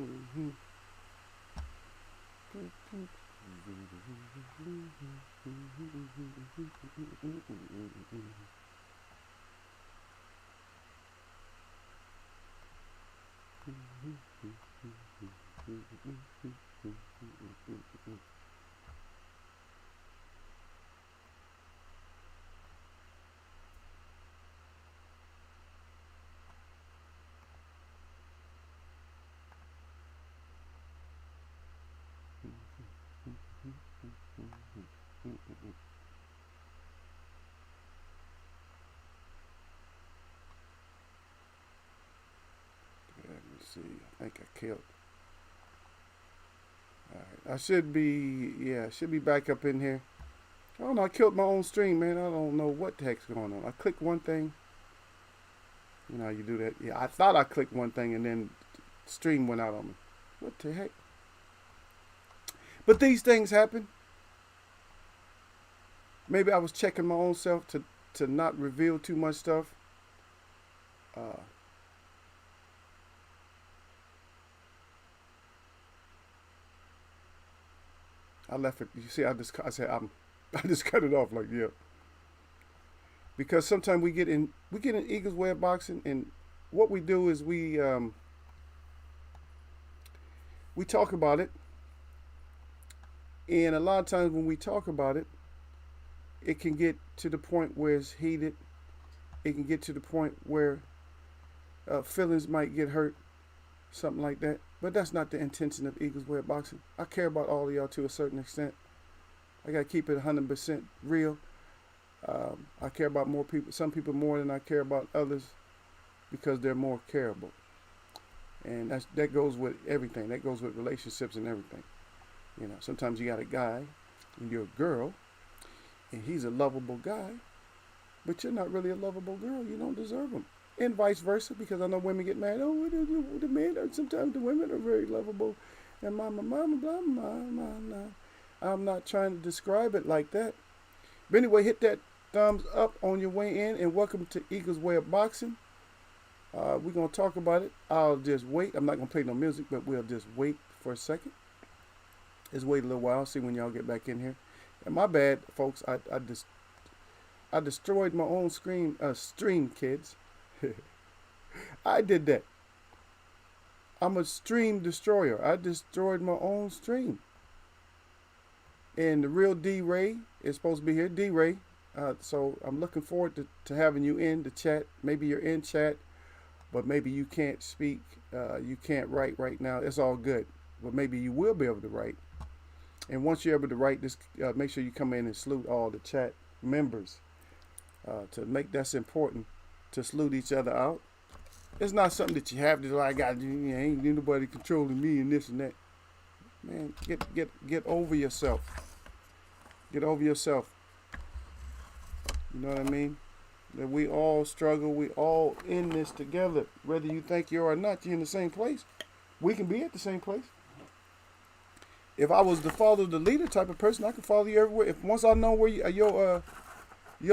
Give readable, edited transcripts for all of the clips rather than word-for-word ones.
Let me see. I think I killed. All right. I should be, yeah, I should be back up in here. I don't know. I killed my own stream, man. I don't know what the heck's going on. I clicked one thing. You know how you do that? Yeah, I thought I clicked one thing and then stream went out on me. What the heck? But these things happen. Maybe I was checking my own self to not reveal too much stuff. Uh, I left it. You see, I said I just cut it off like yeah. Because sometimes we get in Eagles way of boxing, and what we do is we talk about it, and a lot of times when we talk about it, it can get to the point where it's heated. It can get to the point where feelings might get hurt, something like that. But that's not the intention of Eagles way of boxing. I care about all of y'all to a certain extent. I gotta keep it 100% real. I care about more people, some people more than I care about others, because they're more careable. And that goes with everything. That goes with relationships and everything. You know, sometimes you got a guy and you're a girl, and he's a lovable guy, but you're not really a lovable girl. You don't deserve him. And vice versa, because I know women get mad. Oh, the men are, sometimes the women are very lovable. And mama, blah, blah, blah. I'm not trying to describe it like that. But anyway, hit that thumbs up on your way in, and welcome to Eagles Way of Boxing. We're going to talk about it. I'll just wait. I'm not going to play no music, but we'll just wait for a second. Just wait a little while, see when y'all get back in here. And my bad, folks. I destroyed my own stream, kids. I did that. I'm a stream destroyer. I destroyed my own stream. And the real D-Ray is supposed to be here. D-Ray. So I'm looking forward to having you in the chat. Maybe you're in chat, but maybe you can't speak. You can't write right now. It's all good. But maybe you will be able to write. And once you're able to write, this, make sure you come in and salute all the chat members. That's important, to salute each other out. It's not something that you have to do. I got you. Ain't nobody controlling me and this and that. Man, get over yourself. Get over yourself. You know what I mean? That we all struggle. We all in this together. Whether you think you are or not, you're in the same place. We can be at the same place. If I was the follow the leader type of person, I could follow you everywhere. If once I know where your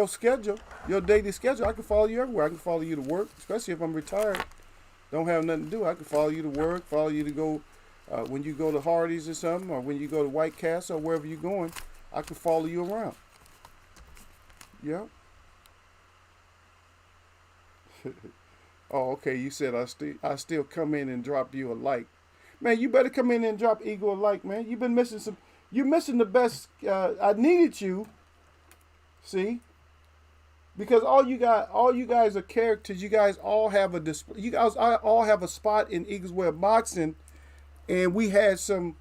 schedule, your daily schedule, I can follow you everywhere. I can follow you to work, especially if I'm retired, don't have nothing to do. I can follow you to work, follow you to go when you go to Hardee's or something, or when you go to White Castle or wherever you're going. I can follow you around. Yeah. Oh, okay. You said I still come in and drop you a like. Man, you better come in and drop Eagle a like, man. You've been missing some. You're missing the best. I needed you. See, because all you guys are characters. You guys all have a display. You guys all have a spot in Eagles Way of Boxing, and we had some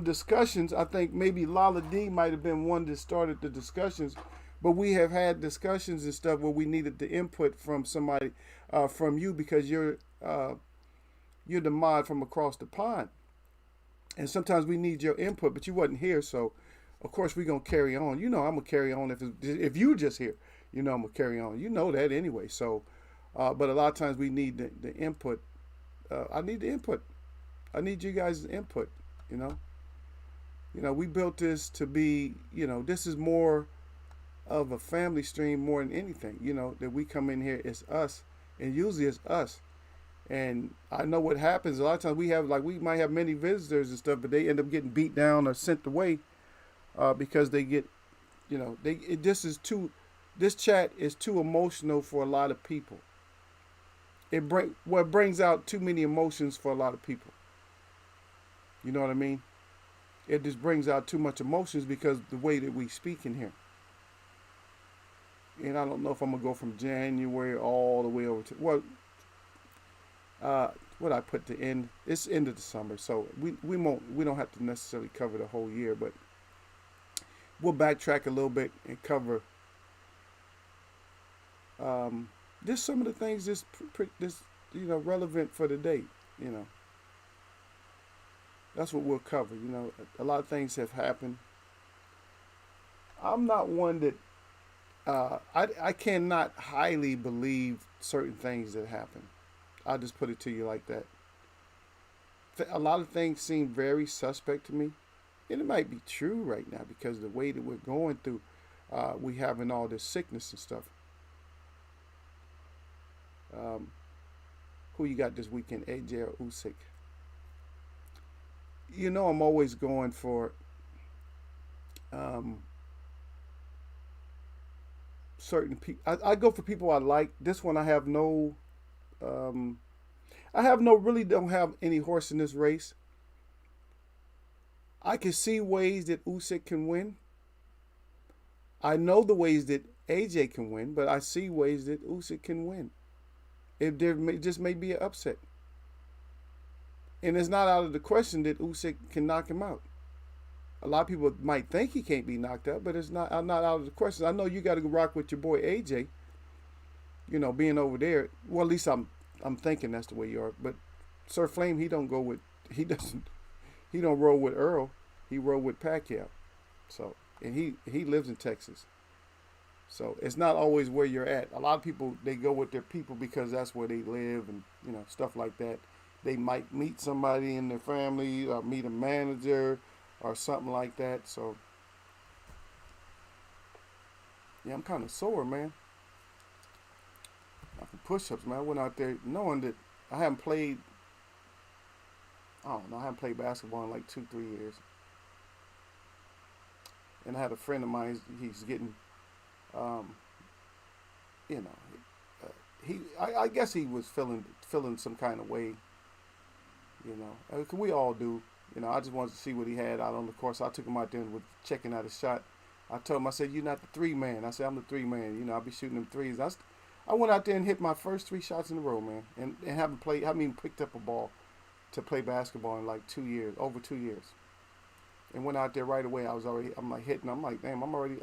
discussions. I think maybe Lala D might have been one that started the discussions, but we have had discussions and stuff where we needed the input from somebody, from you, because you're the mod from across the pond, and sometimes we need your input, but you wasn't here, so of course we're gonna carry on. You know I'm gonna carry on if you just here. You know I'm gonna carry on. You know that anyway. So, but a lot of times we need the input. I need the input. I need you guys' input. You know, we built this to be. You know, this is more of a family stream more than anything. You know, that we come in here, it's us, and usually it's us. And I know what happens. A lot of times we might have many visitors and stuff, but they end up getting beat down or sent away because they get, this chat is too emotional for a lot of people. It brings out too many emotions for a lot of people. You know what I mean? It just brings out too much emotions because the way that we speak in here. And I don't know if I'm gonna go from January all the way over to uh, what I put to end. It's end of the summer, so we don't have to necessarily cover the whole year, but we'll backtrack a little bit and cover just some of the things this relevant for the date. You know, that's what we'll cover. You know, a lot of things have happened. I'm not one that I cannot highly believe certain things that happen. I'll just put it to you like that. A lot of things seem very suspect to me, and it might be true right now because the way that we're going through, we having all this sickness and stuff. Um, who you got this weekend, AJ or Usyk? You know, I'm always going for um, certain people. I go for people I like. This one, um, really don't have any horse in this race. I can see ways that Usyk can win. I know the ways that AJ can win, but I see ways that Usyk can win. If just may be an upset, and it's not out of the question that Usyk can knock him out. A lot of people might think he can't be knocked out, but it's not. I'm not out of the question. I know you got to rock with your boy AJ. You know, being over there. Well, at least I'm thinking that's the way you are. But Sir Flame, he doesn't he don't roll with Earl. He roll with Pacquiao. So, and he lives in Texas. So it's not always where you're at. A lot of people, they go with their people because that's where they live and stuff like that. They might meet somebody in their family or meet a manager or something like that. So yeah, I'm kind of sore, man. After push-ups, man. I went out there knowing that I haven't played. I don't know. I haven't played basketball in like 2-3 years. And I had a friend of mine. He's getting, um, you know, I guess he was feeling some kind of way. You know, we all do. You know, I just wanted to see what he had out on the course. I took him out there and was checking out his shot. I told him, I said, "You're not the three man." I said, "I'm the three man. You know, I'll be shooting them threes." I went out there and hit my first 3 shots in a row, man, and haven't even picked up a ball to play basketball in like 2 years, over 2 years. And went out there right away. I'm like hitting. I'm like, damn, I'm already,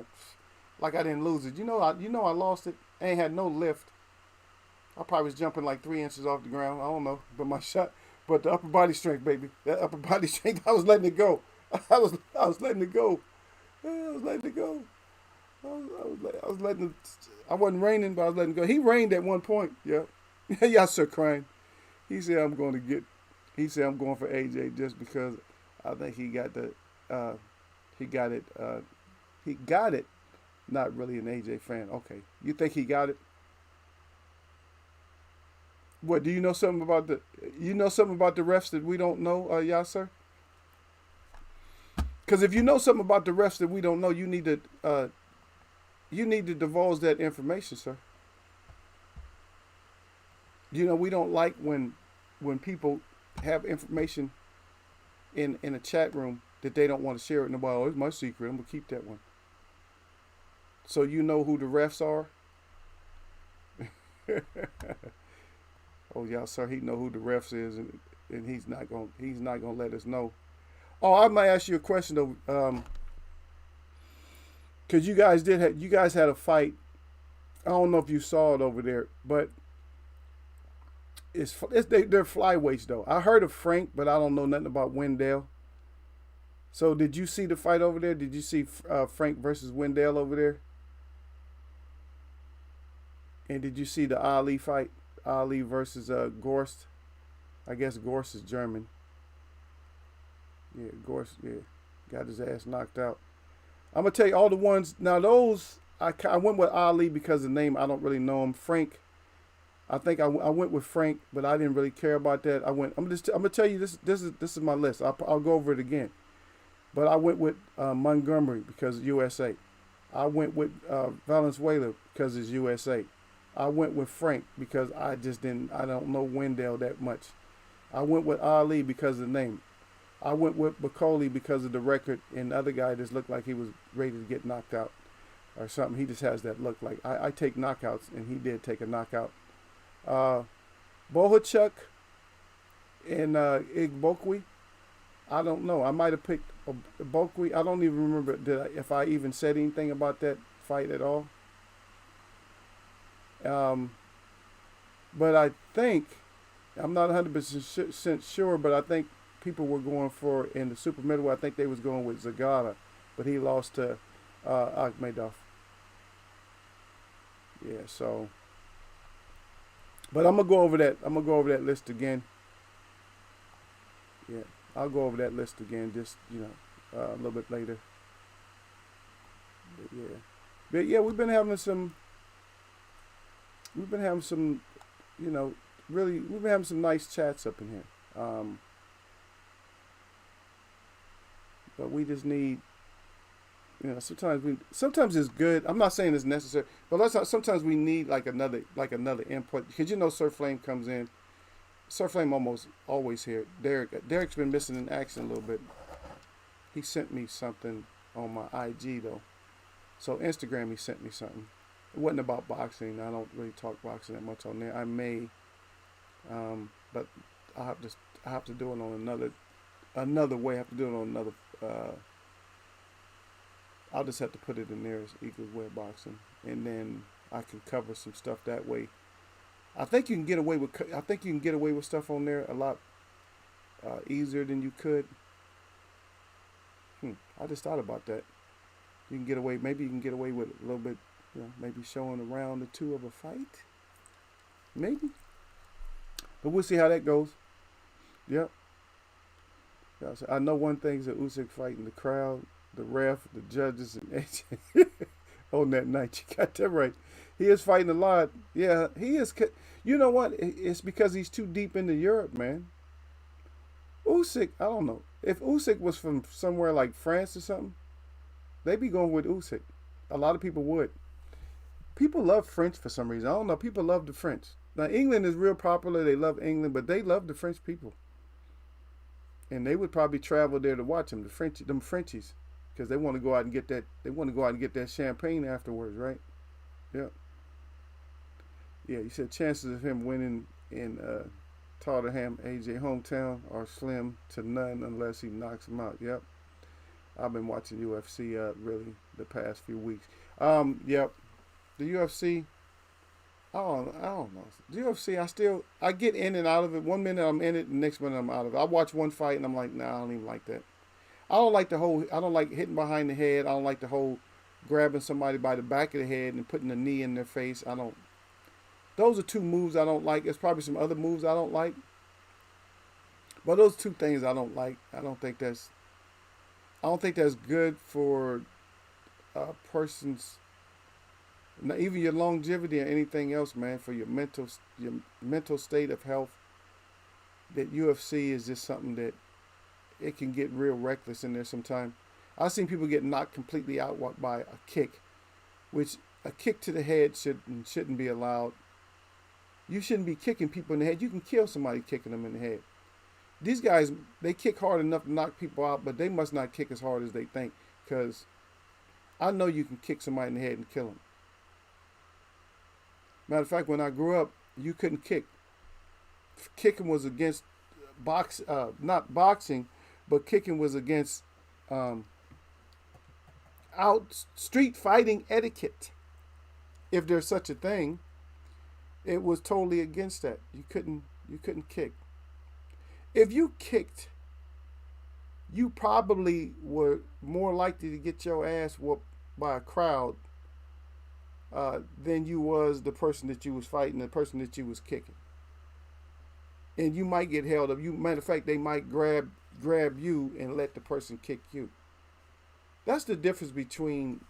like I didn't lose it. I lost it. I ain't had no lift. I probably was jumping like 3 inches off the ground. I don't know, but the upper body strength, baby, that upper body strength, I was letting it go. I was letting it go. I was letting it go. I was letting it. I wasn't raining, but I was letting it go. He rained at one point. Yeah, yeah, sir, crying. He said I'm going for AJ just because I think he got the. He got it. He got it. Not really an AJ fan. Okay, you think he got it? What do you know something about the? You know something about the refs that we don't know, Yasser? Because if you know something about the refs that we don't know, you need to divulge that information, sir. You know, we don't like when people have information in a chat room that they don't want to share it. Nobody, oh, it's my secret. I'm gonna keep that one. So you know who the refs are? Oh yeah, sir. He know who the refs is, and he's not gonna let us know. Oh, I might ask you a question though, because you guys had a fight. I don't know if you saw it over there, but they're flyweights though. I heard of Frank, but I don't know nothing about Wendell. So did you see the fight over there? Did you see Frank versus Wendell over there? And did you see the Ali fight? Ali versus Gorst. I guess Gorst is German. Yeah, Gorst. Yeah, got his ass knocked out. I'm gonna tell you all the ones. Now those I went with Ali because of the name. I don't really know him. Frank. I think I went with Frank, but I didn't really care about that. I'm gonna tell you this. This is my list. I'll go over it again. But I went with Montgomery because USA. I went with Valenzuela because it's USA. I went with Frank because I just didn't. I don't know Wendell that much. I went with Ali because of the name. I went with Bacoli because of the record, and the other guy just looked like he was ready to get knocked out or something. He just has that look. Like I take knockouts, and he did take a knockout. Uh, Bohachuk and Igbokwe. I don't know. I might have picked Igbokwe. I don't even remember if I even said anything about that fight at all. Um, but I think I'm not 100% sure, but I think people were going for in the super middleweight. I think they was going with Zagata, but he lost to Akhmedov. Yeah, so. But I'm gonna go over that. I'm gonna go over that list again. Yeah, I'll go over that list again. Just a little bit later. But yeah, but yeah, we've been having some. We've been having some, you know, really. We've been having some nice chats up in here. But we just need, sometimes it's good. I'm not saying it's necessary, but sometimes we need like another input because Sir Flame comes in. Sir Flame almost always here. Derek's been missing in action a little bit. He sent me something on my IG though. So Instagram he sent me something. It wasn't about boxing. I don't really talk boxing that much on there. I may, but I have to do it on another way. I have to do it on another. I'll just have to put it in there as Eagles Way of Boxing, and then I can cover some stuff that way. I think you can get away with. I think you can get away with stuff on there a lot easier than you could. I just thought about that. You can get away. Maybe you can get away with a little bit. Maybe showing a round or two of a fight. Maybe. But we'll see how that goes. Yep. Yeah, so I know one thing is that Usyk fighting the crowd, the ref, the judges, and AJ on that night. You got that right. He is fighting a lot. Yeah, he is. You know what? It's because he's too deep into Europe, man. Usyk, I don't know. If Usyk was from somewhere like France or something, they'd be going with Usyk. A lot of people would. People love French for some reason. I don't know. People love the French. Now, England is real popular. They love England, but they love the French people. And they would probably travel there to watch them, them Frenchies, because they want to go out and get that. They want to go out and get that champagne afterwards, right? Yeah. Yeah. You said chances of him winning in Tottenham, AJ hometown, are slim to none unless he knocks him out. Yep. I've been watching UFC really the past few weeks. Yep. The UFC. I don't know. The UFC, I get in and out of it. One minute I'm in it, the next minute I'm out of it. I watch one fight and I'm like, nah, I don't even like that. I don't like hitting behind the head. I don't like the whole grabbing somebody by the back of the head and putting a knee in their face. Those are two moves I don't like. There's probably some other moves I don't like. But those two things I don't like. I don't think that's good for a person's, even your longevity or anything else, man, for your mental state of health. That UFC is just something that it can get real reckless in there sometimes. I've seen people get knocked completely out by a kick, which a kick to the head shouldn't be allowed. You shouldn't be kicking people in the head. You can kill somebody kicking them in the head. These guys, they kick hard enough to knock people out, but they must not kick as hard as they think, because I know you can kick somebody in the head and kill them. Matter of fact, when I grew up, you couldn't kick. Kicking was against not boxing, but kicking was against street fighting etiquette. If there's such a thing, it was totally against that. You couldn't kick. If you kicked, you probably were more likely to get your ass whooped by a crowd than you was the person that you was fighting, the person that you was kicking. And you might get held up. Matter of fact, they might grab you and let the person kick you. That's the difference between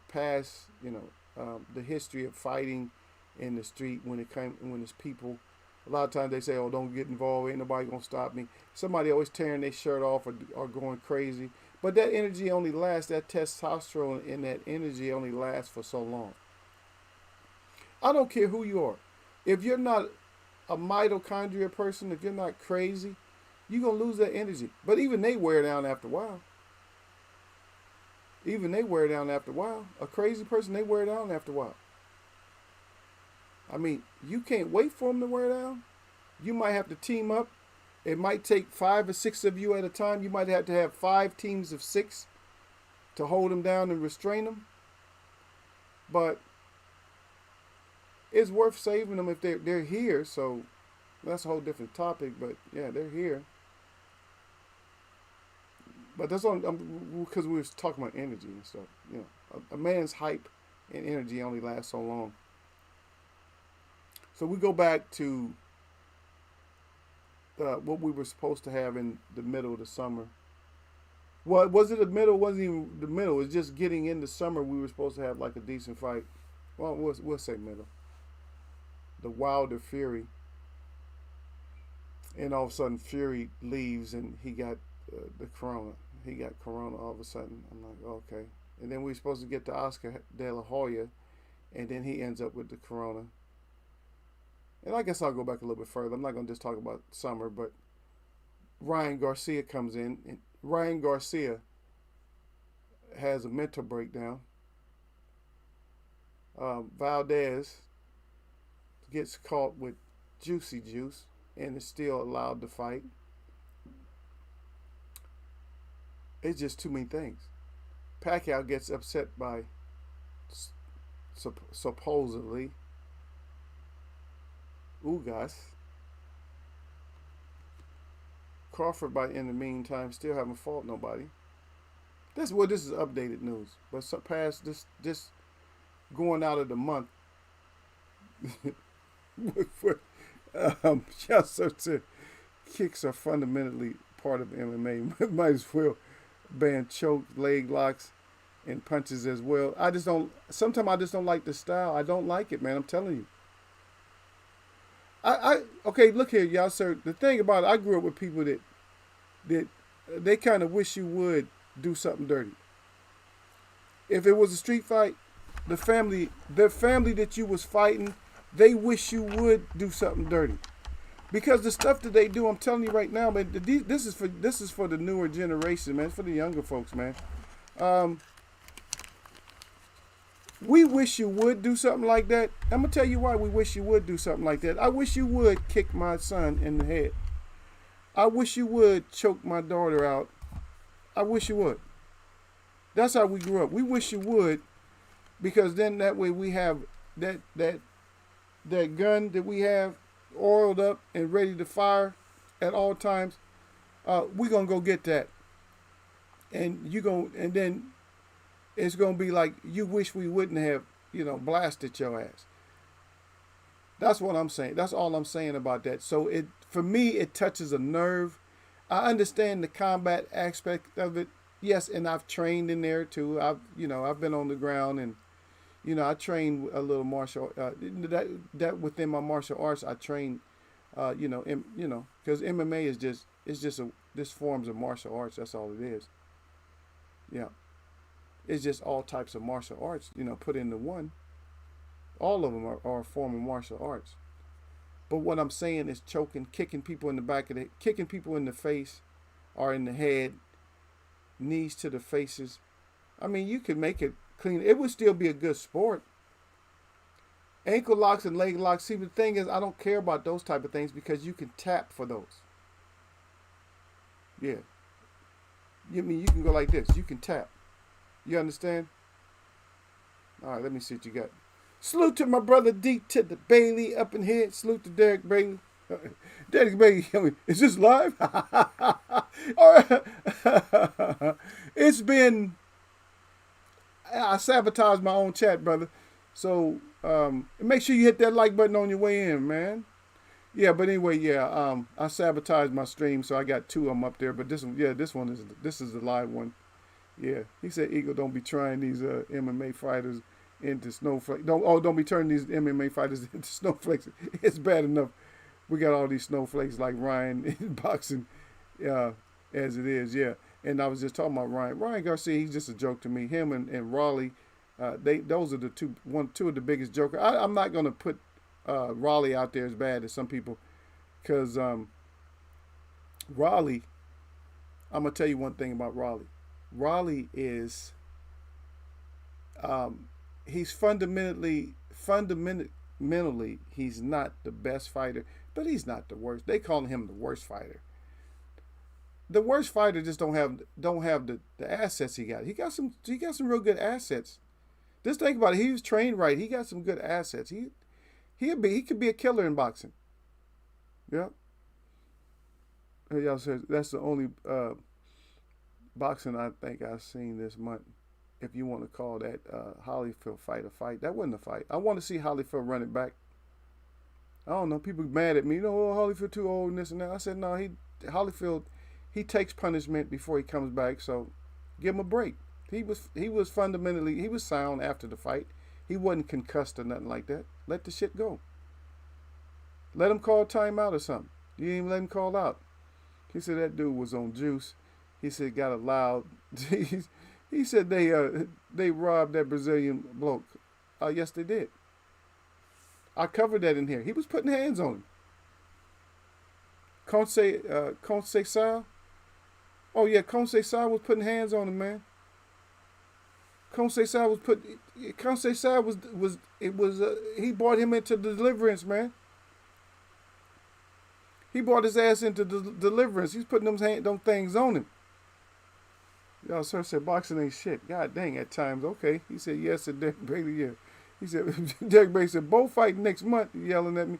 past the history of fighting in the street when it's people. A lot of times they say, "Oh, don't get involved. Ain't nobody gonna stop me." Somebody always tearing their shirt off or going crazy. But that energy only lasts. That testosterone and that energy only lasts for so long. I don't care who you are. If you're not a mitochondria person, if you're not crazy, you're gonna lose that energy. But even they wear down after a while. Even they wear down after a while. A crazy person, they wear down after a while. I mean, you can't wait for them to wear down. You might have to team up. It might take 5 or 6 of you at a time. You might have to have 5 teams of 6 to hold them down and restrain them. But it's worth saving them if they're here. So that's a whole different topic. But yeah, they're here. But that's on because we were talking about energy and stuff. You know, a man's hype and energy only lasts so long. So we go back to what we were supposed to have in the middle of the summer. Well, was it the middle? It wasn't even the middle. It was just getting into summer. We were supposed to have like a decent fight. Well, we'll say middle. The Wilder Fury. And all of a sudden, Fury leaves and he got the corona. He got corona all of a sudden. I'm like, okay. And then we were supposed to get to Oscar De La Hoya, and then he ends up with the corona. And I guess I'll go back a little bit further. I'm not going to just talk about summer, but Ryan Garcia comes in. And Ryan Garcia has a mental breakdown. Valdez gets caught with juicy juice and is still allowed to fight. It's just too many things. Pacquiao gets upset by supposedly Ugas. Crawford, in the meantime, still haven't fought nobody. This is updated news. But past this going out of the month, kicks are fundamentally part of MMA. Might as well ban choke, leg locks, and punches as well. Sometimes I just don't like the style. I don't like it, man. I'm telling you. Okay, look here, y'all, sir. The thing about it, I grew up with people that they kind of wish you would do something dirty. If it was a street fight, the family that you was fighting, they wish you would do something dirty. Because the stuff that they do, I'm telling you right now, man, this is for the newer generation, man. It's for the younger folks, man. We wish you would do something like that. I'm going to tell you why we wish you would do something like that. I wish you would kick my son in the head. I wish you would choke my daughter out. I wish you would. That's how we grew up. We wish you would, because then that way we have that gun that we have oiled up and ready to fire at all times. We're going to go get that. And then it's going to be like, you wish we wouldn't have, blasted your ass. That's what I'm saying. That's all I'm saying about that. So for me, it touches a nerve. I understand the combat aspect of it. Yes, and I've trained in there too. I've been on the ground, and I trained a little martial that within my martial arts I trained because MMA is just this forms of martial arts. That's all it is. Yeah. It's just all types of martial arts, put into one. All of them are a form of martial arts. But what I'm saying is choking, kicking people in the back of the, kicking people in the face or in the head, knees to the faces. I mean, you could make it clean. It would still be a good sport. Ankle locks and leg locks. See, the thing is, I don't care about those type of things because you can tap for those. Yeah. You can go like this. You can tap. You understand? All right, let me see what you got. Salute to my brother D to the Bailey up in here. Salute to Derek Bailey. Derek Bailey, is this live? All right. It's been, I sabotaged my own chat, brother. So make sure you hit that like button on your way in, man. Yeah, but anyway, I sabotaged my stream, so I got 2 of them up there. But this one is the live one. Yeah, he said, Eagle, don't be trying these MMA fighters. into snowflakes. Don't be turning these MMA fighters into snowflakes. It's bad enough we got all these snowflakes like Ryan in boxing, uh, as it is. Yeah, and I was just talking about Ryan. Ryan Garcia, he's just a joke to me. Him and Raleigh, those are the two of the biggest jokers. I'm not gonna put Raleigh out there as bad as some people, because Raleigh. I'm gonna tell you one thing about Raleigh. Raleigh is he's fundamentally he's not the best fighter, but he's not the worst. They call him the worst fighter. The worst fighter just don't have the assets he got. He got some real good assets. Just think about it. He was trained right. He got some good assets. He could be a killer in boxing. Yeah. Hey, y'all said that's the only boxing I think I've seen this month. If you want to call that Holyfield fight a fight, that wasn't a fight. I want to see Holyfield run it back. I don't know. People mad at me. Holyfield too old and this and that. I said no. Holyfield, he takes punishment before he comes back. So give him a break. He was fundamentally he was sound after the fight. He wasn't concussed or nothing like that. Let the shit go. Let him call timeout or something. You didn't even let him call out. He said that dude was on juice. He said got a loud. He said they robbed that Brazilian bloke. Yes, they did. I covered that in here. He was putting hands on him. Conceição. Oh yeah, Conceição was putting hands on him, man. Conceição was he brought him into deliverance, man. He brought his ass into deliverance. He's putting them things on him. Y'all, sir said boxing ain't shit. God dang, at times. Okay. He said, yes, said Derek Bailey, yeah. He said, Derek Bailey said, Bo fighting next month. He yelling at me.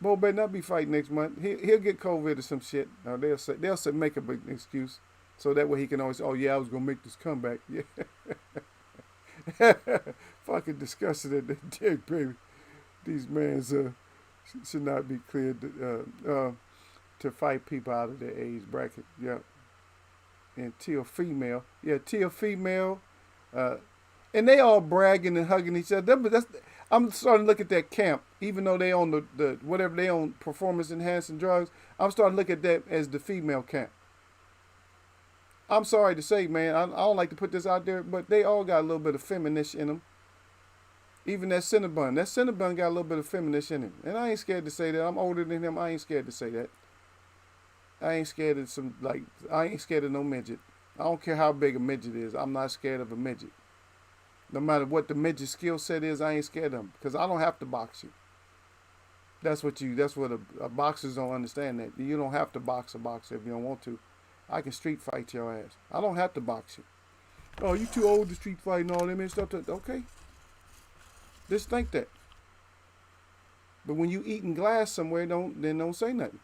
Bo better not be fighting next month. He'll get COVID or some shit. They'll say make a big excuse. So that way he can always say, oh, yeah, I was going to make this comeback. Yeah. Fucking disgusted at that Derek Bailey. These mans should not be cleared to fight people out of their age bracket. Yeah. And Tia female. Yeah, Tia female. And they all bragging and hugging each other. I'm starting to look at that camp, even though they own the whatever they own, performance enhancing drugs. I'm starting to look at that as the female camp. I'm sorry to say, man, I don't like to put this out there, but they all got a little bit of feminist in them. Even that Cinnabon. That Cinnabon got a little bit of feminist in him. And I ain't scared to say that. I'm older than him. I ain't scared to say that. I ain't scared of no midget. I don't care how big a midget is. I'm not scared of a midget. No matter what the midget skill set is, I ain't scared of him. Because I don't have to box you. That's what a boxers don't understand, that. You don't have to box a boxer if you don't want to. I can street fight your ass. I don't have to box you. Oh, you too old to street fight and all that and stuff. Okay. Just think that. But when you eating glass somewhere, don't say nothing.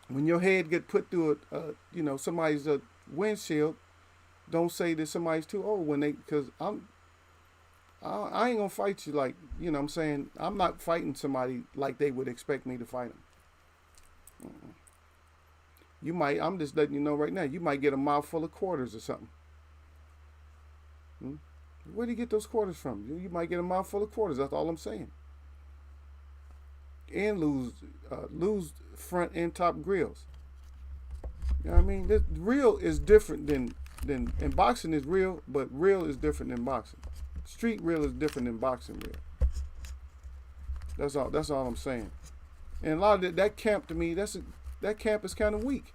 When your head get put through somebody's windshield, don't say that somebody's too old because I ain't gonna fight you like, you know what I'm saying. I'm not fighting somebody like they would expect me to fight them. I'm just letting you know right now, you might get a mouthful of quarters or something. Where do you get those quarters from? You might get a mouthful of quarters. That's all I'm saying. And lose front and top grills. You know what I mean? This real is different than and boxing is real, but real is different than boxing. Street real is different than boxing real. That's all I'm saying. And a lot of that camp to me, that camp is kind of weak.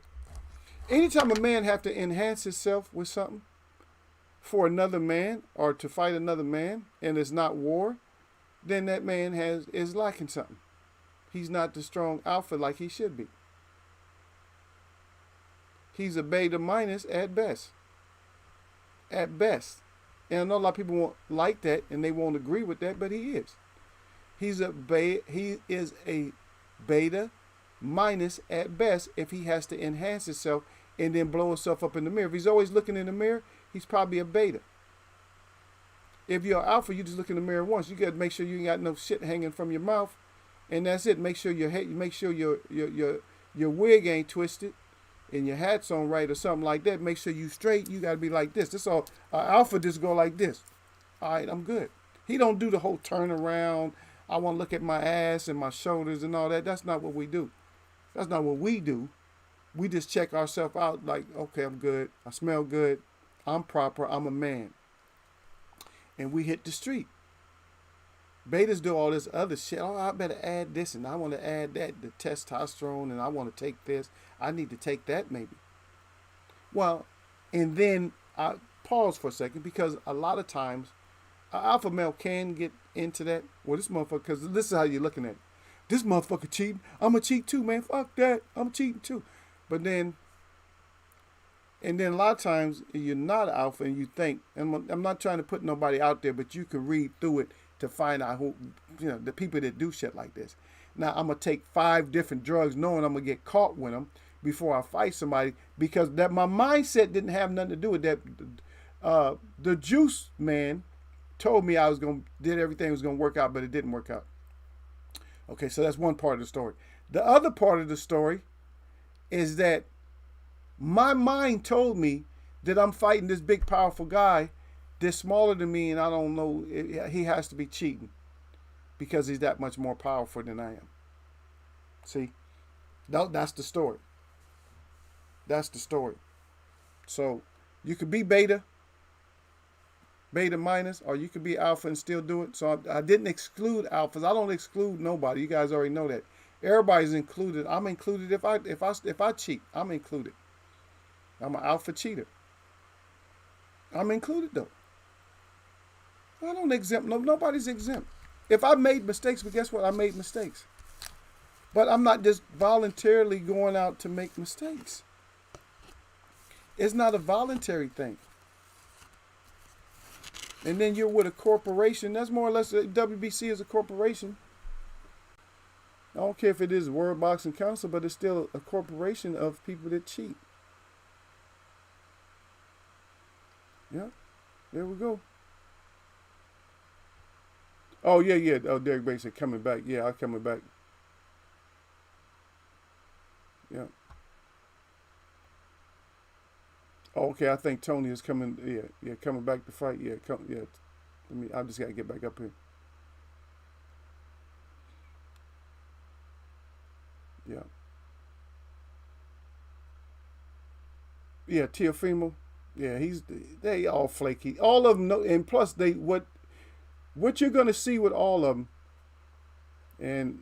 Anytime a man have to enhance himself with something for another man or to fight another man, and it's not war, then that man is lacking something. He's not the strong alpha like he should be. He's a beta minus at best. At best. And I know a lot of people won't like that and they won't agree with that, but he is. He is a beta minus at best if he has to enhance himself and then blow himself up in the mirror. If he's always looking in the mirror, he's probably a beta. If you're alpha, you just look in the mirror once. You got to make sure you ain't got no shit hanging from your mouth, and that's it. Make sure your wig ain't twisted, and your hat's on right or something like that. Make sure you straight. You got to be like this. This all alpha just go like this. All right, I'm good. He don't do the whole turn around. I want to look at my ass and my shoulders and all that. That's not what we do. That's not what we do. We just check ourselves out like, okay, I'm good. I smell good. I'm proper. I'm a man. And we hit the street. Betas do all this other shit. Oh, I better add this and I want to add that, the testosterone, and I want to take this. I need to take that maybe. Well, and then I pause for a second because a lot of times an alpha male can get into that. Well, this motherfucker, because this is how you're looking at it. This motherfucker cheating. I'm a cheat too, man. Fuck that. I'm cheating too. But then, and then a lot of times you're not alpha and you think, and I'm not trying to put nobody out there, but you can read through it to find out who, the people that do shit like this. Now, I'm going to take 5 different drugs knowing I'm going to get caught with them before I fight somebody because that my mindset didn't have nothing to do with that. The juice man told me I was going to, did everything was going to work out, but it didn't work out. Okay, so that's one part of the story. The other part of the story is that my mind told me that I'm fighting this big, powerful guy that's smaller than me, and I don't know, he has to be cheating because he's that much more powerful than I am. See, that's the story. That's the story. So you could be beta minus, or you could be alpha and still do it. So I didn't exclude alphas. I don't exclude nobody. You guys already know that. Everybody's included. I'm included if I cheat. I'm included. I'm an alpha cheater. I'm included though. I don't exempt. Nobody's exempt. If I made mistakes, but guess what? I made mistakes. But I'm not just voluntarily going out to make mistakes. It's not a voluntary thing. And then you're with a corporation. That's more or less, WBC is a corporation. I don't care if it is World Boxing Council, but it's still a corporation of people that cheat. Yeah, there we go. Oh, yeah. Oh, Derek Bates said coming back. Yeah, I'm coming back. Yeah. Oh, okay, I think Tony is coming. Yeah, coming back to fight. Yeah, yeah. I just gotta get back up here. Yeah. Yeah, Teofimo. Yeah, they all flaky. All of them know, and plus what you're gonna see with all of them, and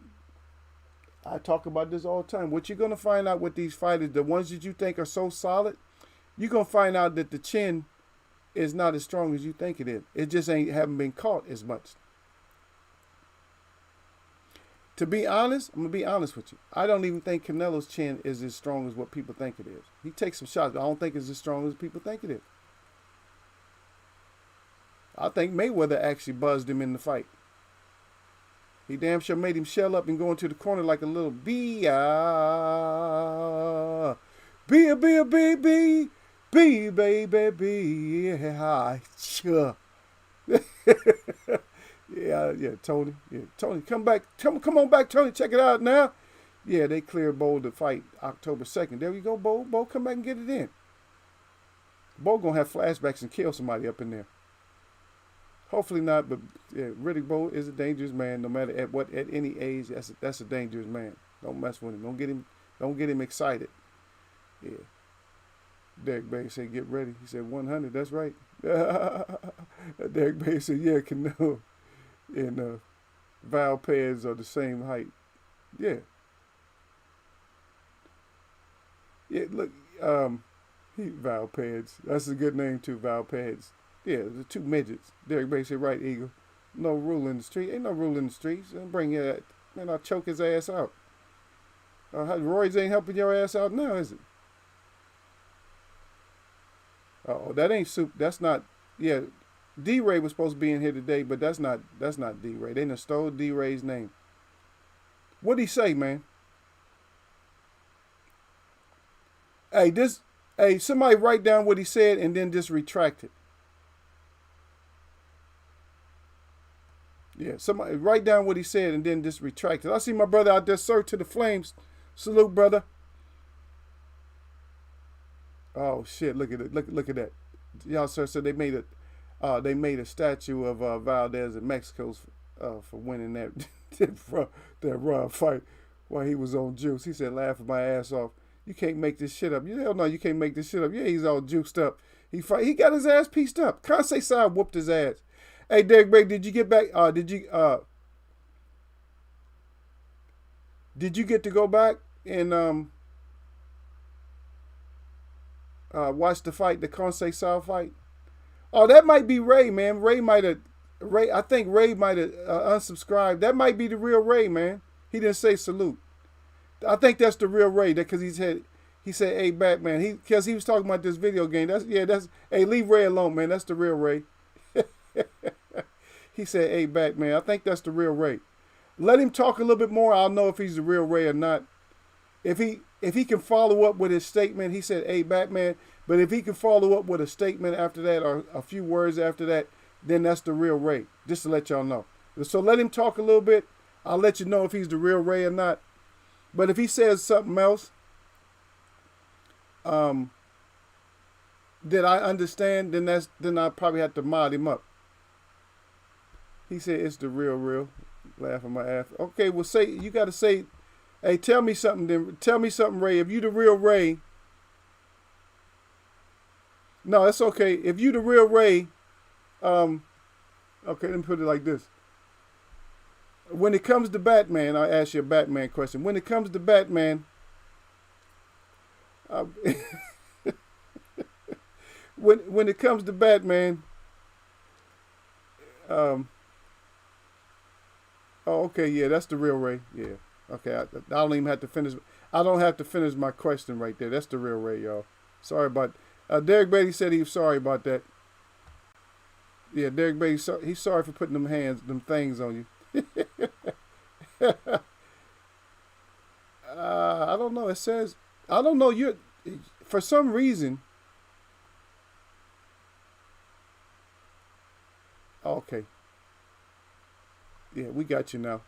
I talk about this all the time. What you're gonna find out with these fighters, the ones that you think are so solid, you're gonna find out that the chin is not as strong as you think it is. It just haven't been caught as much. To be honest, I'm gonna be honest with you. I don't even think Canelo's chin is as strong as what people think it is. He takes some shots, but I don't think it's as strong as people think it is. I think Mayweather actually buzzed him in the fight. He damn sure made him shell up and go into the corner like a little bee. Bee, baby, bee. Yeah, sure. Yeah, Tony. Yeah, Tony, come back. Come on back, Tony. Check it out now. Yeah, they cleared Bo to fight October 2nd. There you go, Bo. Bo, come back and get it in. Bo gonna have flashbacks and kill somebody up in there. Hopefully not, but yeah, Riddick Bowe is a dangerous man. No matter at any age, that's a dangerous man. Don't mess with him. Don't get him excited. Yeah. Derek Bay said, "Get ready." He said, 100. That's right. Derek Bay said, "Yeah, Cano and Val Pez are the same height." Yeah. Yeah. Look, Val Pez. That's a good name too, Val Pez. Yeah, the 2 midgets. Derek Bay said, "Right, Eagle. No rule in the street. Ain't no rule in the streets. Bring your, man, I'll choke his ass out. Roy's ain't helping your ass out now, is it? Oh, that ain't soup. That's not. Yeah, D-Ray was supposed to be in here today, but that's not D-Ray. They done stole D-Ray's name. What'd he say, man? Hey, somebody write down what he said and then just retract it. Yeah, somebody write down what he said and then just retract it. I see my brother out there, sir, to the flames. Salute, brother. Oh shit! Look at it. Look at that. Y'all, sir, said they made They made a statue of Valdez in Mexico for winning that fight while he was on juice. He said, laughing my ass off. You can't make this shit up. Hell no, you can't make this shit up. Yeah, he's all juiced up. He got his ass pieced up. Conseil side whooped his ass. Hey, Derek Bay, did you get back? Did you get to go back and watch the fight, the Conseil side fight? Oh, that might be Ray, man. I think Ray might have unsubscribed. That might be the real Ray, man. He didn't say salute. I think that's the real Ray, because he said, "Hey, Batman." Because he was talking about this video game. Hey, leave Ray alone, man. That's the real Ray. He said, "Hey, Batman." I think that's the real Ray. Let him talk a little bit more. I'll know if he's the real Ray or not. If he can follow up with his statement, he said, "Hey, Batman." But if he can follow up with a statement after that, or a few words after that, then that's the real Ray. Just to let y'all know. So let him talk a little bit. I'll let you know if he's the real Ray or not. But if he says something else that I understand, then I probably have to mod him up. He said it's the real. Laughing my ass. Okay, well, you got to say, hey, tell me something then. Tell me something, Ray. If you the real Ray. No, it's okay. If you the real Ray, okay, let me put it like this. When it comes to Batman, I'll ask you a Batman question. When it comes to Batman, when it comes to Batman, oh, okay, yeah, that's the real Ray. Yeah, okay, I don't even have to finish. I don't have to finish my question right there. That's the real Ray, y'all. Sorry about. Derek Beatty said he was sorry about that. Yeah, Derek Beatty, he's sorry for putting them things on you. I don't know. It says, I don't know. For some reason. Okay. Yeah, we got you now.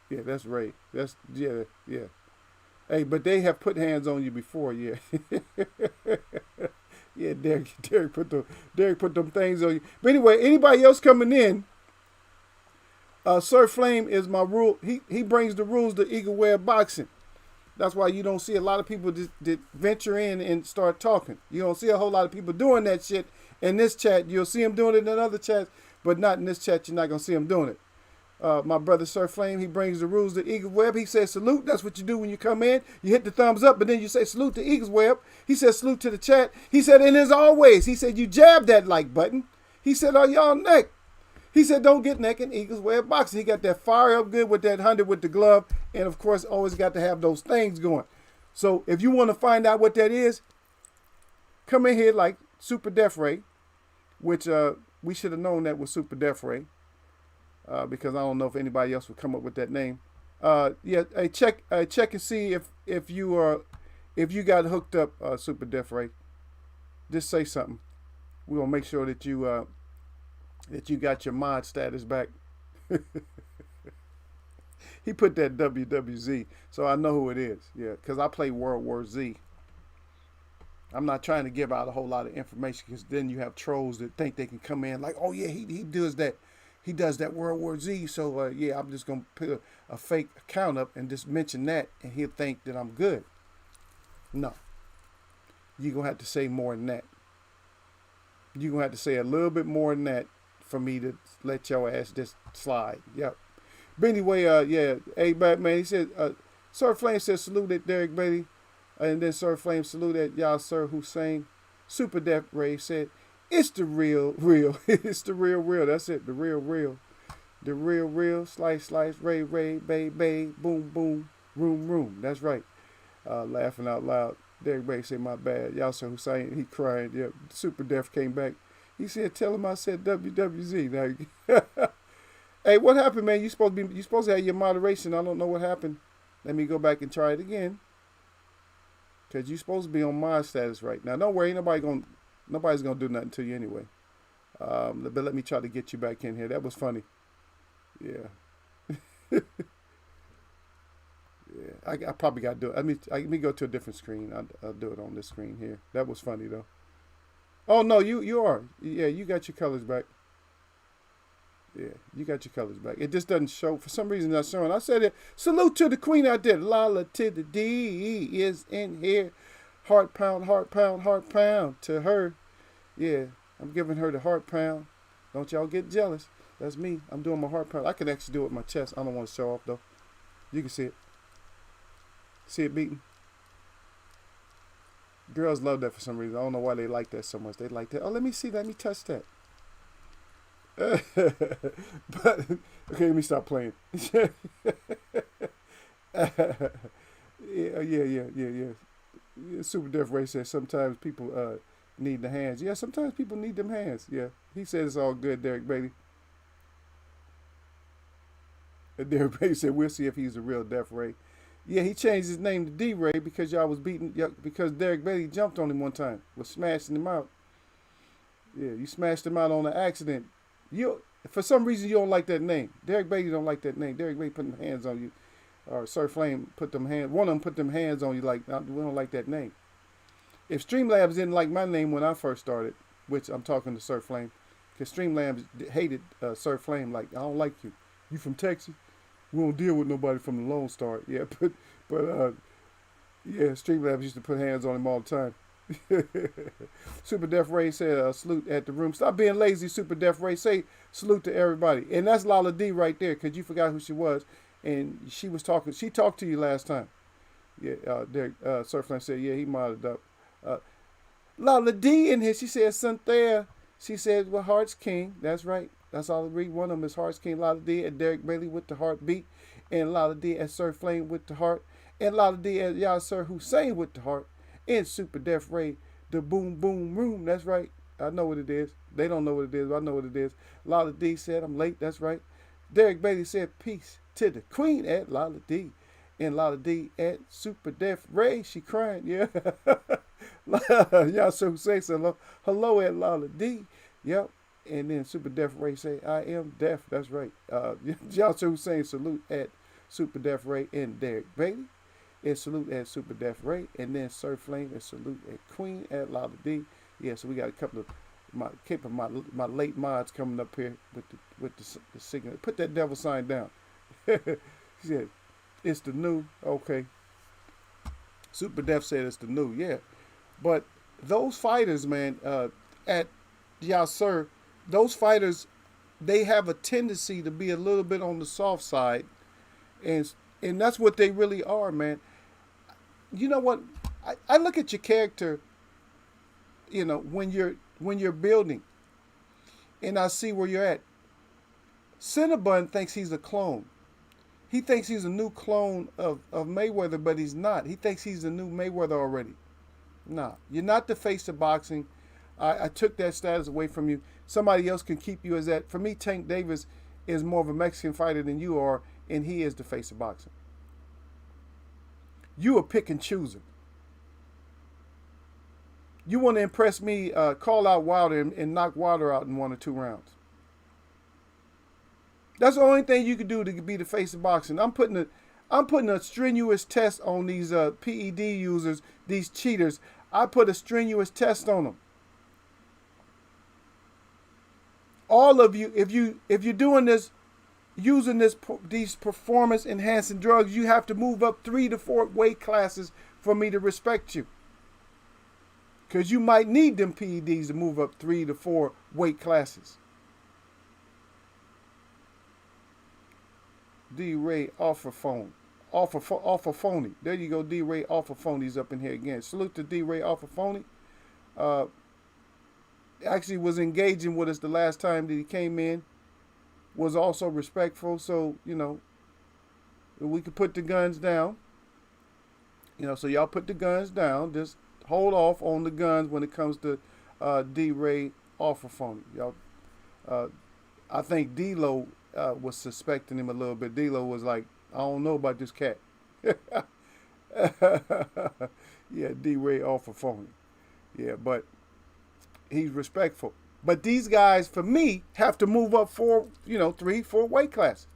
Yeah, that's Ray. Yeah. Hey, but they have put hands on you before, yeah. Yeah, Derek put them things on you. But anyway, anybody else coming in? Sir Flame is my rule. He brings the rules to Eagle Web Boxing. That's why you don't see a lot of people just venture in and start talking. You don't see a whole lot of people doing that shit in this chat. You'll see them doing it in other chats, but not in this chat. You're not going to see them doing it. My brother Sir Flame, he brings the rules to Eagles Web. He says salute. That's what you do when you come in. You hit the thumbs up, but then you say salute to Eagles Web. He says salute to the chat. He said, and as always, he said, you jab that like button. He said, are y'all neck? He said, don't get neck in Eagles Web Boxing. He got that fire up good with that 100 with the glove. And, of course, always got to have those things going. So if you want to find out what that is, come in here like Super Death Ray, which we should have known that was Super Death Ray. Because I don't know if anybody else would come up with that name. Yeah, hey, check and see if you got hooked up, Super Death Ray. Just say something. We're gonna make sure that you got your mod status back. He put that WWZ, so I know who it is. Yeah, because I play World War Z. I'm not trying to give out a whole lot of information, because then you have trolls that think they can come in like, oh yeah, he does that. He does that World War Z, so yeah, I'm just going to put a fake account up and just mention that, and he'll think that I'm good. No. You're going to have to say more than that. You're going to have to say a little bit more than that for me to let your ass just slide. Yep. But anyway, yeah, hey, Batman, he said, Sir Flame said salute at Derek Beatty, and then Sir Flame salute at Yasser Hussein. Super Death Ray said, it's the real. It's the real. That's it. The real. The real. Slice. Ray. Bay. Boom. Room. That's right. Laughing out loud. Derek Bay said, my bad. Y'all saw Hussein. He crying. Yeah. Super Death came back. He said, tell him I said WWZ. Now, hey, what happened, man? You supposed to have your moderation. I don't know what happened. Let me go back and try it again. Because you're supposed to be on my status right now. Don't worry. Nobody's going to do nothing to you anyway. But let me try to get you back in here. That was funny. Yeah. Yeah. I probably got to do it. Let me go to a different screen. I'll do it on this screen here. That was funny, though. Oh no, you are. Yeah, you got your colors back. Yeah, you got your colors back. It just doesn't show for some reason. Not showing. I said it. Salute to the queen out there. Lala to the D is in here. Heart pound, heart pound, heart pound to her. Yeah, I'm giving her the heart pound. Don't y'all get jealous. That's me. I'm doing my heart pound. I can actually do it with my chest. I don't want to show off though. You can see it. See it beating. Girls love that for some reason. I don't know why they like that so much. They like that. Oh, let me see. Let me touch that. But okay, let me stop playing. Yeah, yeah. Super Death Ray says sometimes people need the hands. Yeah, sometimes people need them hands. Yeah, he said it's all good, Derek Beatty. And Derek Beatty said we'll see if he's a real Death Ray. Yeah, he changed his name to D Ray because y'all was beating. Yeah, because Derek Beatty jumped on him one time, was smashing him out. Yeah, you smashed him out on an accident. You, for some reason, you don't like that name. Derek Beatty don't like that name. Derek Beatty putting hands on you, or Sir Flame put them hands. One of them put them hands on you. Like we don't like that name. If Streamlabs didn't like my name when I first started, which I'm talking to Sir Flame, because Streamlabs hated Sir Flame. Like I don't like you. You from Texas? We don't deal with nobody from the Lone Star. Yeah, but yeah, Streamlabs used to put hands on him all the time. Super Death Ray said, salute at the room. Stop being lazy, Super Death Ray. Say salute to everybody. And that's Lala D right there, because you forgot who she was. And she was talking. She talked to you last time. Yeah, Derek, Surfline said, yeah, he modded up. Uh, Lala D in here. She said, Cynthia. She said, well, Heart's King. That's right. That's all I read. One of them is Heart's King. Lala D and Derek Bailey with the heartbeat. And Lala D and Sir Flame with the heart. And Lala D and Yasser Hussein with the heart. And Super Death Ray, the boom boom room. That's right. I know what it is. They don't know what it is, but I know what it is. Lala D said, I'm late. That's right. Derek Bailey said, peace to the queen at Lala D. And Lala D at Super Death Ray. She crying. Yeah. Y'all so say hello. Hello at Lala D. Yep. And then Super Death Ray say, I am deaf. That's right. Y'all so saying salute at Super Death Ray and Derek Bailey. And salute at Super Death Ray, and then Sir Flame, and salute at Queen at Lala D. Yeah, so we got a couple of my late mods coming up here with the signal. Put that devil sign down. He said, it's the new. Okay. Super Death said it's the new. Yeah, but those fighters, man, at Yasser, those fighters, they have a tendency to be a little bit on the soft side, and that's what they really are, man. You know what? I look at your character, you know, when you're building, and I see where you're at. Cinnabon thinks he's a clone. He thinks he's a new clone of Mayweather, but he's not. He thinks he's the new Mayweather already. Nah, you're not the face of boxing. I took that status away from you. Somebody else can keep you as that. For me, Tank Davis is more of a Mexican fighter than you are, and he is the face of boxing. You a pick and chooser. You want to impress me, call out Wilder and knock Wilder out in 1 or 2 rounds. That's the only thing you can do to be the face of boxing. I'm putting a strenuous test on these PED users, these cheaters. I put a strenuous test on them. All of you, if you're doing this, using these performance enhancing drugs, you have to move up 3 to 4 weight classes for me to respect you. Because you might need them PEDs to move up 3 to 4 weight classes. D-Ray offer phone. Offer phony. There you go, D-Ray offer phony's up in here again. Salute to D-Ray offer phony. Actually was engaging with us the last time that he came in. Was also respectful, so, you know, we could put the guns down. You know, so y'all put the guns down. Just hold off on the guns when it comes to D-Ray offer phone. Y'all, I think D-Lo was suspecting him a little bit. D-Lo was like, I don't know about this cat. Yeah, D-Ray offer phone. Yeah, but he's respectful. But these guys, for me, have to move up 3, 4 weight classes.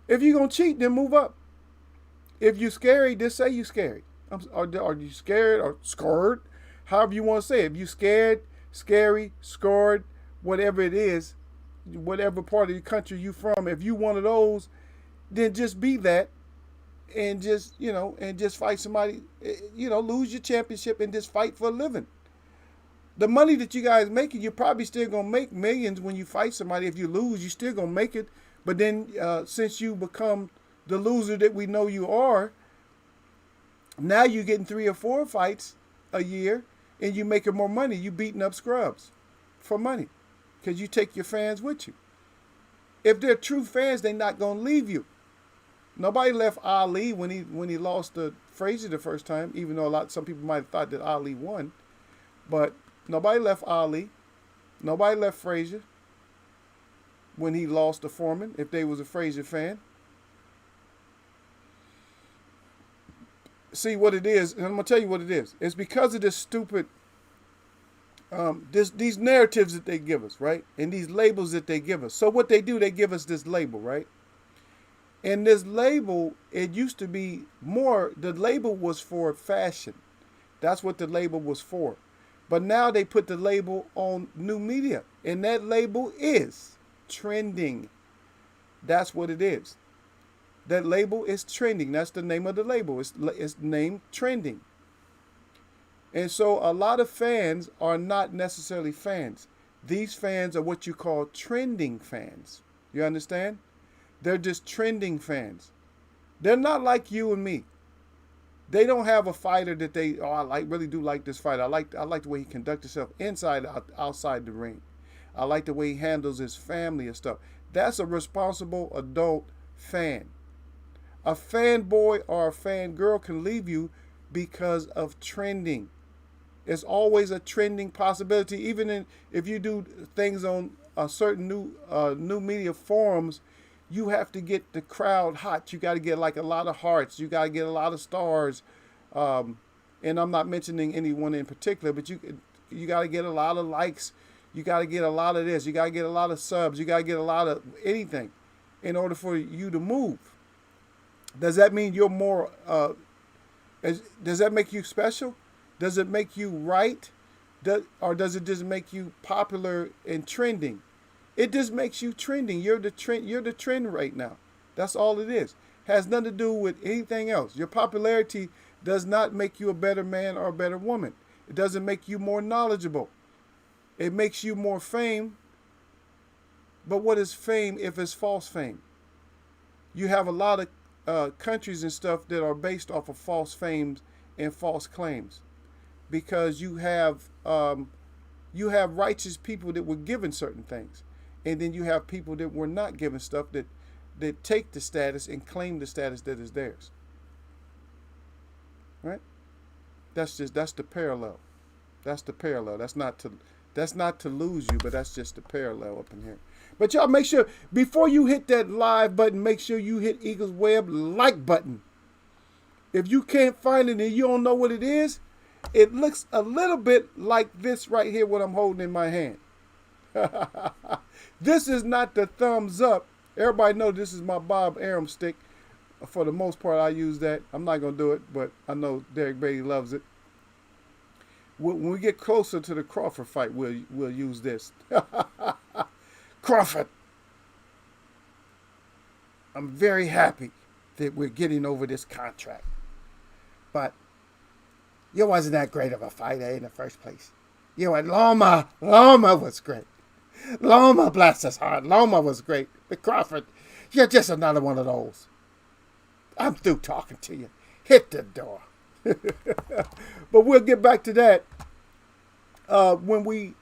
If you're going to cheat, then move up. If you're scary, just say you're scary. Are you scared or scared? However you want to say it. If you're scared, scary, scarred, whatever it is, whatever part of the country you from, if you one of those, then just be that and just, and just fight somebody, lose your championship and just fight for a living. The money that you guys making, you're probably still gonna make millions when you fight somebody. If you lose, you're still gonna make it. But then, since you become the loser that we know you are, now you're getting 3 or 4 fights a year, and you making more money. You beating up scrubs for money, because you take your fans with you. If they're true fans, they're not gonna leave you. Nobody left Ali when he lost to Frazier the first time, even though some people might have thought that Ali won, but nobody left Ali. Nobody left Frazier when he lost to Foreman, if they was a Frazier fan. See what it is, and I'm going to tell you what it is. It's because of this stupid, these narratives that they give us, right? And these labels that they give us. So what they do, they give us this label, right? And this label, it used to be more, the label was for fashion. That's what the label was for. But now they put the label on new media. And that label is trending. That's what it is. That label is trending. That's the name of the label. It's named trending. And so a lot of fans are not necessarily fans. These fans are what you call trending fans. You understand? They're just trending fans. They're not like you and me. They don't have a fighter that I really do like this fighter. I like the way he conducts himself inside, outside the ring. I like the way he handles his family and stuff. That's a responsible adult fan. A fanboy or a fangirl can leave you because of trending. It's always a trending possibility. Even if you do things on a certain new media forums, you have to get the crowd hot. You got to get like a lot of hearts. You got to get a lot of stars. And I'm not mentioning anyone in particular, but you got to get a lot of likes. You got to get a lot of this. You got to get a lot of subs. You got to get a lot of anything in order for you to move. Does that mean you're more, does that make you special? Does it make you right? Or does it just make you popular and trending? It just makes you trending. You're the trend right now. That's all it is. Has nothing to do with anything else. Your popularity does not make you a better man or a better woman. It doesn't make you more knowledgeable. It makes you more fame. But what is fame if it's false fame? You have a lot of countries and stuff that are based off of false fames and false claims, because you have righteous people that were given certain things, and then you have people that were not given stuff that take the status and claim the status that is theirs. Right? That's the parallel. That's the parallel. That's not to lose you, but that's just the parallel up in here. But y'all make sure, before you hit that live button, make sure you hit Eagles Web like button. If you can't find it and you don't know what it is, it looks a little bit like this right here, what I'm holding in my hand. This is not the thumbs up. Everybody know this is my Bob Arum stick. For the most part, I use that. I'm not going to do it, but I know Derek Beatty loves it. When we get closer to the Crawford fight, we'll use this. Crawford, I'm very happy that we're getting over this contract. But you wasn't that great of a fighter in the first place. You and Loma was great. Loma, bless his heart, Loma was great. But Crawford, you're just another one of those. I'm through talking to you. Hit the door. But we'll get back to that when we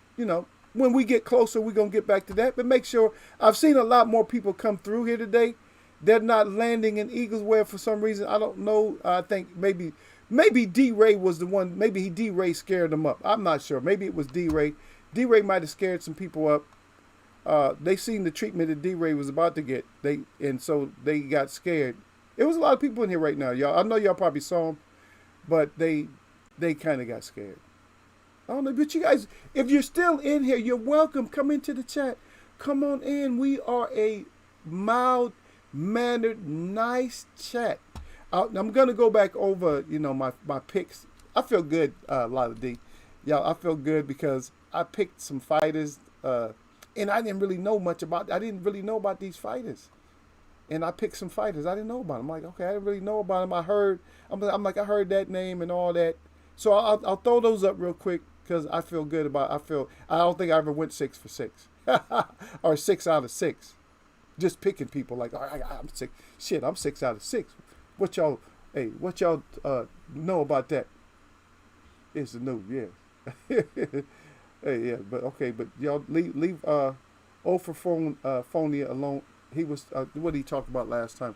get closer. We're going to get back to that. But make sure, I've seen a lot more people come through here today. They're not landing in Eagles Web for some reason. I don't know. I think maybe D-Ray was the one. Maybe D-Ray scared them up. I'm not sure. Maybe it was D-Ray. D-Ray might have scared some people up. They seen the treatment that D-Ray was about to get. And so they got scared. There was a lot of people in here right now, y'all. I know y'all probably saw them, but they kind of got scared. I don't know, but you guys, if you're still in here, you're welcome. Come into the chat. Come on in. We are a mild-mannered, nice chat. I'm going to go back over, my picks. I feel good, Lila D. Y'all, I feel good because I picked some fighters, and I didn't really know much about. I didn't really know about these fighters, and I picked some fighters I didn't know about. I'm like, okay, I didn't really know about them. I heard. I'm like, I heard that name and all that. So I'll throw those up real quick because I feel good about. I don't think I ever went 6 for 6, or 6 out of 6. Just picking people like, I'm 6. Shit, I'm 6 out of 6. What y'all? Hey, what y'all know about that? It's the news, yeah. Hey, yeah, but okay, but y'all leave Phonia alone. He was what did he talk about last time?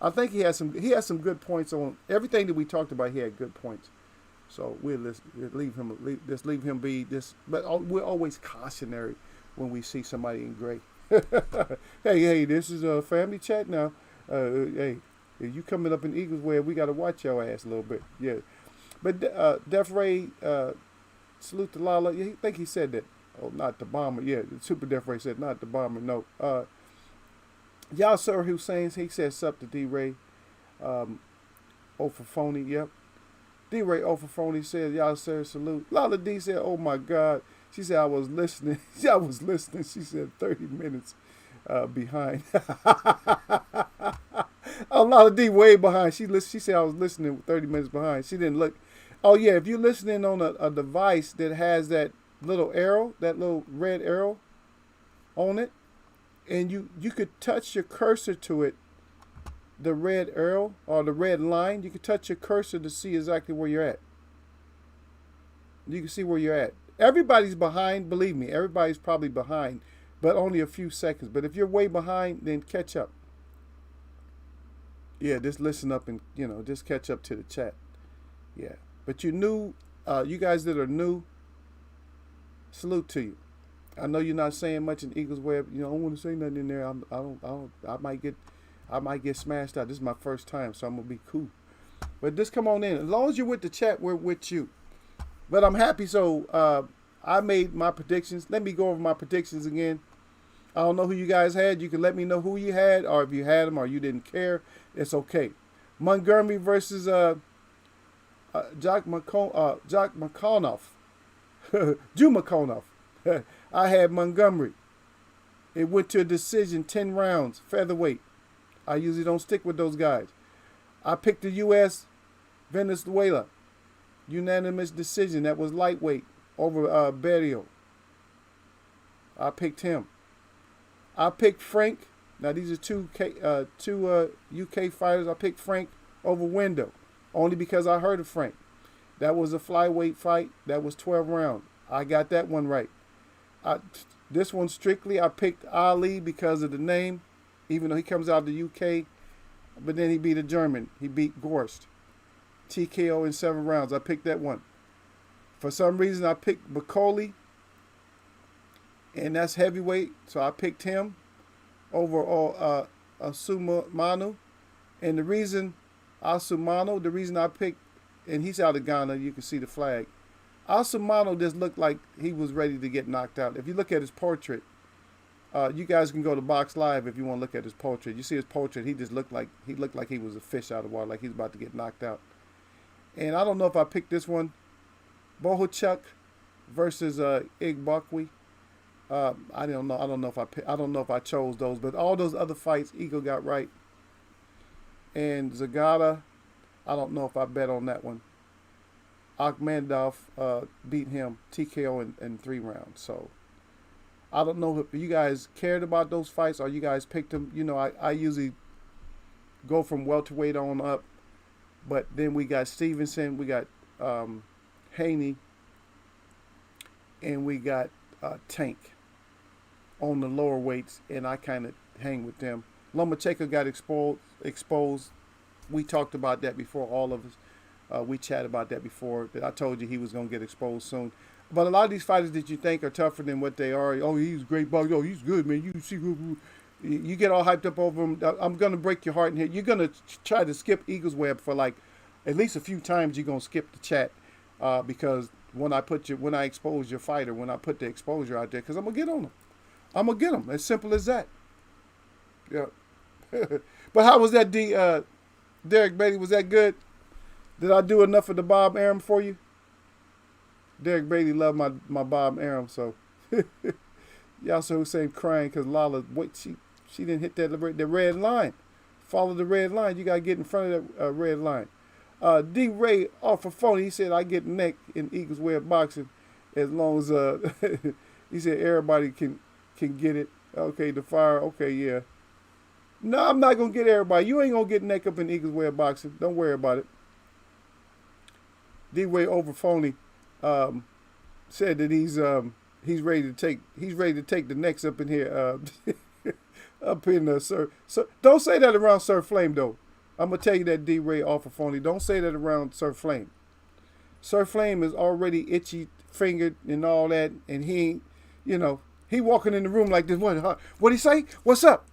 I think he has some good points on everything that we talked about. He had good points, so just leave him be this. But we're always cautionary when we see somebody in gray. Hey, this is a family chat now. Hey, if you coming up in Eagles Way, we got to watch your ass a little bit. Yeah, but Def Ray, salute to Lala. Yeah, I think he said that. Oh, not the bomber. Yeah, Super Def Ray said not the bomber. No. Yasser Hussein, he said sup to D Ray. O for phony. Yep. D Ray O for phony said Yasser salute. Lala D said, oh my God. She said I was listening. I was listening. She said 30 minutes behind. A lot of D way behind. She said I was listening 30 minutes behind. She didn't look. Oh yeah, if you're listening on a device that has that little arrow, that little red arrow on it, and you could touch your cursor to it, the red arrow or the red line, you could touch your cursor to see exactly where you're at. You can see where you're at. Everybody's behind, believe me, everybody's probably behind, but only a few seconds. But if you're way behind, then catch up. Yeah, just listen up and, just catch up to the chat. Yeah. But you guys that are new, salute to you. I know you're not saying much in Eagles Web. I don't want to say nothing in there. I might get smashed out. This is my first time, so I'm gonna be cool. But just come on in. As long as you're with the chat, we're with you. But I'm happy. So I made my predictions. Let me go over my predictions again. I don't know who you guys had. You can let me know who you had, or if you had them, or you didn't care. It's okay. Montgomery versus Jock McConoff. Drew McConoff. I had Montgomery. It went to a decision, 10 rounds, featherweight. I usually don't stick with those guys. I picked the U.S. Venezuela. Unanimous decision. That was lightweight over Barrio. I picked him. I picked Frank. Now these are two UK fighters. I picked Frank over Wendell, only because I heard of Frank. That was a flyweight fight. That was 12 rounds. I got that one right. This one strictly, I picked Ali because of the name, even though he comes out of the UK. But then he beat a German. He beat Gorst. TKO in 7 rounds. I picked that one. For some reason, I picked Bacoli, and that's heavyweight, so I picked him over Asumanu. And the reason I picked, and he's out of Ghana, you can see the flag. Asumanu just looked like he was ready to get knocked out. If you look at his portrait, you guys can go to Box Live if you want to look at his portrait. You see his portrait, he looked like he was a fish out of water, like he's about to get knocked out. And I don't know if I picked this one, Bohuchuk versus Igbokwe. I don't know. I don't know if I chose those, but all those other fights, Eagle got right. And Zagata, I don't know if I bet on that one. Akhmedov beat him TKO in 3 rounds. So I don't know if you guys cared about those fights or you guys picked them. I usually go from welterweight on up. But then we got Stevenson, we got Haney, and we got Tank on the lower weights, and I kind of hang with them. Lomachenko got exposed. We talked about that before, all of us. We chatted about that before. That I told you he was going to get exposed soon. But a lot of these fighters that you think are tougher than what they are, oh, he's a great boxer. Oh, he's good, man. You see, you get all hyped up over him. I'm going to break your heart in here. You're going to try to skip Eagles Web for like at least a few times. You're going to skip the chat because when I expose your fighter, when I put the exposure out there, because I'm going to get on them. I'm going to get them. As simple as that. Yeah. But how was that, Derek Beatty? Was that good? Did I do enough of the Bob Arum for you? Derek Bailey loved my Bob Arum, so Yasser Hussein crying because Lala, what she didn't hit the red line. Follow the red line. You gotta get in front of that red line. D. Ray off a phone. He said I get neck in Eagles way of boxing as long as he said everybody can get it. Okay, the fire. Okay, yeah. No, I'm not gonna get everybody. You ain't gonna get neck up in Eagles way of boxing. Don't worry about it. D. Ray over phony said that he's ready to take the necks up in here. Up in the Sir. So don't say that around Sir Flame though. I'm gonna tell you that D Ray off of phony. Don't say that around Sir Flame. Sir Flame is already itchy fingered and all that, and he ain't, he walking in the room like this. What? Huh? What he say? What's up?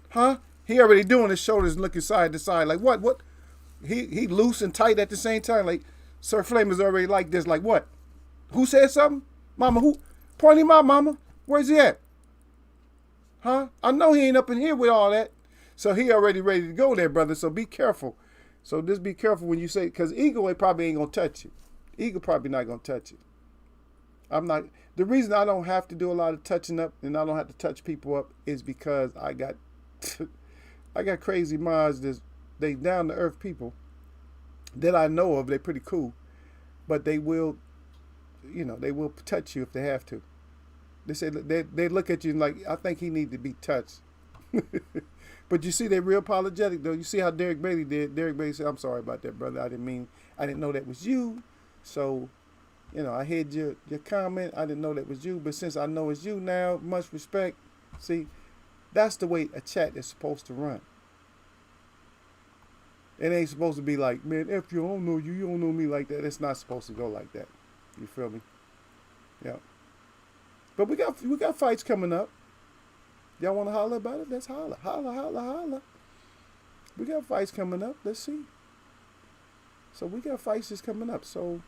Huh? He already doing his shoulders and looking side to side like what? What? He loose and tight at the same time. Like Sir Flame is already like this. Like what? Who said something? Mama, who? Point him out, mama. Where's he at? Huh? I know he ain't up in here with all that. So he already ready to go there, brother. So be careful. So just be careful when you say, because Eagle probably ain't going to touch you. Eagle probably not going to touch you. I'm not. The reason I don't have to do a lot of touching up and I don't have to touch people up is because I got I got crazy minds. They down to earth people that I know of. They're pretty cool. But they will, they will touch you if they have to. They say they look at you and like, I think he need to be touched. But you see, they're real apologetic though. You see how Derek Bailey did. Derek Bailey said, "I'm sorry about that, brother. I didn't know that was you. So, I heard your comment. I didn't know that was you. But since I know it's you now, much respect." See, that's the way a chat is supposed to run. It ain't supposed to be like, man, if you don't know you don't know me like that. It's not supposed to go like that. You feel me? Yeah. But we got fights coming up. Y'all want to holler about it? Let's holler. Holler, holler, holler. We got fights coming up. Let's see. So we got fights that's coming up. So,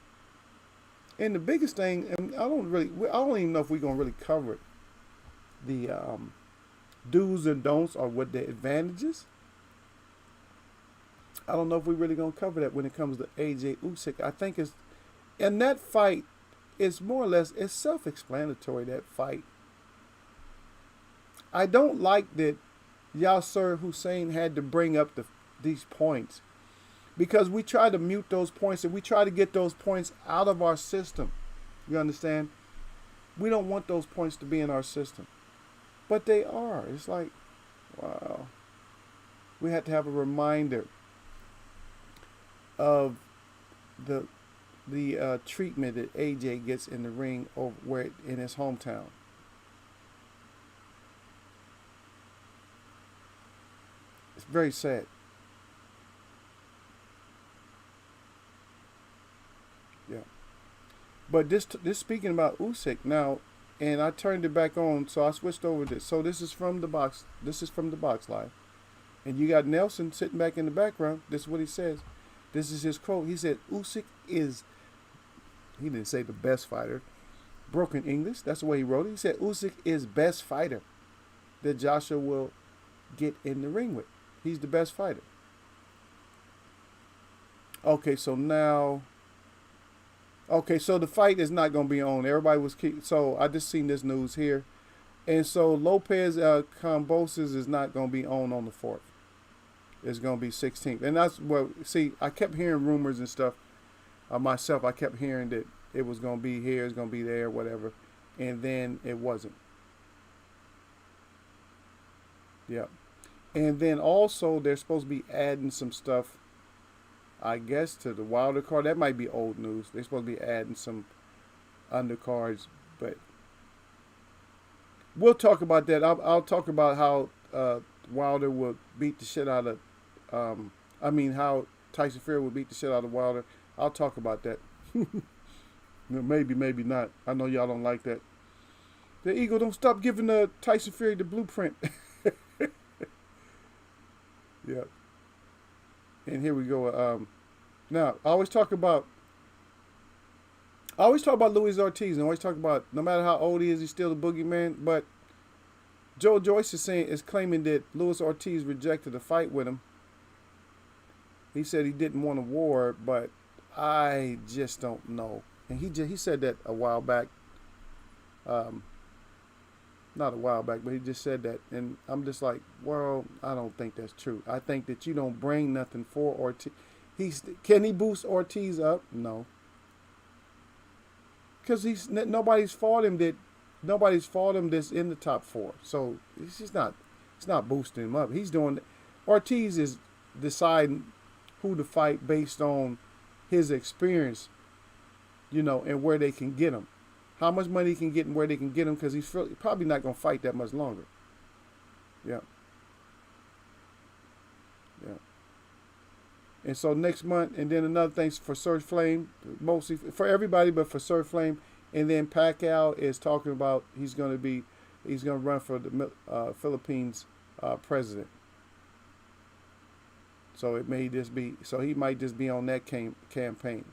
and the biggest thing, and I don't even know if we're going to really cover it. The do's and don'ts or what the advantages. I don't know if we're really going to cover that when it comes to AJ Usyk. I think in that fight, it's more or less, it's self-explanatory, that fight. I don't like that Yasser Hussein had to bring up these points because we try to mute those points and we try to get those points out of our system. You understand? We don't want those points to be in our system. But they are. It's like, wow. We had to have a reminder of the treatment that AJ gets in the ring over in his hometown. It's very sad. Yeah. But this speaking about Usyk now, and I turned it back on, so I switched over to. So this is from the box. This is from the box live, and you got Nelson sitting back in the background. This is what he says. This is his quote. He said, "Usyk is." He didn't say the best fighter. Broken English. That's the way he wrote it. He said, "Usyk is best fighter that Joshua will get in the ring with. He's the best fighter." Okay, so now. Okay, so the fight is not going to be on. Everybody was so I just seen this news here, and so Lopez Kambosos is not going to be on the 4th. It's going to be 16th, and that's what. See, I kept hearing rumors and stuff. Myself, I kept hearing that it was going to be here, it's going to be there, whatever, and then it wasn't. Yeah, and then also they're supposed to be adding some stuff, I guess, to the Wilder card. That might be old news. They're supposed to be adding some undercards, but we'll talk about that. I'll talk about how Wilder will beat the shit out of. How Tyson Fury will beat the shit out of Wilder. I'll talk about that. Maybe, maybe not. I know y'all don't like that. The Eagle don't stop giving Tyson Fury the blueprint. Yeah. And here we go. Now, I always talk about Luis Ortiz, and I always talk about no matter how old he is, he's still the boogeyman. But Joe Joyce is claiming that Luis Ortiz rejected a fight with him. He said he didn't want a war, but I just don't know. and he said that a while back. Um, Not a while back, but he just said that, and I'm just like, well, I don't think that's true. I think that you don't bring nothing for Ortiz. Can he boost Ortiz up? No, because nobody's fought him that's in the top four. So it's not boosting him up. He's doing. Ortiz is deciding who to fight based on his experience, and where they can get him. How much money he can get and where they can get him, because he's probably not going to fight that much longer. Yeah. Yeah. And so next month, and then another thing for Surge Flame, mostly for everybody, but for Surge Flame, and then Pacquiao is talking about he's going to run for the Philippines president. So he might just be on that campaign.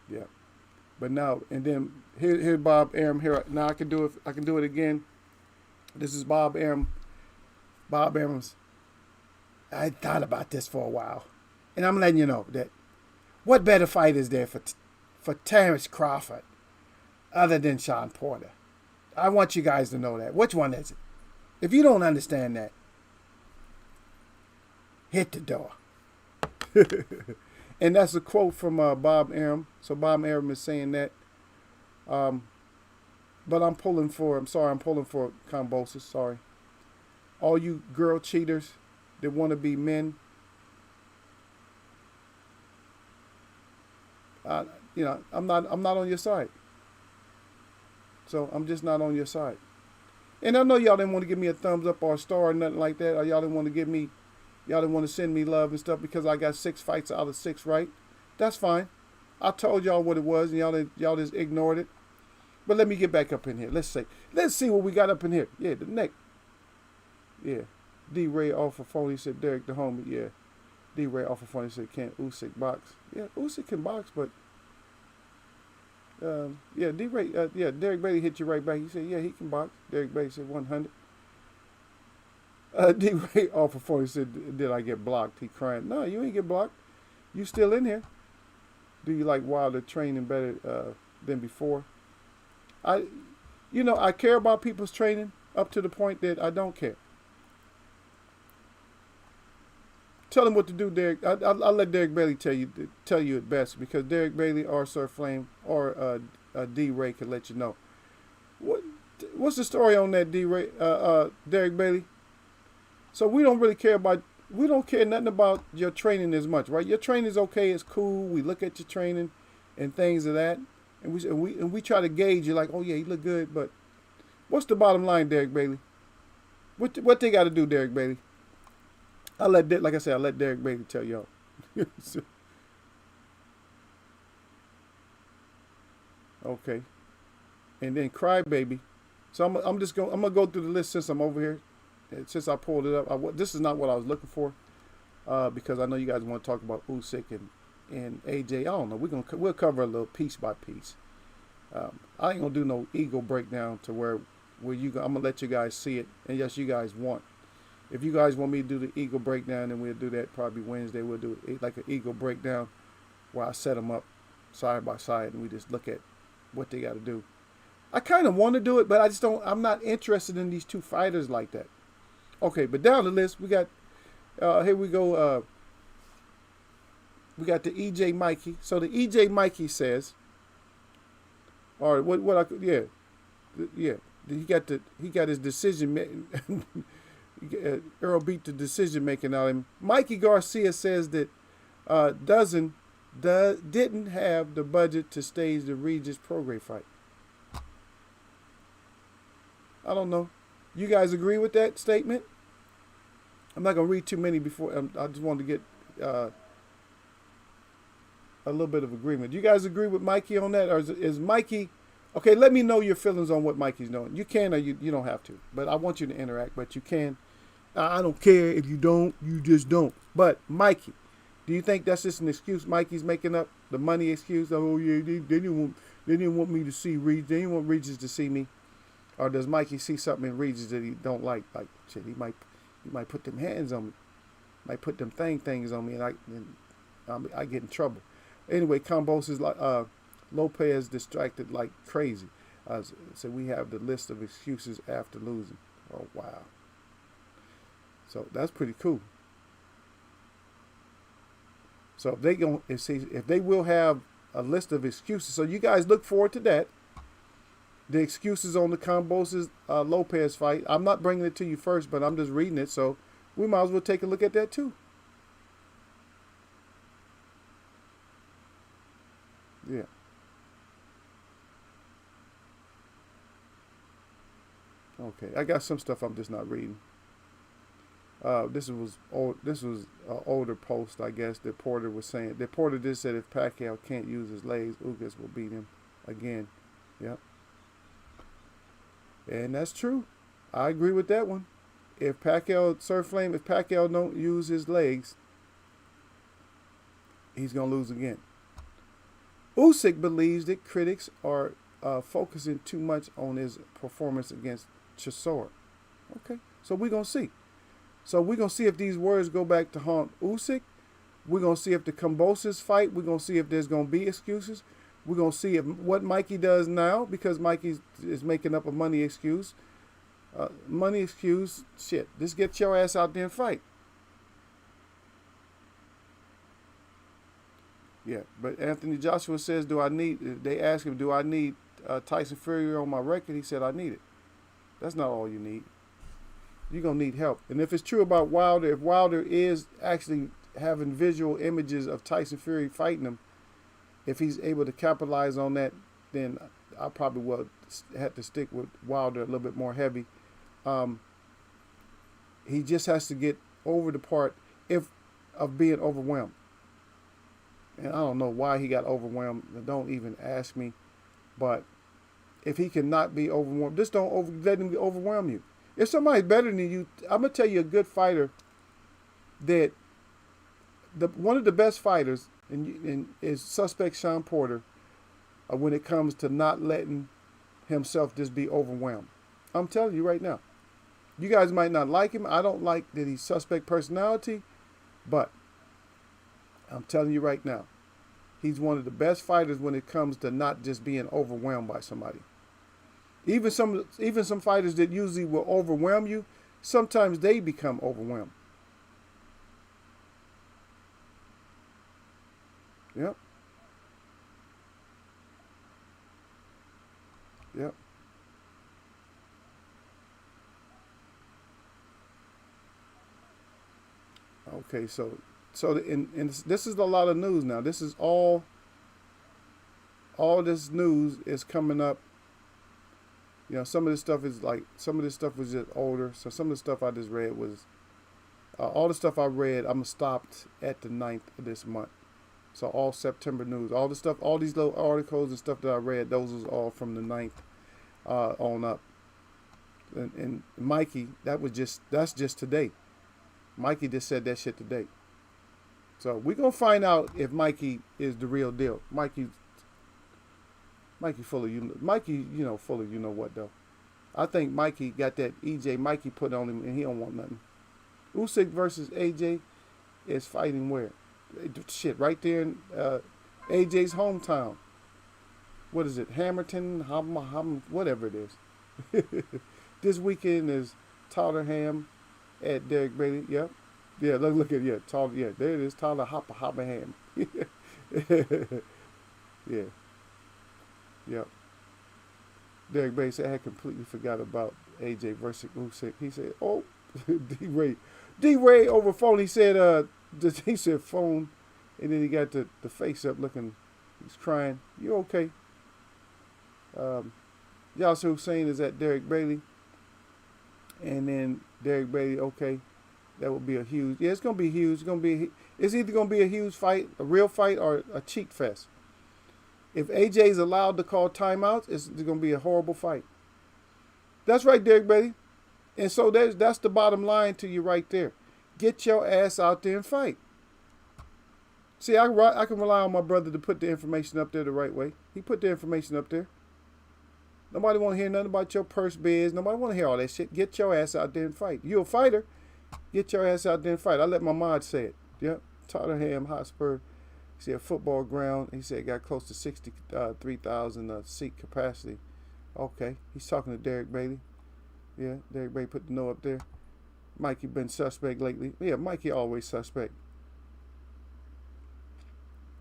Yeah. But now, and then here Bob Arum here. Now I can do it. I can do it again. This is Bob Arum. Bob Arum's. I thought about this for a while, and I'm letting you know that what better fight is there for Terrence Crawford other than Sean Porter? I want you guys to know that. Which one is it? If you don't understand that, hit the door. And that's a quote from Bob Arum. So Bob Arum is saying that. But I'm pulling for Kambosos. Sorry. All you girl cheaters that want to be men. I'm not on your side. So I'm just not on your side. And I know y'all didn't want to give me a thumbs up or a star or nothing like that. Or y'all didn't want to send me love and stuff because I got 6 fights out of 6 right. That's fine. I told y'all what it was and y'all just ignored it. But let me get back up in here. Let's see what we got up in here. Yeah, the neck. Yeah. D-Ray off of phone. He said Derek the homie. Yeah. D-Ray off of phone. He said can't Usyk box. Yeah, Usyk can box, but D-Ray. Derek Bailey hit you right back. He said, yeah, he can box. Derek Bailey said 100. D-Ray off of phone. He said, did I get blocked? He crying. No, you ain't get blocked. You still in here. Do you like Wilder training better than before? I care about people's training up to the point that I don't care. Tell him what to do, Derek. I'll let Derek Bailey tell you it best, because Derek Bailey or Sir Flame or D-Ray can let you know. What's the story on that, D-Ray? Derek Bailey? So we don't care nothing about your training as much, right? Your training is okay, it's cool. We look at your training and things of that, and we try to gauge you like, oh yeah, you look good, but what's the bottom line, Derek Bailey? What they got to do, Derek Bailey? I'll let Derek Bailey tell y'all. Okay, and then Crybaby. So I'm gonna go through the list since I'm over here. Since I pulled it up, this is not what I was looking for, because I know you guys want to talk about Usyk and AJ. I don't know. We'll cover a little piece by piece. I ain't gonna do no ego breakdown to where I'm gonna let you guys see it, and yes, you guys want. If you guys want me to do the ego breakdown, then we'll do that probably Wednesday. We'll do like an ego breakdown where I set them up side by side and we just look at what they got to do. I kind of want to do it, but I just don't. I'm not interested in these two fighters like that. Okay, but down the list we got. Here we go. We got the EJ Mikey. So the EJ Mikey says, all right, he got his decision. Earl beat the decision making out of him. Mikey Garcia says that didn't have the budget to stage the Regis Prograis fight. I don't know. You guys agree with that statement? I'm not gonna read too many before. I just wanted to get a little bit of agreement. Do you guys agree with Mikey on that, or is Mikey? Okay, let me know your feelings on what Mikey's doing. You can or you don't have to, but I want you to interact. But you can. I don't care if you don't. You just don't. But Mikey, do you think that's just an excuse Mikey's making up? The money excuse? Oh yeah, they didn't want me to see Regis. They didn't want Regis to see me. Or does Mikey see something in Regis that he don't like? Like shit, he might put them hands on me. Might put them things on me, and I get in trouble. Anyway, Combos is like Lopez distracted like crazy. So we have the list of excuses after losing. Oh wow! So that's pretty cool. So if they will have a list of excuses, so you guys look forward to that. The excuses on the Combos Lopez fight. I'm not bringing it to you first, but I'm just reading it, so we might as well take a look at that too. Yeah. Okay. I got some stuff I'm just not reading. This was old. This was an older post, I guess. That Porter was saying. That Porter just said if Pacquiao can't use his legs, Ugas will beat him again. Yep. And that's true. I agree with that one. If Pacquiao don't use his legs, he's gonna lose again. Usyk believes that critics are focusing too much on his performance against Chisora. Okay, so we're gonna see. So we're gonna see if these words go back to haunt Usyk. We're gonna see if the Kambosos fight. We're gonna see if there's gonna be excuses. We're gonna see if what Mikey does now, because Mikey is making up a money excuse. Money excuse, shit. Just get your ass out there and fight. Yeah, but Anthony Joshua says, they ask him, do I need Tyson Fury on my record? He said, I need it. That's not all you need. You're going to need help. And if it's true about Wilder, if Wilder is actually having visual images of Tyson Fury fighting him, if he's able to capitalize on that, then I probably will have to stick with Wilder a little bit more heavy. He just has to get over the part of being overwhelmed. And I don't know why he got overwhelmed. Don't even ask me. But if he cannot be overwhelmed, just don't let him overwhelm you. If somebody's better than you, I'm going to tell you a good fighter that one of the best fighters is suspect Sean Porter when it comes to not letting himself just be overwhelmed. I'm telling you right now. You guys might not like him. I don't like that he's suspect personality, but I'm telling you right now, he's one of the best fighters when it comes to not just being overwhelmed by somebody. Even some fighters that usually will overwhelm you, sometimes they become overwhelmed. Yep. Yep. Okay, so this is a lot of news now. This is all this news is coming up. You know, some of this stuff was just older. So some of the stuff I just read was all the stuff I read. I'm stopped at the 9th of this month. So all September news, all the stuff, all these little articles and stuff that I read, those was all from the 9th on up. And Mikey, that's just today. Mikey just said that shit today. So we're gonna find out if Mikey is the real deal. Mikey full of full of you know what though. I think Mikey got that EJ Mikey put on him and he don't want nothing. Usyk versus AJ is fighting where? Shit, right there in AJ's hometown. What is it? Hamilton, whatever it is. This weekend is Tottenham at Derek Bailey. Yep. Yeah, look at Tyler. Yeah, there it is. Tyler Hopperham. Yeah. Yep. Derek Bailey said I had completely forgot about AJ versus Usyk. He said, "Oh, D-Ray over phone." He said, he said phone, and then he got the face up looking. He's crying. You okay? Yasser Hussein is at Derek Bailey, and then Derek Bailey. Okay. That would be a huge. Yeah, it's gonna be huge. It's either gonna be a huge fight, a real fight, or a cheat fest. If AJ is allowed to call timeouts, it's gonna be a horrible fight. That's right, Derek Bailey. And so that's the bottom line to you right there. Get your ass out there and fight. See, I can rely on my brother to put the information up there the right way. He put the information up there. Nobody want to hear nothing about your purse biz. Nobody want to hear all that shit. Get your ass out there and fight. You're a fighter. Get your ass out there and fight. I let my mod say it. Yep. Tottenham Hotspur. He said football ground. He said got close to 63,000 seat capacity. Okay. He's talking to Derek Bailey. Yeah. Derek Bailey put the no up there. Mikey been suspect lately. Yeah. Mikey always suspect.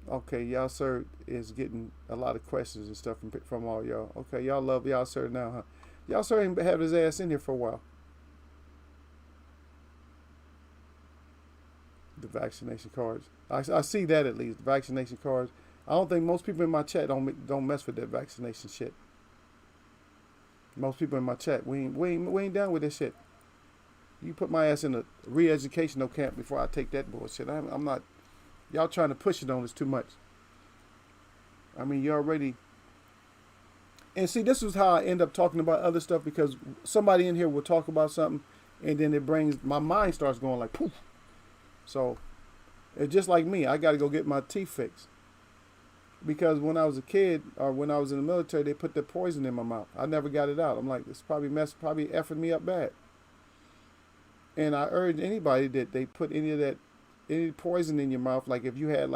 Okay. Y'all sir is getting a lot of questions and stuff from all y'all. Okay. Y'all love y'all sir now, huh? Y'all sir ain't had his ass in here for a while. The vaccination cards. I see that at least. The vaccination cards. I don't think most people in my chat don't mess with that vaccination shit. Most people in my chat, we ain't down with this shit. You put my ass in a re-educational camp before I take that bullshit. I'm not. Y'all trying to push it on us too much. I mean, you already. And see, this is how I end up talking about other stuff, because somebody in here will talk about something, and then it brings my mind starts going like poof. So, it's just like me. I got to go get my teeth fixed. Because when I was a kid, or when I was in the military, they put that poison in my mouth. I never got it out. I'm like, it's probably effing me up bad. And I urge anybody that they put any poison in your mouth, like if you had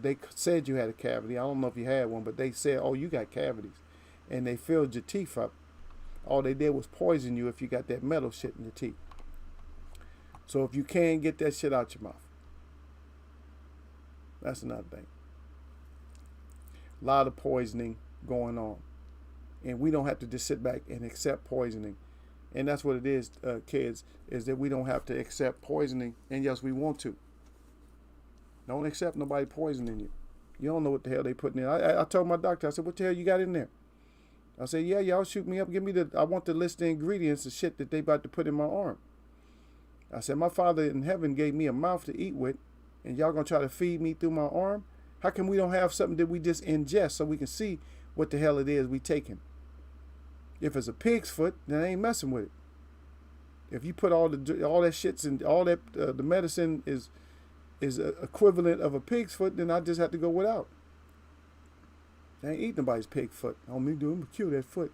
they said you had a cavity. I don't know if you had one, but they said, oh, you got cavities. And they filled your teeth up. All they did was poison you if you got that metal shit in your teeth. So if you can, get that shit out your mouth. That's another thing. A lot of poisoning going on. And we don't have to just sit back and accept poisoning. And that's what it is, kids, is that we don't have to accept poisoning. And yes, we want to. Don't accept nobody poisoning you. You don't know what the hell they putting in. I told my doctor, I said, what the hell you got in there? I said, yeah, y'all shoot me up. I want the list of ingredients of shit that they about to put in my arm. I said, my Father in heaven gave me a mouth to eat with, and y'all gonna try to feed me through my arm? How come we don't have something that we just ingest so we can see what the hell it is we taking? If it's a pig's foot, then I ain't messing with it. If you put all that shits and all that the medicine is equivalent of a pig's foot, then I just have to go without. I ain't eating nobody's pig foot. All me doing, kill that foot.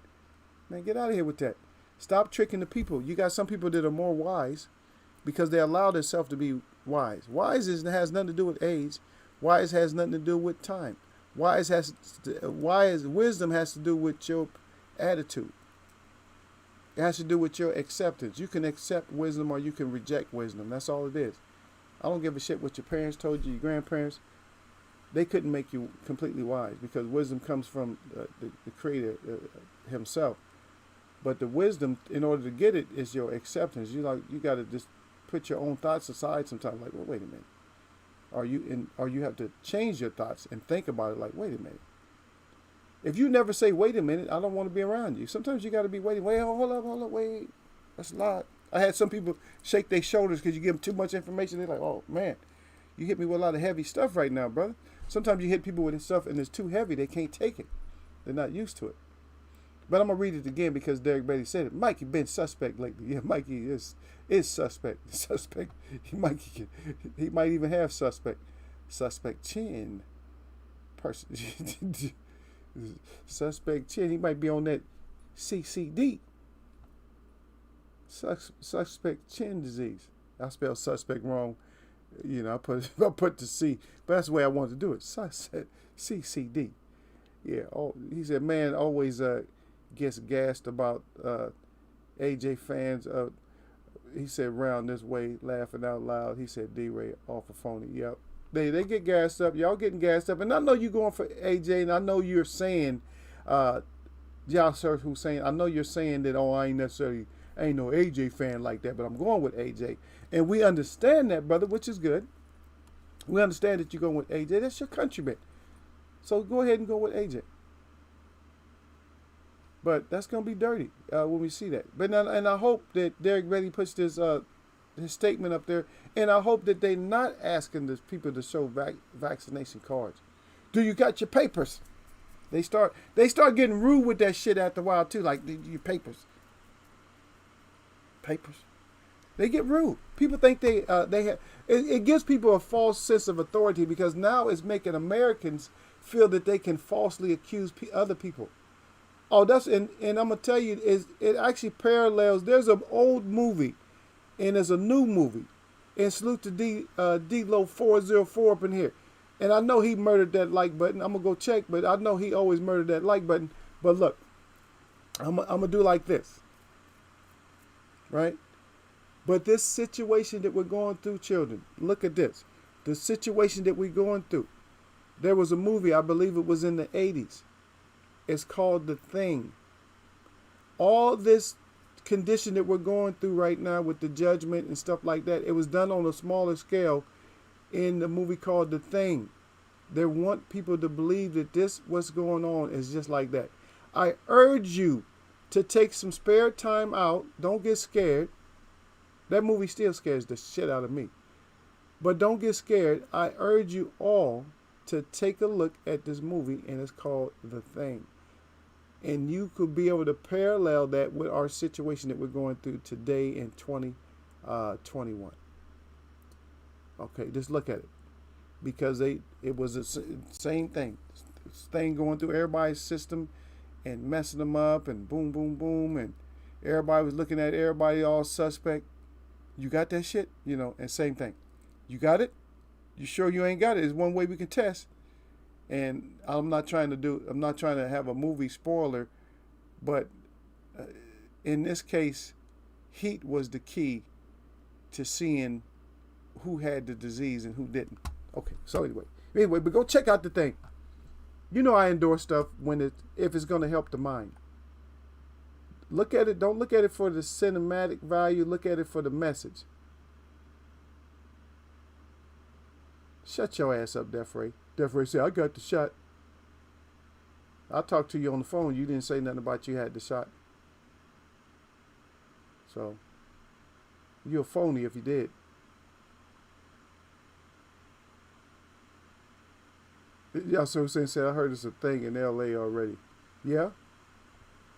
Man, get out of here with that. Stop tricking the people. You got some people that are more wise because they allow themselves to be wise. Has nothing to do with age. Wise has nothing to do with time. Wisdom has to do with your attitude. It has to do with your acceptance. You can accept wisdom or you can reject wisdom. That's all it is. I don't give a shit what your parents told you, your grandparents. They couldn't make you completely wise because wisdom comes from the Creator himself. But the wisdom, in order to get it, is your acceptance. You got to just put your own thoughts aside sometimes. Like, well, wait a minute. Or you have to change your thoughts and think about it like, wait a minute. If you never say, wait a minute, I don't want to be around you. Sometimes you got to be waiting. Wait, hold up, wait. That's a lot. I had some people shake their shoulders because you give them too much information. They're like, oh, man, you hit me with a lot of heavy stuff right now, brother. Sometimes you hit people with stuff and it's too heavy. They can't take it. They're not used to it. But I'm going to read it again because Derek Bailey said it. Mikey been suspect lately. Yeah, Mikey is suspect. Suspect. He might even have suspect. Suspect chin. Person. Suspect chin. He might be on that CCD. Suspect chin disease. I spelled suspect wrong. You know, I put the C. But that's the way I wanted to do it. CCD. Yeah. Oh, he said, man always gets gassed about AJ fans. He said, round this way, laughing out loud. He said, D-Ray off of phony. Yep. They get gassed up. Y'all getting gassed up. And I know you going for AJ, and I know you're saying, y'all sir who's saying, I know you're saying that, oh, I ain't no AJ fan like that, but I'm going with AJ. And we understand that, brother, which is good. We understand that you're going with AJ. That's your countryman. So go ahead and go with AJ. But that's going to be dirty when we see that. But and I hope that Derek Bailey puts this his statement up there, and I hope that they're not asking the people to show vaccination cards. Do you got your papers? They start getting rude with that shit after a while too, like your papers. Papers. They get rude. People think they have. It gives people a false sense of authority because now it's making Americans feel that they can falsely accuse other people. Oh, and I'm gonna tell you, it actually parallels. There's an old movie And it's a new movie. And salute to D-Lo 404 up in here. And I know he murdered that like button. I'm going to go check, but I know he always murdered that like button. But look, I'm going to do like this. Right? But this situation that we're going through, children, look at this. The situation that we're going through. There was a movie, I believe it was in the 80s. It's called The Thing. All this condition that we're going through right now with the judgment and stuff like that, it was done on a smaller scale in the movie called The Thing. They want people to believe that this, what's going on, is just like that. I urge you to take some spare time out. Don't get scared. That movie still scares the shit out of me. But don't get scared. I urge you all to take a look at this movie, and it's called The Thing. And you could be able to parallel that with our situation that we're going through today in 2021. Okay, just look at it. Because it was the same thing. This thing going through everybody's system and messing them up and boom, boom, boom. And everybody was looking at everybody all suspect. You got that shit? And same thing. You got it? You sure you ain't got it? It's one way we can test. And I'm not trying to have a movie spoiler, but in this case, heat was the key to seeing who had the disease and who didn't. Okay, so anyway, but go check out The Thing. I endorse stuff if it's going to help the mind. Look at it. Don't look at it for the cinematic value. Look at it for the message. Shut your ass up, Def Ray. Def Ray said, I got the shot. I talked to you on the phone. You didn't say nothing about you had the shot. So, you're a phony if you did. Y'all so saying, I heard it's a thing in L.A. already. Yeah?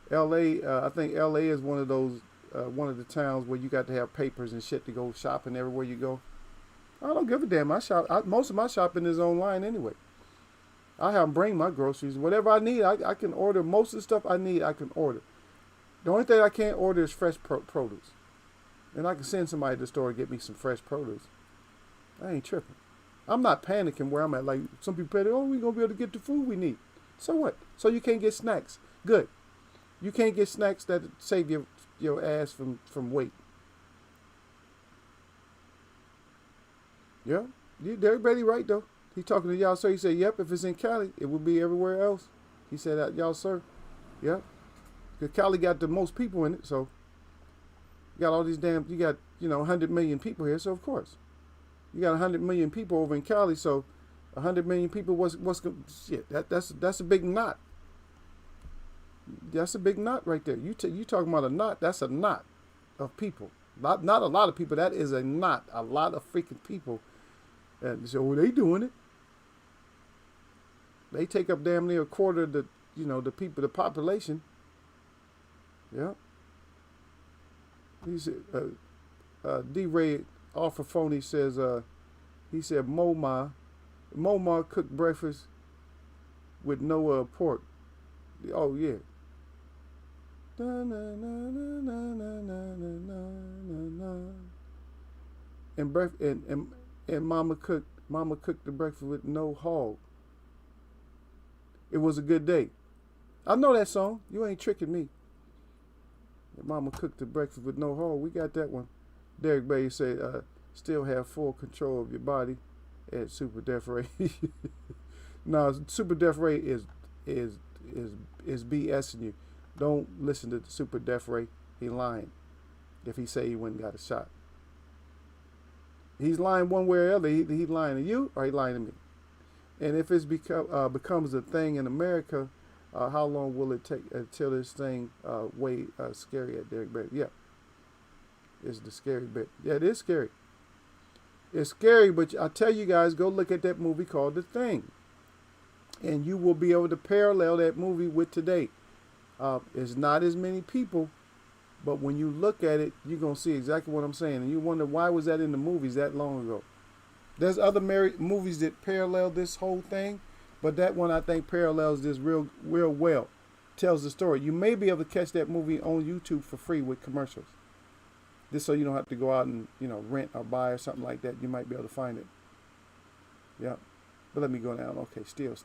L.A., I think L.A. is one of the towns where you got to have papers and shit to go shopping everywhere you go. I don't give a damn. Most of my shopping is online anyway. I have them bring my groceries. Whatever I need, I can order. Most of the stuff I need, I can order. The only thing I can't order is fresh produce. And I can send somebody to the store and get me some fresh produce. I ain't tripping. I'm not panicking where I'm at. Like some people say, we're going to be able to get the food we need. So what? So you can't get snacks. Good. You can't get snacks that save your ass from weight. Yeah, everybody right though. He talking to y'all, sir. He said, yep, if it's in Cali, it will be everywhere else. He said, y'all, sir. Yep. Because Cali got the most people in it, so you got all these you got, 100 million people here, so of course. You got 100 million people over in Cali, so 100 million people, shit, that's a big knot. That's a big knot right there. You talking about a knot, that's a knot of people. Not a lot of people, that is a knot. A lot of freaking people. And so they doing it. They take up damn near a quarter of the the population. Yeah. He said, D-Ray off of phone, he says, he said, Moma cooked breakfast with no pork. Oh, yeah. And mama cooked the breakfast with no hog. It was a good day. I know that song. You ain't tricking me. And mama cooked the breakfast with no hog. We got that one. Derek Bay said, still have full control of your body at Super Def Ray. No, Super Def Ray is BSing you. Don't listen to the Super Def Ray. He lying if he say he went and got a shot. He's lying one way or the other. He lying to you or he lying to me. And if it's becomes a thing in America, how long will it take until this thing way scary at Derek Bay? Yeah, it's the scary bit. Yeah, it is scary. It's scary, but I tell you guys, go look at that movie called The Thing. And you will be able to parallel that movie with today. It's not as many people, but when you look at it, you're going to see exactly what I'm saying. And you wonder, why was that in the movies that long ago? There's other movies that parallel this whole thing, but that one I think parallels this real well. Tells the story. You may be able to catch that movie on YouTube for free with commercials. Just so you don't have to go out and rent or buy or something like that. You might be able to find it. Yeah. But let me go down. Okay, still.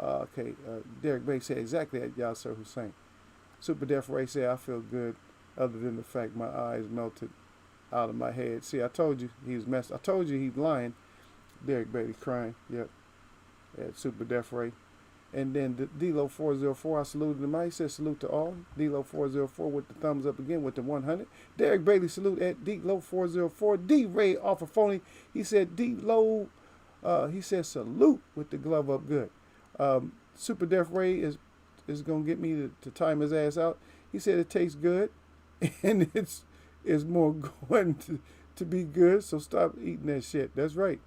Okay, Derek Bay said exactly at Yasser Hussein. Super Def Ray said, I feel good other than the fact my eyes melted out of my head. See, I told you he was messed. I told you he's lying. Derek Bailey crying. Yep. At Super Def Ray. And then D-Lo 404, I saluted him. He said salute to all. D-Lo 404 with the thumbs up again with the 100. Derek Bailey salute at D-Lo 404. D-Ray off of phony. He said D-Lo, he said salute with the glove up good. Super Def Ray is going to get me to time his ass out. He said it tastes good and it's more going to be good, so stop eating that shit. That's right.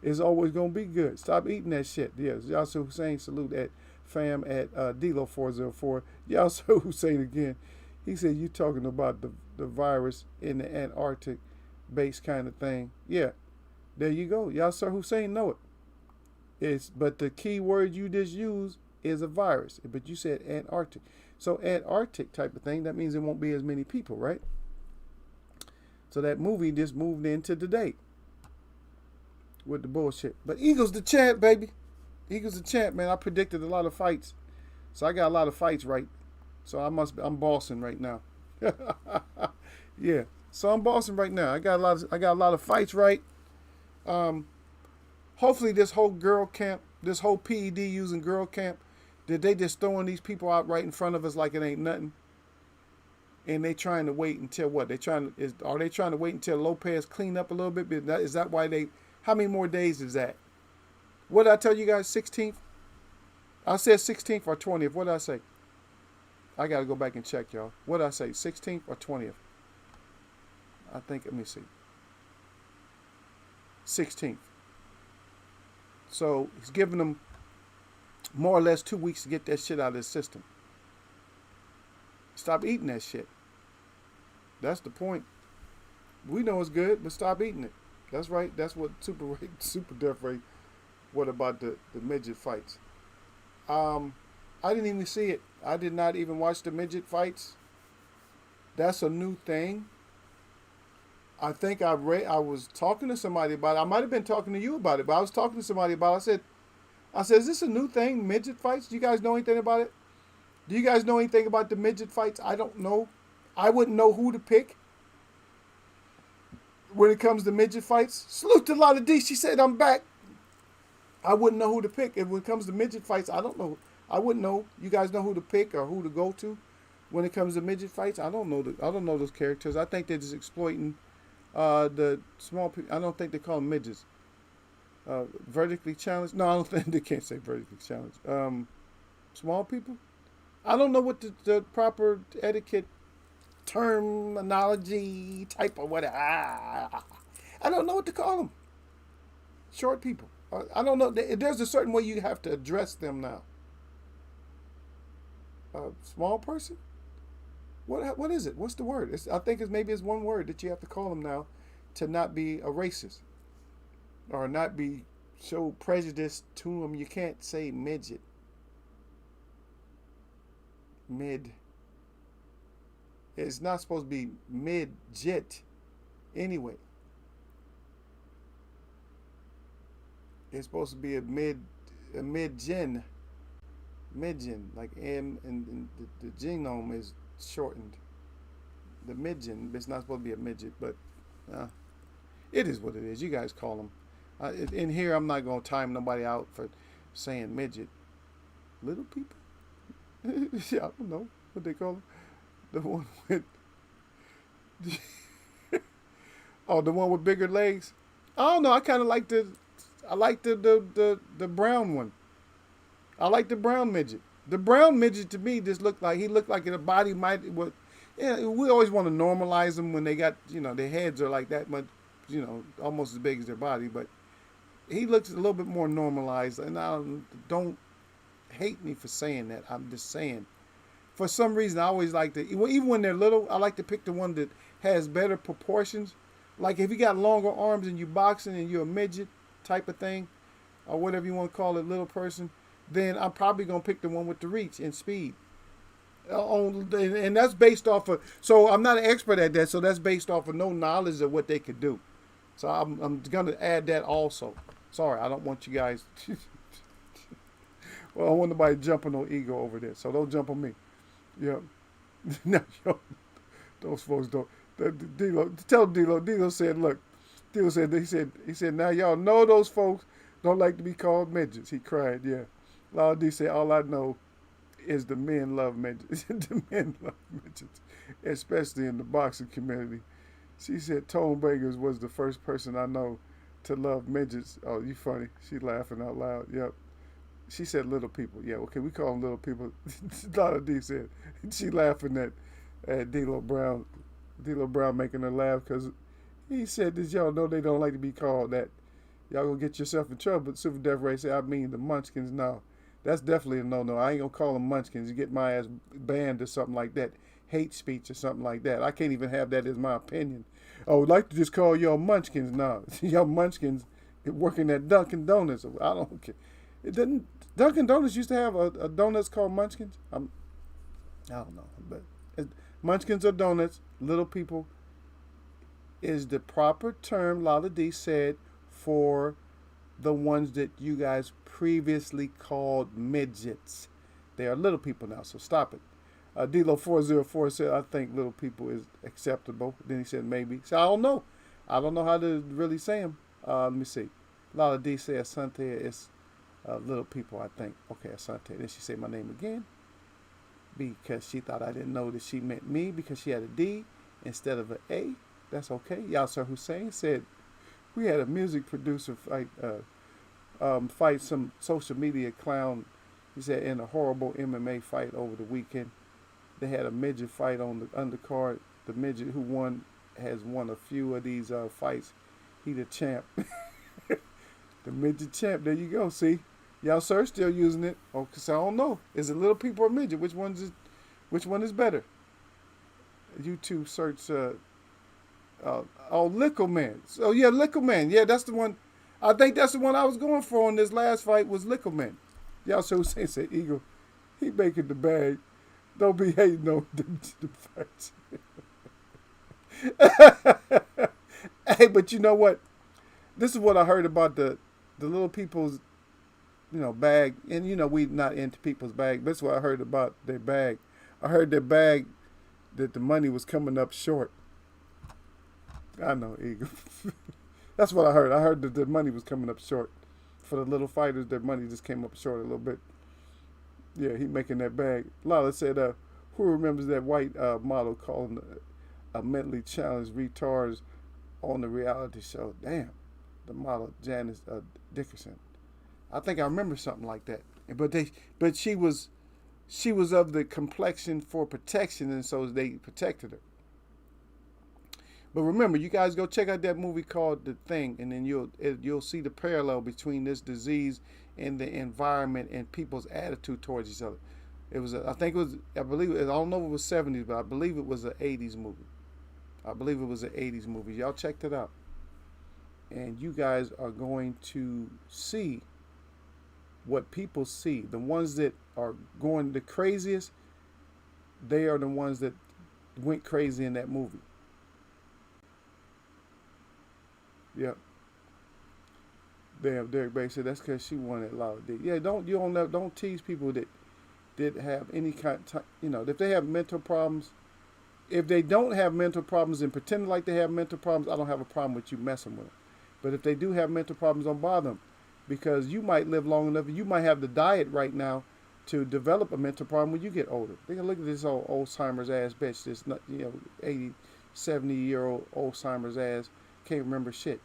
It's always going to be good. Stop eating that shit. Yes, Yasser Hussein salute at fam at D-Lo 404. Yasser Hussein again. He said you talking about the virus in the Antarctic base kind of thing. Yeah, there you go. Yasser Hussein know it. But the key word you just used is a virus. But you said Antarctic. So Antarctic type of thing, that means there won't be as many people, right? So that movie just moved into the date with the bullshit. But Eagles the champ, baby. Eagles the champ, man. I predicted a lot of fights. So I got a lot of fights right. So I'm bossing right now. Yeah. So I'm bossing right now. I got a lot of fights right. Hopefully this whole girl camp, this whole PED using girl camp, that they just throwing these people out right in front of us like it ain't nothing. And they trying to wait until what? Are they trying to wait until Lopez clean up a little bit? Is that why they? How many more days is that? What did I tell you guys? 16th. I said 16th or 20th. What did I say? I got to go back and check, y'all. What did I say? 16th or 20th? I think. Let me see. 16th. So he's giving them more or less 2 weeks to get that shit out of his system. Stop eating that shit. That's the point. We know it's good, but stop eating it. That's right. That's what Super Def Ray. What about the midget fights? I didn't even see it. I did not even watch the midget fights. That's a new thing. I think I was talking to somebody about it. I might have been talking to you about it, but I was talking to somebody about it. I said, is this a new thing, midget fights? Do you guys know anything about it? Do you guys know anything about the midget fights? I don't know. I wouldn't know who to pick when it comes to midget fights. Salute to Lotta D. She said, I'm back. I wouldn't know who to pick. And when it comes to midget fights, I don't know. I wouldn't know. You guys know who to pick or who to go to when it comes to midget fights? I don't know. I don't know those characters. I think they're just exploiting the small people. I don't think they call them midgets. Vertically challenged? No, I don't think they can't say vertically challenged. Small people? I don't know what the proper etiquette terminology type of whatever. I don't know what to call them. Short people. I don't know. There's a certain way you have to address them now. Small person? What is it? What's the word? I think maybe it's one word that you have to call them now to not be a racist or not be so prejudiced to them. You can't say midget. Mid. It's not supposed to be midget anyway. It's supposed to be a mid-gen. Mid-gen, like M, and the genome is shortened. The mid-gen, it's not supposed to be a midget, but it is what it is. You guys call them. In here, I'm not going to time nobody out for saying midget. Little people? Yeah, I don't know what they call them. The one with... oh, the one with bigger legs? I don't know. I kind of like the brown one. I like the brown midget. The brown midget to me just looked like a body might. Yeah, we always want to normalize them when they got their heads are like that much, almost as big as their body. But he looks a little bit more normalized, and I don't hate me for saying that. I'm just saying. For some reason, I always like to, even when they're little, I like to pick the one that has better proportions. Like if you got longer arms and you boxing and you're a midget type of thing, or whatever you want to call it, little person, then I'm probably going to pick the one with the reach and speed. And that's based off of. So I'm not an expert at that. So that's based off of no knowledge of what they could do. So I'm gonna add that also. Sorry, I don't want you guys. Well, I don't want nobody jumping on ego over there. So don't jump on me. Yeah. No, yo, those folks don't. D-Lo, tell D-Lo. D-Lo said, look. D-Lo said, he said, now y'all know those folks don't like to be called midgets. He cried, yeah. Laura D said, all I know is the men love midgets. The men love midgets, especially in the boxing community. She said Tone Bagers was the first person I know to love midgets. Oh, you funny. She laughing out loud. Yep. She said little people. Yeah, okay, we call them little people. Laura D said, she laughing at D-Lo Brown. D-Lo Brown making her laugh because he said, did y'all know they don't like to be called that? Y'all gonna get yourself in trouble. Super Def Ray said, I mean the Munchkins. No, that's definitely a no-no. I ain't gonna call them Munchkins. You get my ass banned or something like that. Hate speech or something like that. I can't even have that as my opinion. I would like to just call y'all Munchkins. No, y'all Munchkins working at Dunkin' Donuts. I don't care. It didn't. Dunkin' Donuts used to have a donuts called Munchkins. I don't know, but Munchkins are donuts. Little people is the proper term. Lala D said for the ones that you guys previously called midgets. They are little people now, so stop it. D-Lo 404 said, I think little people is acceptable. Then he said maybe. So I don't know. I don't know how to really say them. Let me see. Lala D said Asante is little people, I think. Okay, Asante. Then she said my name again because she thought I didn't know that she meant me because she had a D instead of an A. That's okay. Yasser Hussein said we had a music producer fight some social media clown. He said in a horrible MMA fight over the weekend. They had a midget fight on the undercard. The midget who won has won a few of these fights. He the champ. The midget champ. There you go. See, y'all sir still using it. Oh, cause I don't know. Is it little people or midget? Which one is better? YouTube search. Lickle Man. So yeah, Lickle Man. Yeah, that's the one. I think that's the one I was going for on this last fight was Lickle Man. Y'all so say Eagle. He making the bag. Don't be hating on the fights. Hey, but you know what? This is what I heard about the little people's, bag. And we not into people's bag. But that's what I heard about their bag. I heard their bag that the money was coming up short. I know, Eagle. That's what I heard. I heard that the money was coming up short. For the little fighters, their money just came up short a little bit. Yeah, he making that bag. Lala said, who remembers that white model calling a mentally challenged retards on the reality show? Damn, the model Janice Dickerson. I think I remember something like that. But she was of the complexion for protection, and so they protected her. But remember, you guys go check out that movie called The Thing, and then you'll see the parallel between this disease and the environment and people's attitude towards each other. I don't know if it was 70s, but I believe it was an 80s movie. Y'all checked it out. And you guys are going to see what people see. The ones that are going the craziest, they are the ones that went crazy in that movie. Yep. Damn, Derek Bay said that's because she wanted Lala D. Yeah, don't tease people that have any kind if they have mental problems. If they don't have mental problems and pretend like they have mental problems, I don't have a problem with you messing with them. But if they do have mental problems, don't bother them, because you might live long enough. You might have the diet right now to develop a mental problem when you get older. They can look at this old Alzheimer's ass bitch, this 80, 70-year-old Alzheimer's ass can't remember shit.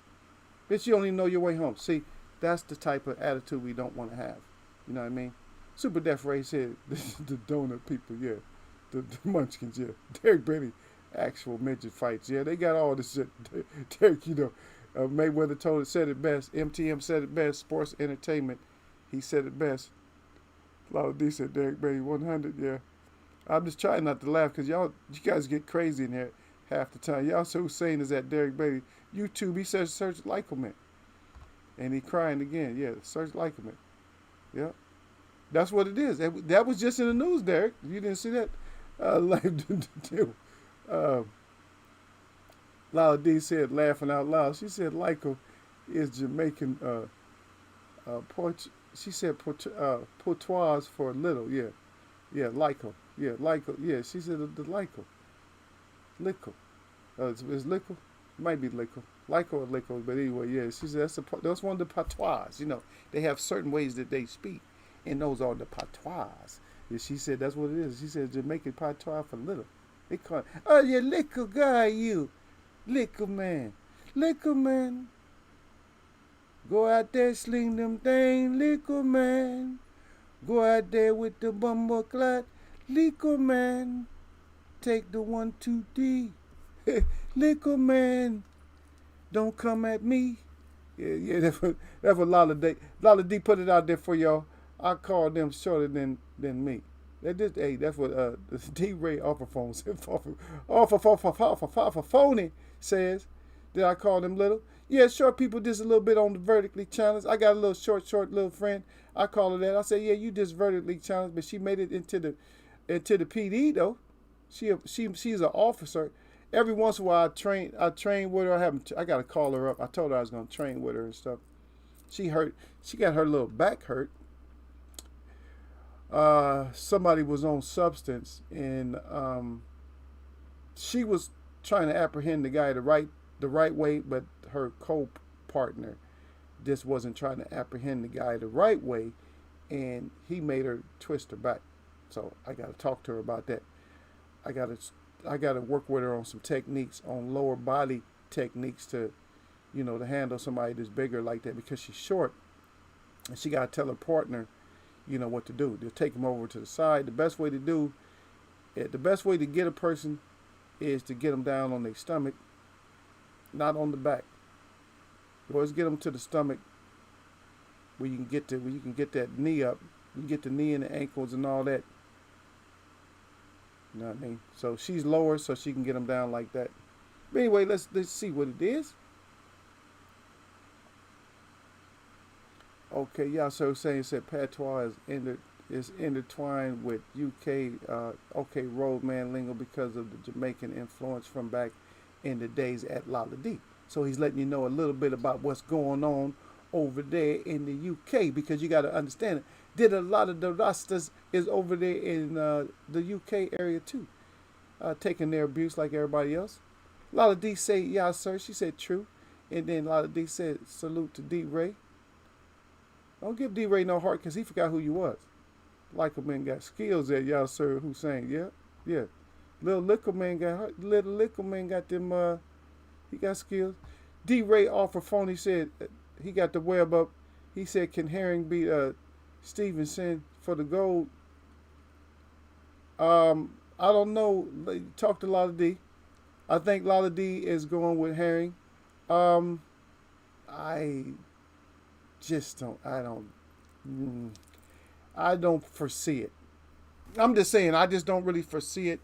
Bitch, you don't even know your way home. See, that's the type of attitude we don't want to have. You know what I mean? Super Def Ray said, the donut people, yeah. The Munchkins, yeah. Derek Benny, actual midget fights. Yeah, they got all this shit. Derek, Mayweather said it best. MTM said it best. Sports Entertainment, he said it best. Lala D said Derek Benny 100, yeah. I'm just trying not to laugh because you guys get crazy in here half the time. Y'all so saying is that Derek Benny. YouTube, he says search Lycomint. And he crying again. Yeah, search Lycomint. Yeah. That's what it is. That was just in the news, Derek. You didn't see that? Like, uh, Lala D said, laughing out loud. She said, Lyco is Jamaican. She said, Portoise for little. Yeah, yeah, Lyco. Yeah, Lyco. Yeah, she said the Lyco. Lico. It's Lico? Might be Lico. Lyco or Lico, but anyway, yeah. She said that's one of the patois. They have certain ways that they speak, and those are the patois. And she said that's what it is. She said Jamaican patois for little. They call it, oh, you little guy, you. Little man. Little man. Go out there, sling them thing, little man. Go out there with the bumble clot, little man. Take the 1, 2, 3. Little man, don't come at me. Yeah, yeah, that's what Lala D put it out there for y'all. I call them shorter than me. That's what D Ray off of phone said. Off of phony says. Did I call them little? Yeah, short people just a little bit on the vertically challenged. I got a little short little friend. I call her that. I say, yeah, you just vertically challenged, but she made it into the PD though. She's an officer. Every once in a while, I train with her. I got to call her up. I told her I was gonna train with her and stuff. She hurt. She got her little back hurt. Somebody was on substance, and she was trying to apprehend the guy the right way, but her co-partner just wasn't trying to apprehend the guy the right way, and he made her twist her back. So I got to talk to her about that. I got to work with her on some techniques, on lower body techniques to handle somebody that's bigger like that, because she's short, and she got to tell her partner, what to do. They'll take them over to the side. The best way to get a person is to get them down on their stomach, not on the back. Always get them to the stomach where you can get that knee up. You can get the knee and the ankles and all that. You know what I mean? So she's lower, so she can get them down like that. But anyway, let's see what it is. Okay, yeah. So saying said patois is intertwined with UK roadman lingo because of the Jamaican influence from back in the days at Lala D. So he's letting you know a little bit about what's going on over there in the UK, because you got to understand it. Did a lot of the Rastas is over there in the UK area too, taking their abuse like everybody else. Lala D said, yeah, sir. She said, true. And then Lala D said, salute to D Ray. Don't give D Ray no heart, because he forgot who you was. Like a man got skills there, y'all, sir, Hussein. Yeah, yeah. Little liquor man got them, he got skills. D Ray off her phone, he said, he got the web up. He said, can Herring beat Stevenson for the gold? I don't know. Talk to Lala D. I think Lala D is going with Herring. I just don't. I don't foresee it. I'm just saying. I just don't really foresee it.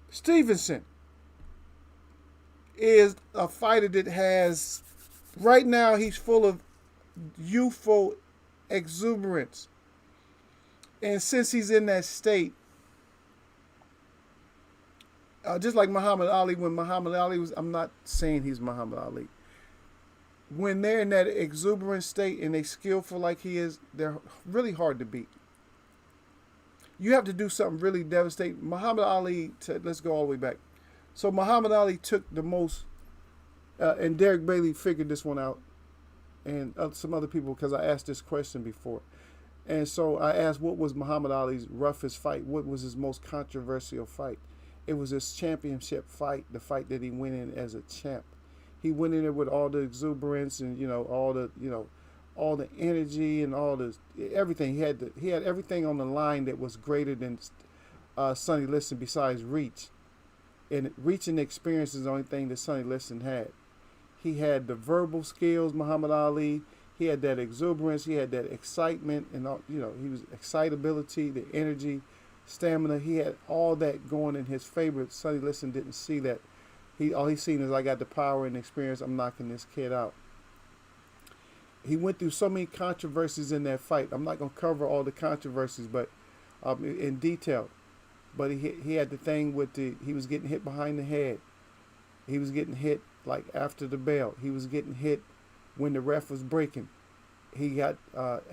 Stevenson is a fighter that has, right now, he's full of youthful exuberance. And since he's in that state, just like Muhammad Ali, when Muhammad Ali was, I'm not saying he's Muhammad Ali. When they're in that exuberant state and they skillful like he is, they're really hard to beat. You have to do something really devastating. Muhammad Ali, let's go all the way back. So Muhammad Ali took the most, and Derek Bailey figured this one out, and some other people, because I asked this question before. And so I asked, what was Muhammad Ali's roughest fight? What was his most controversial fight? It was his championship fight, the fight that he went in as a champ. He went in there with all the exuberance and all the energy and all the everything. He had everything on the line that was greater than Sonny Liston besides reach. And reach and experience is the only thing that Sonny Liston had. He had the verbal skills, Muhammad Ali. He had that exuberance. He had that excitement, and he was excitability, the energy, stamina. He had all that going in his favor. Sonny Liston didn't see that. All he seen is, I got the power and experience. I'm knocking this kid out. He went through so many controversies in that fight. I'm not gonna cover all the controversies, but in detail. But he had the thing with he was getting hit behind the head. He was getting hit like after the bell. He was getting hit when the ref was breaking. He got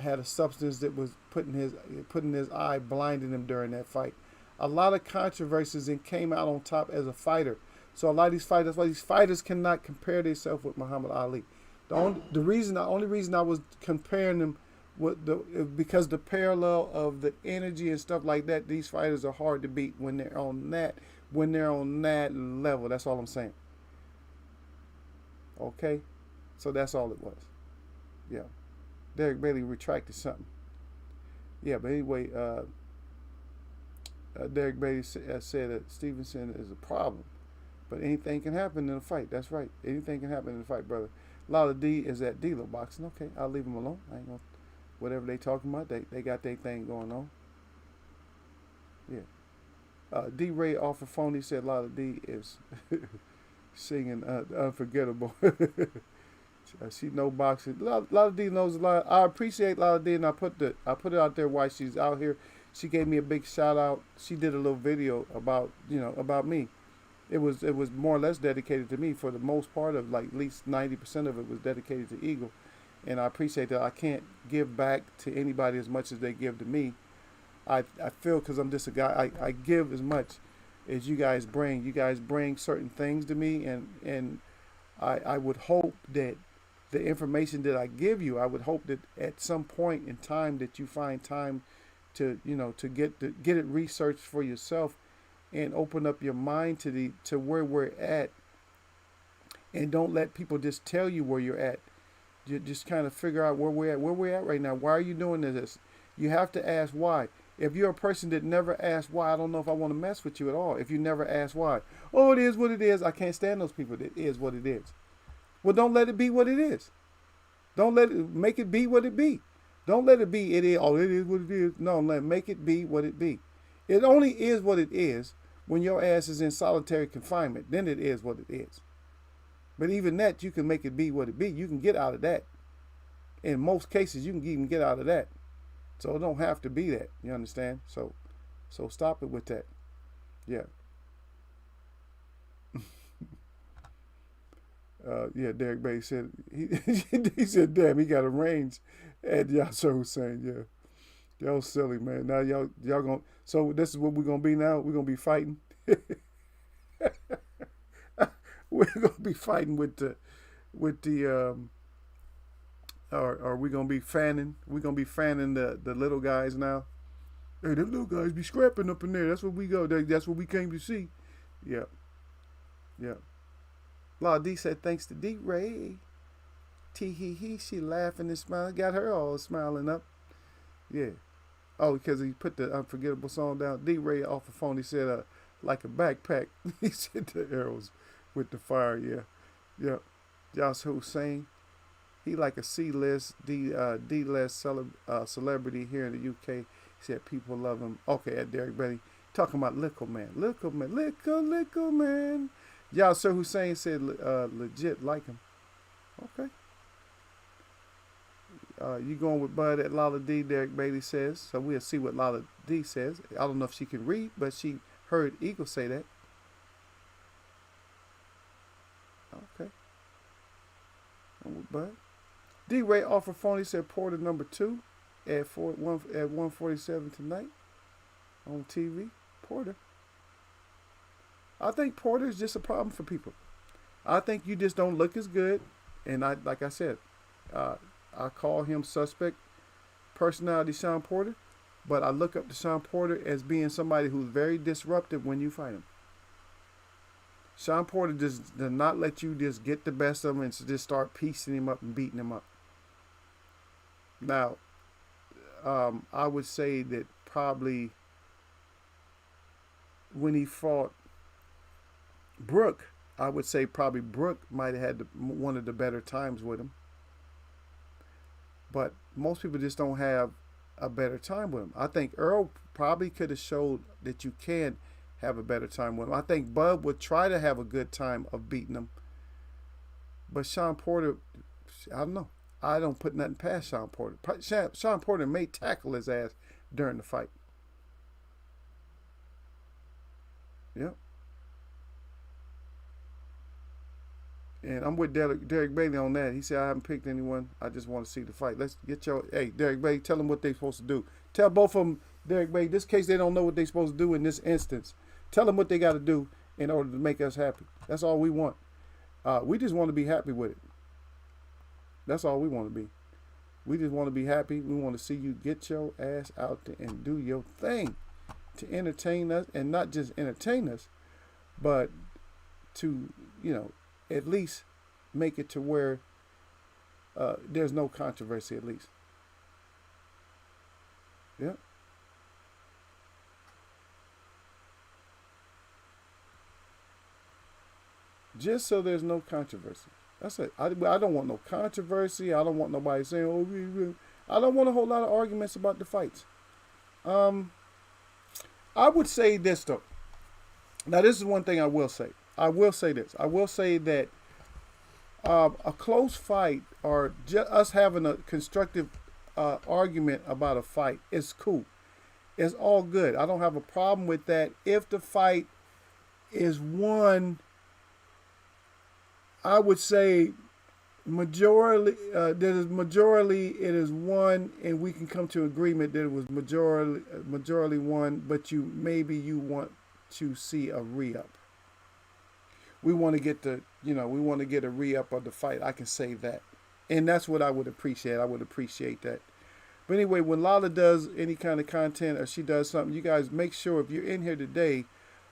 had a substance that was putting his eye, blinding him during that fight. A lot of controversies and came out on top as a fighter. So a lot of these fighters, why these fighters cannot compare themselves with Muhammad Ali. The only reason I was comparing them with because the parallel of the energy and stuff like that. These fighters are hard to beat when they're on that level. That's all I'm saying. Okay, so that's all it was. Yeah, Derek Bailey retracted something. Yeah, but anyway, Derek Bailey said that Stevenson is a problem, but anything can happen in a fight. That's right. Anything can happen in a fight, brother. Lala D is at D'Lo boxing. Okay, I'll leave them alone. I ain't gonna whatever they talking about. They got their thing going on. Yeah. D Ray off the phone. He said Lala D is singing unforgettable. She know boxing. Lala D knows a lot. I appreciate Lala D, and I put it out there while she's out here. She gave me a big shout out. She did a little video about about me. It was more or less dedicated to me for the most part of like at least 90% of it was dedicated to Eagle, and I appreciate that. I can't give back to anybody as much as they give to me. I feel because I'm just a guy. I give as much as you guys bring. You guys bring certain things to me, and I would hope that the information that I give you, I would hope that at some point in time that you find time to get it researched for yourself and open up your mind to where we're at, and don't let people just tell you where you're at. You just kind of figure out where we're at right now. Why are you doing this? You have to ask why. If you're a person that never asks why, I don't know if I want to mess with you at all. If you never ask why, oh, it is what it is. I can't stand those people. It is what it is. Well, don't let it be what it is. Don't make it be what it be. Don't let it be it is. Oh, it is what it is. No, make it be what it be. It only is what it is when your ass is in solitary confinement. Then it is what it is. But even that, you can make it be what it be. You can get out of that. In most cases, you can even get out of that. So it don't have to be that. You understand? So stop it with that. Yeah. Yeah, Derek Bay said he said, "Damn, he got a range." And Yasser Hussein, yeah, y'all silly man. Now y'all gonna. So this is what we're gonna be now. We're gonna be fighting. We're gonna be fighting with the or we're gonna be fanning. We're gonna be fanning the little guys now. Hey, them little guys be scrapping up in there. That's what we go. That's what we came to see. Yeah, yeah. La D said thanks to D Ray. Tee hee hee. She laughing and smiling. Got her all smiling up. Yeah. Oh, because he put the unforgettable song down. D Ray off the phone. He said like a backpack. He said the arrows with the fire. Yeah, yeah. Josh Hussein. He like a C-list, D-list celebrity here in the UK. He said people love him. Okay, at Derek Benny. Talking about Lickle Man. Lickle Man. Yasser Hussein said legit like him. Okay. You going with Bud at Lala D, Derek Bailey says. So we'll see what Lala D says. I don't know if she can read, but she heard Eagle say that. Okay. I'm with Bud. D Ray offer phone. He said Porter number 2 at 147 tonight on TV. Porter. I think Porter is just a problem for people. I think you just don't look as good, and like I said, I call him suspect personality Sean Porter, but I look up to Sean Porter as being somebody who's very disruptive when you fight him. Sean Porter just does not let you just get the best of him and just start piecing him up and beating him up. Now, I would say that probably when he fought Brooke, I would say probably Brooke might have had one of the better times with him. But most people just don't have a better time with him. I think Earl probably could have showed that you can have a better time with him. I think Bud would try to have a good time of beating him. But Sean Porter, I don't know. I don't put nothing past Sean Porter. Sean Porter may tackle his ass during the fight. Yep. And I'm with Derek Bailey on that. He said, I haven't picked anyone. I just want to see the fight. Let's get your. Hey, Derek Bailey, tell them what they're supposed to do. Tell both of them, Derek Bailey, this case they don't know what they're supposed to do in this instance. Tell them what they got to do in order to make us happy. That's all we want. We just want to be happy with it. That's all we want to be. We just want to be happy. We want to see you get your ass out there and do your thing to entertain us, and not just entertain us, but to, at least make it to where there's no controversy, at least. Yeah. Just so there's no controversy. That's it. I don't want no controversy. I don't want nobody saying, oh, I don't want a whole lot of arguments about the fights. I would say this, though. Now, this is one thing I will say. I will say this. I will say that a close fight, or us having a constructive argument about a fight, is cool. It's all good. I don't have a problem with that. If the fight is won, I would say majority, it is won, and we can come to agreement that it was majority won, but you want to see a re-up. We want to get a re-up of the fight. I can say that. And that's what I would appreciate. I would appreciate that. But anyway, when Lala does any kind of content, or she does something, you guys make sure, if you're in here today,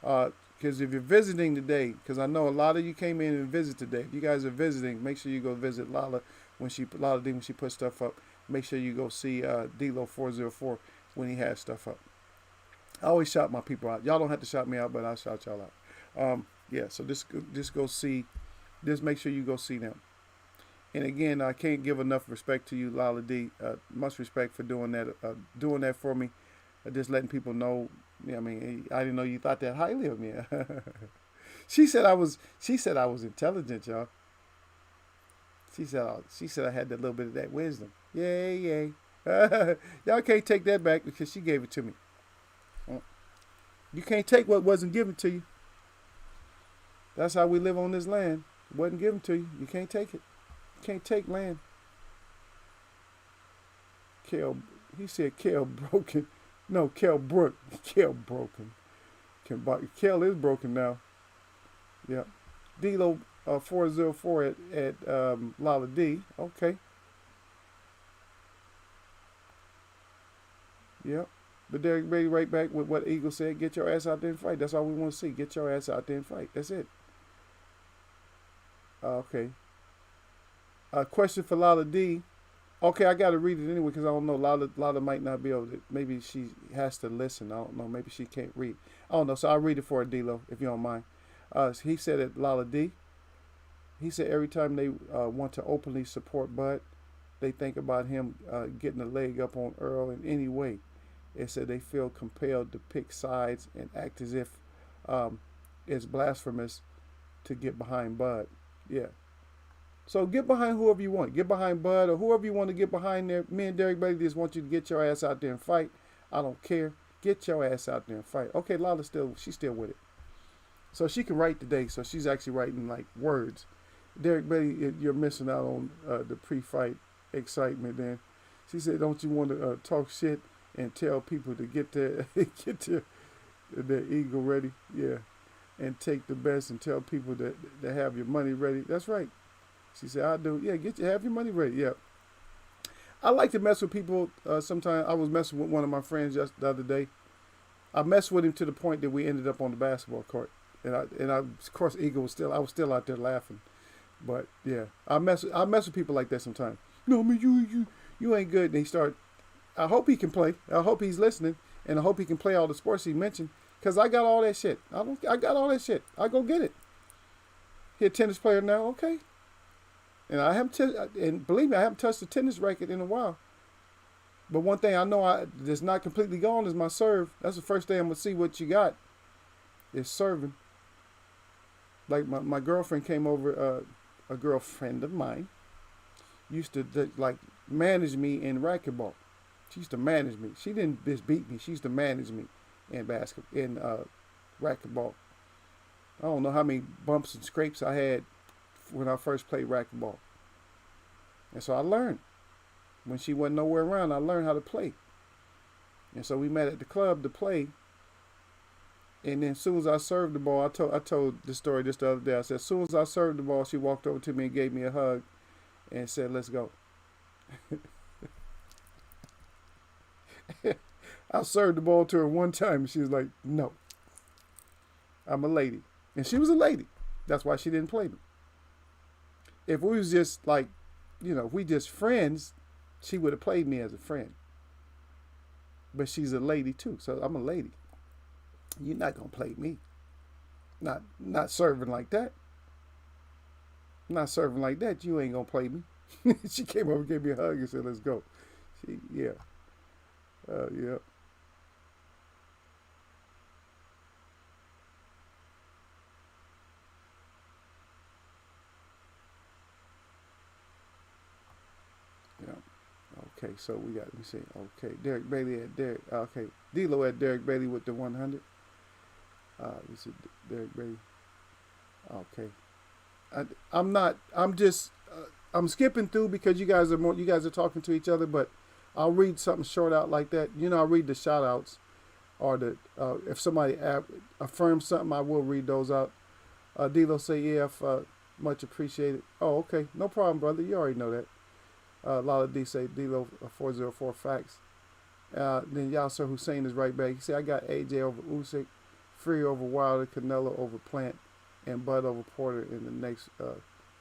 because if you're visiting today, because I know a lot of you came in and visit today. If you guys are visiting, make sure you go visit Lala when she puts stuff up. Make sure you go see D-Lo404 when he has stuff up. I always shout my people out. Y'all don't have to shout me out, but I'll shout y'all out. Yeah, so just go see. Just make sure you go see them. And again, I can't give enough respect to you, Lala D. Much respect for doing that for me. Just letting people know. I mean, I didn't know you thought that highly of me. She said I was intelligent, y'all. She said I had a little bit of that wisdom. Yay. Y'all can't take that back because she gave it to me. You can't take what wasn't given to you. That's how we live on this land. It wasn't given to you. You can't take it. You can't take land. He said Kel broken. No, Kel Brook. Kel broken. Kel is broken now. Yeah. D-Lo 404 at Lala D. Okay. Yep. But Derek Brady right back with what Eagle said. Get your ass out there and fight. That's all we want to see. Get your ass out there and fight. That's it. Okay. Question for Lala D. Okay, I got to read it anyway because I don't know. Lala might not be able to. Maybe she has to listen. I don't know. Maybe she can't read. I don't know. So I'll read it for her, D-Lo, if you don't mind. He said at Lala D. He said every time they want to openly support Bud, they think about him getting a leg up on Earl in any way. It said they feel compelled to pick sides and act as if it's blasphemous to get behind Bud. Yeah. So get behind whoever you want. Get behind Bud or whoever you want to get behind there. Me and Derek Bailey just want you to get your ass out there and fight. I don't care. Get your ass out there and fight. Okay, Lala's she's still with it. So she can write today. So she's actually writing like words. Derek Bailey, you're missing out on the pre-fight excitement. Then she said, "Don't you want to talk shit and tell people to get their ego ready? Yeah, and take the best and tell people that they have your money ready. That's right." She said, "I do. Yeah, have your money ready. Yeah." I like to mess with people. Sometimes I was messing with one of my friends just the other day. I messed with him to the point that we ended up on the basketball court, and I of course, I was still out there laughing. But yeah, I mess with people like that sometimes. No, I mean you ain't good. And he started. I hope he can play. I hope he's listening, and I hope he can play all the sports he mentioned. Cause I got all that shit. I got all that shit. I go get it. He a tennis player now. Okay. And and believe me, I haven't touched a tennis racket in a while. But one thing I know that's not completely gone is my serve. That's the first thing I'm gonna see what you got. Is serving. Like my girlfriend came over. A girlfriend of mine used to like manage me in racquetball. She used to manage me. She didn't just beat me. She used to manage me in racquetball. I don't know how many bumps and scrapes I had when I first played racquetball. And so I learned. When she wasn't nowhere around, I learned how to play. And so we met at the club to play. And then as soon as I served the ball, I told this story just the other day. I said, as soon as I served the ball, she walked over to me and gave me a hug and said, let's go. I served the ball to her one time and she was like, no, I'm a lady. And she was a lady. That's why she didn't play me. If we was just like, if we just friends, she would have played me as a friend. But she's a lady too, so I'm a lady. You're not gonna play me. Not serving like that. Not serving like that. You ain't gonna play me. She came over and gave me a hug and said, "Let's go." Yeah. Yeah. Yeah. Okay, so we got, let me see. Okay, Derek Bailey at Derek. Okay, D-Lo at Derek Bailey with the 100. This is Derek Bailey. Okay. I'm not, I'm just, I'm skipping through because you guys are talking to each other, but I'll read something short out like that. I'll read the shout outs or if somebody affirms something, I will read those out. D-Lo say, yeah, much appreciated. Oh, okay. No problem, brother. You already know that. Lala D say D-Lo 404 facts. Then Yasser Hussein is right back. He said, I got AJ over Usyk, Fury over Wilder, Canelo over Plant, and Bud over Porter in the next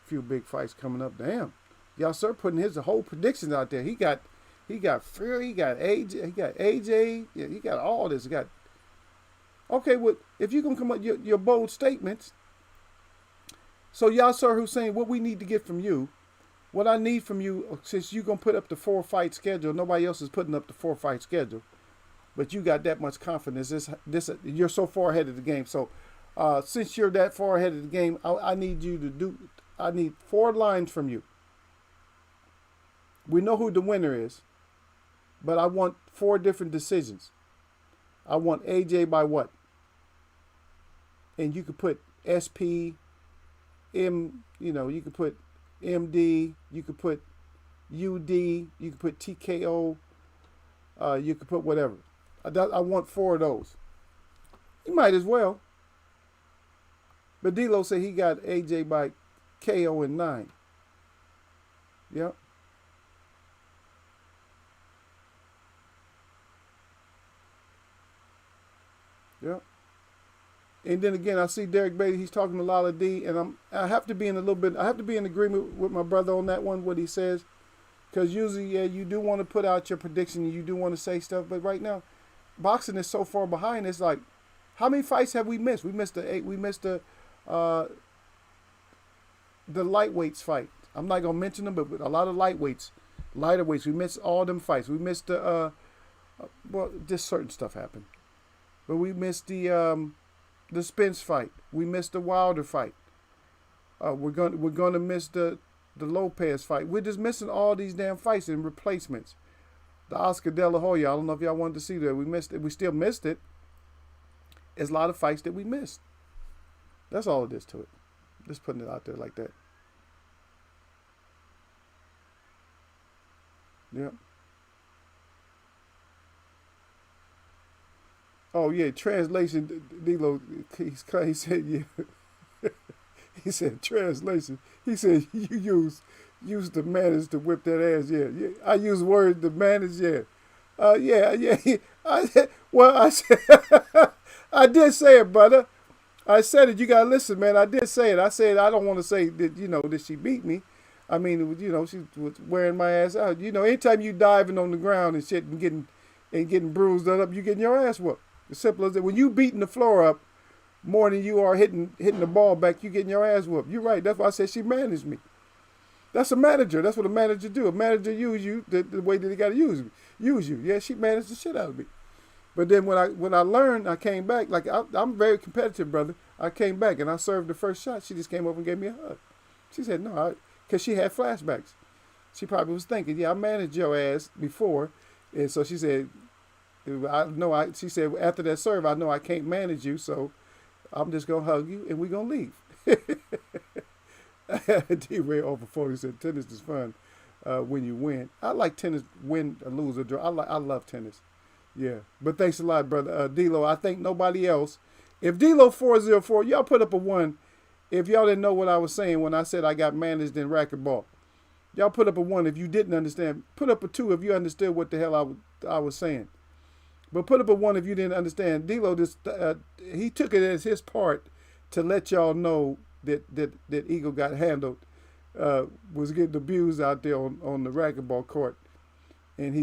few big fights coming up. Damn. Yasser putting his whole predictions out there. He got Fury, he got AJ, yeah, he got all this. He got, okay, well, if you can come up with your bold statements. So Yasser Hussein, what we need to get from you, what I need from you, since you're going to put up the 4-fight schedule, nobody else is putting up the 4-fight schedule, but you got that much confidence. You're so far ahead of the game. So since you're that far ahead of the game, I need 4 lines from you. We know who the winner is, but I want 4 different decisions. I want AJ by what? And you could put SP, you could put MD, you could put UD, you could put TKO, you could put whatever. I want 4 of those. You might as well. But D-Lo said he got AJ by KO in 9. Yep. Yep. And then again, I see Derek Bailey. He's talking to Lala D, and I have to be in agreement with my brother on that one, what he says, because usually, yeah, you do want to put out your prediction, and you do want to say stuff, but right now, boxing is so far behind. It's like, how many fights have we missed? We missed the lightweights fight. I'm not gonna mention them, but with a lot of lighter weights, we missed all them fights. We missed just certain stuff happened, but we missed the Spence fight. We missed the Wilder fight. We're gonna miss the Lopez fight. We're just missing all these damn fights and replacements. The Oscar De La Hoya. I don't know if y'all wanted to see that. We missed it. We still missed it. There's a lot of fights that we missed. That's all it is to it. Just putting it out there like that. Yeah. Oh yeah, translation. D-Lo, he said yeah. He said translation. He said you use the manners to whip that ass. Yeah, yeah. I use words the manners. Yeah. Yeah. I said I did say it, brother. I said it. You gotta listen, man. I did say it. I said I don't want to say that that she beat me. I mean, it was, she was wearing my ass out. Anytime you diving on the ground and shit and getting bruised up, you getting your ass whooped. As simple as that. When you beating the floor up more than you are hitting the ball back, you getting your ass whooped. You're right. That's why I said she managed me. That's a manager. That's what a manager do. A manager use you the way that they got to use you. Yeah, she managed the shit out of me. But then when I learned, I came back. Like I'm very competitive, brother. I came back and I served the first shot. She just came over and gave me a hug. She said no, because she had flashbacks. She probably was thinking, yeah, I managed your ass before. And so she said, I know she said, after that serve, I know I can't manage you, so I'm just going to hug you and we're going to leave. D-Ray over 40 said, tennis is fun when you win. I like tennis, win or lose or draw. I love tennis. Yeah. But thanks a lot, brother. D-Lo, I think nobody else. If D-Lo 404, y'all put up a 1 if y'all didn't know what I was saying when I said I got managed in racquetball. Y'all put up a 1 if you didn't understand. Put up a 2 if you understood what the hell I was saying. But put up a 1 if you didn't understand. D-Lo, he took it as his part to let y'all know that Eagle got handled, was getting abused out there on the racquetball court. And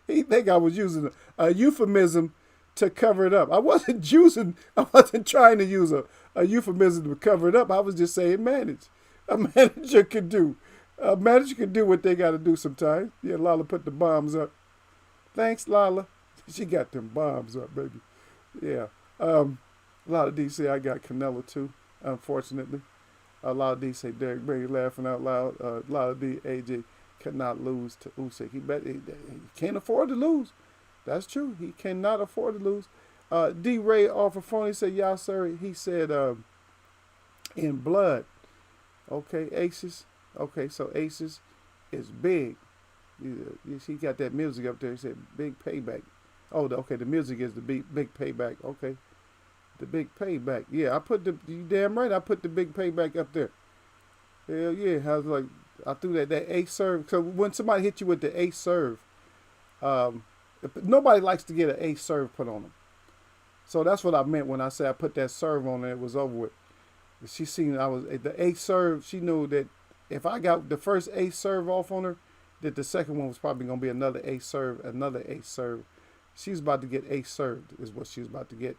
he think I was using a euphemism to cover it up. I wasn't trying to use a euphemism to cover it up. I was just saying manage. A manager can do what they got to do sometimes. Yeah, Lala put the bombs up. Thanks, Lala. She got them bombs up, baby. Yeah. A lot of D say I got Canelo too, unfortunately. A lot of D say Derek Brady laughing out loud. A lot of D, AJ cannot lose to Usyk. He can't afford to lose. That's true. He cannot afford to lose. D Ray off of phone, he said, yeah, sir. He said, in blood. Okay, Aces. Okay, so Aces is big. He got that music up there. He said, big payback. Oh, okay, the music is the big payback. Okay. The big payback. Yeah, you damn right, I put the big payback up there. Hell yeah. I threw that ace serve. So when somebody hit you with the ace serve, nobody likes to get an ace serve put on them. So that's what I meant when I said I put that serve on and it was over with. She seen the ace serve. She knew that if I got the first ace serve off on her, that the second one was probably going to be another ace serve. She was about to get ace served is what she was about to get.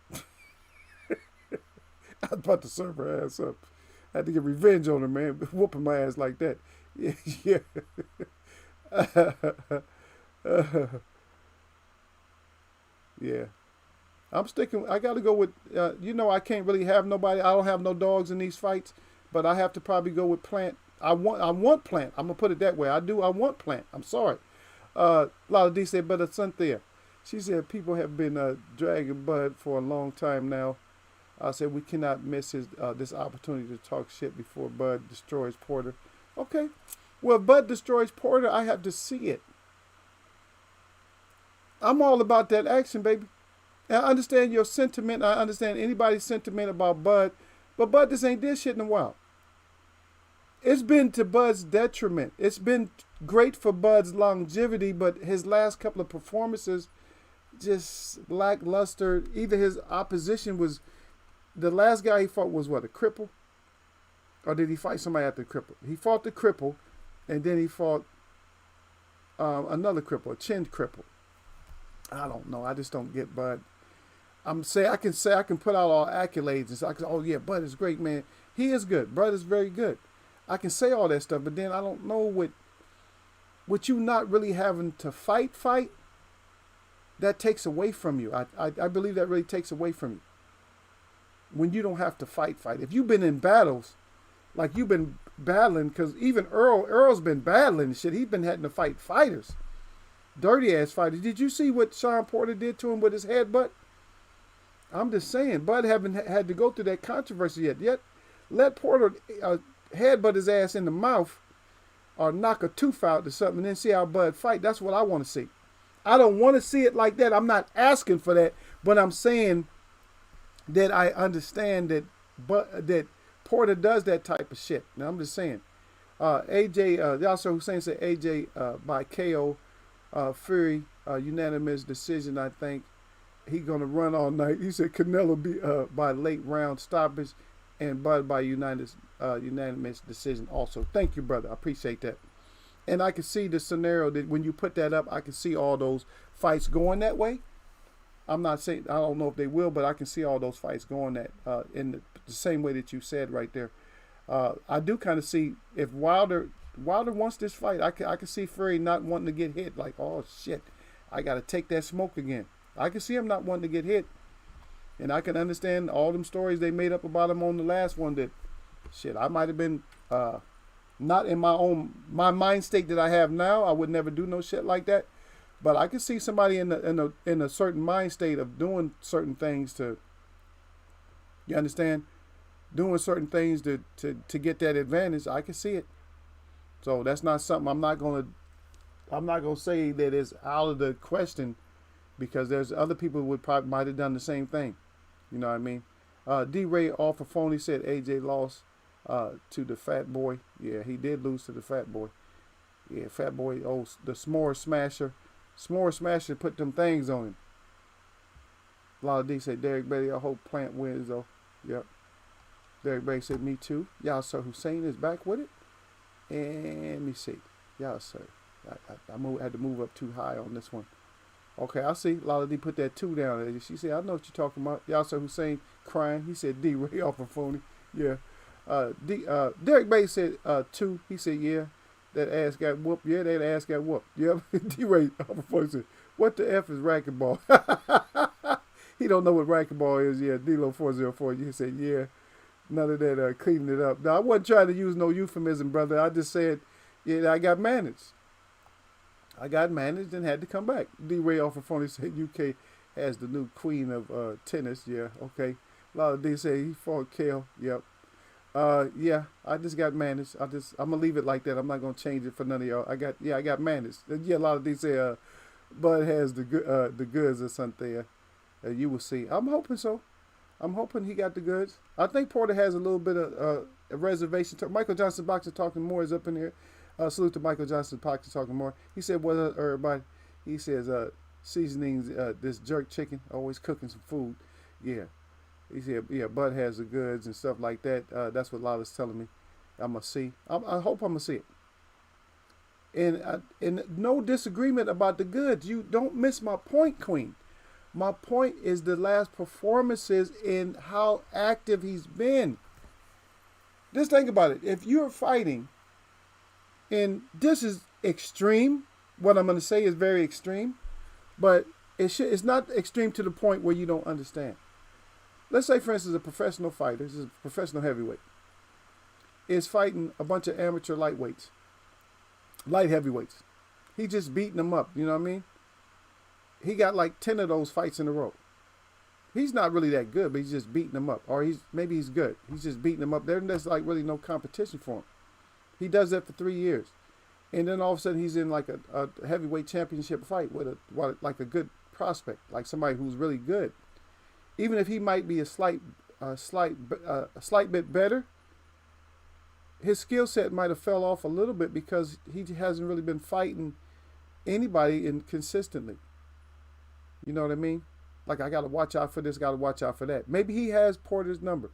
I was about to serve her ass up. I had to get revenge on her, man. Whooping my ass like that. Yeah. Yeah. I'm sticking. I got to go with, I can't really have nobody. I don't have no dogs in these fights, but I have to probably go with Plant. I want Plant. I'm going to put it that way. I want Plant. I'm sorry. A lot of D said, but Cynthia. She said people have been dragging Bud for a long time now. I said we cannot miss this opportunity to talk shit before Bud destroys Porter. Okay. Well, Bud destroys Porter, I have to see it. I'm all about that action, baby. And I understand your sentiment. I understand anybody's sentiment about Bud. But Bud just ain't did shit in a while. It's been to Bud's detriment. It's been great for Bud's longevity, but his last couple of performances just lackluster. Either his opposition was... The last guy he fought was what, a cripple? Or did he fight somebody after the cripple? He fought the cripple, and then he fought another cripple, a chin cripple. I don't know. I just don't get Bud. I can put out all accolades and say, oh yeah, Bud is great, man. He is good. Bud is very good. I can say all that stuff, but then I don't know what you not really having to fight. That takes away from you. I believe that really takes away from you. When you don't have to fight. If you've been in battles, like you've been battling, because even Earl's been battling shit. He's been having to fight fighters. Dirty ass fighters. Did you see what Sean Porter did to him with his headbutt? I'm just saying, Bud haven't had to go through that controversy yet. Let Porter headbutt his ass in the mouth or knock a tooth out or something and then see how Bud fight. That's what I want to see. I don't want to see it like that. I'm not asking for that, but I'm saying that I understand that Porter does that type of shit. Now, I'm just saying. AJ, Yasser Hussein said AJ by KO, Fury, unanimous decision, I think. He going to run all night. He said Canelo be by late round stoppage and Bud by unanimous decision also. Thank you, brother. I appreciate that. And I can see the scenario that when you put that up, I can see all those fights going that way. I'm not saying, I don't know if they will, but I can see all those fights going that in the same way that you said right there. I do kind of see if Wilder wants this fight, I can see Fury not wanting to get hit. Like, oh shit, I got to take that smoke again. I can see him not wanting to get hit. And I can understand all them stories they made up about him on the last one that, shit, I might have been Not in my mind state that I have now. I would never do no shit like that. But I could see somebody in a certain mind state of doing certain things to, you understand, doing certain things to get that advantage. I can see it. So that's not something I'm not gonna say that it's out of the question, because there's other people who would probably might have done the same thing. You know what I mean? D Ray off of phone, he said AJ lost to the Fat Boy. Yeah, he did lose to the Fat Boy. Yeah, Fat Boy, oh, the S'more Smasher. S'more Smasher put them things on him. A lot of D said Derek Betty, I hope Plant wins though. Yep. Derek Betty said me too. Yasser Hussein is back with it. And let me see. Yasser. I had to move up too high on this one. Okay, I see. Lala D put that 2 down there. She said, I know what you're talking about. Yasser Hussein crying. He said D Ray off of phony. Yeah. Derek Bates said 2. He said, yeah, that ass got whooped. Yeah, that ass got whooped. Yep. D Ray off of phony said, what the F is racquetball? He don't know what racquetball is. Yeah, D-Lo 404. You said, yeah, none of that cleaning it up. Now, I wasn't trying to use no euphemism, brother. I just said, yeah, I got managed. I got managed and had to come back. D-Ray off of phone said UK has the new queen of tennis. Yeah, okay. A lot of D say he fought Kale. Yep. Yeah, I just got managed. I'm gonna leave it like that. I'm not gonna change it for none of y'all. I got managed. Yeah, a lot of D say Bud has the goods or something. You will see. I'm hoping so. I'm hoping he got the goods. I think Porter has a little bit of a reservation. Michael Johnson Boxer Talking More is up in here. Salute to Michael Johnson Boxer Talking More. He said, what up, everybody? He says, seasonings, this jerk chicken, always cooking some food. Yeah. He said, yeah, Bud has the goods and stuff like that. That's what Lala's telling me. I'm going to see. I hope I'm going to see it. And no disagreement about the goods. You don't miss my point, Queen. My point is the last performances and how active he's been. Just think about it. If you're fighting, and this is extreme, what I'm going to say is very extreme, but it's not extreme to the point where you don't understand. Let's say, for instance, a professional fighter, this is a professional heavyweight, is fighting a bunch of amateur light heavyweights. He just beating them up, you know what I mean? He got like 10 of those fights in a row. He's not really that good, but he's just beating them up. Or maybe he's good. He's just beating them up. There's like really no competition for him. He does that for 3 years. And then all of a sudden he's in like a heavyweight championship fight with like a good prospect, like somebody who's really good. Even if he might be a slight bit better, his skill set might have fell off a little bit because he hasn't really been fighting anybody consistently. You know what I mean? Like, I got to watch out for this, got to watch out for that. Maybe he has Porter's number.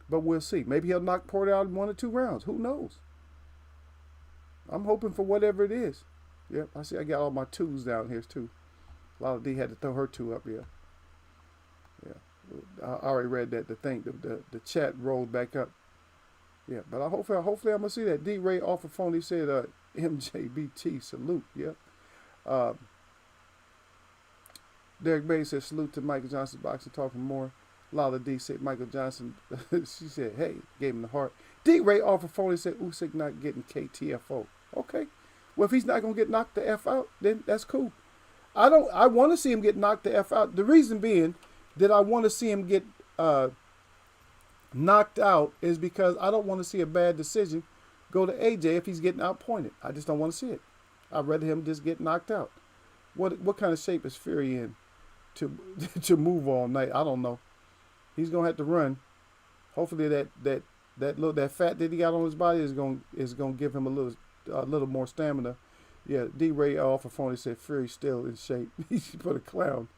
But we'll see. Maybe he'll knock Porter out in 1 or 2 rounds. Who knows? I'm hoping for whatever it is. Yep, I see I got all my 2s down here, too. Lala D had to throw her 2 up, yeah. Yeah. I already read that. The chat rolled back up. Yeah, but hopefully I'm going to see that. D. Ray off the phone, he said, MJBT, salute, yep. Derek Bay said, salute to Michael Johnson Boxer Talking More. Lala D said, Michael Johnson, she said, hey, gave him the heart. D. Ray off the phone, he said, Usyk not getting KTFO. Okay. Well, if he's not going to get knocked the F out, then that's cool. I want to see him get knocked the F out. The reason being that I want to see him get knocked out is because I don't want to see a bad decision go to AJ if he's getting outpointed. I just don't want to see it. I'd rather him just get knocked out. What kind of shape is Fury in to move all night? I don't know. He's gonna have to run. Hopefully that fat that he got on his body is gonna give him a little more stamina. Yeah, D. Ray off the phone, he said Fury's still in shape. He put a clown.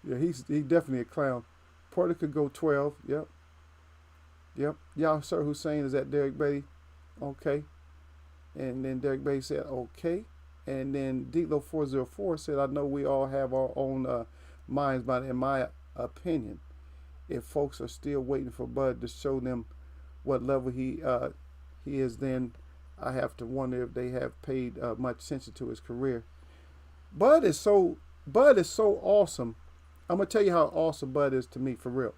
Yeah, he definitely a clown. Porter could go 12. Yep. Yasser Hussein is at Derek Beatty. Okay. And then Derek Beatty said okay. And then D-Lo 404 said, I know we all have our own minds, but in my opinion, if folks are still waiting for Bud to show them what level he is, then I have to wonder if they have paid much attention to his career. Bud is so awesome. I'm gonna tell you how awesome Bud is to me, for real.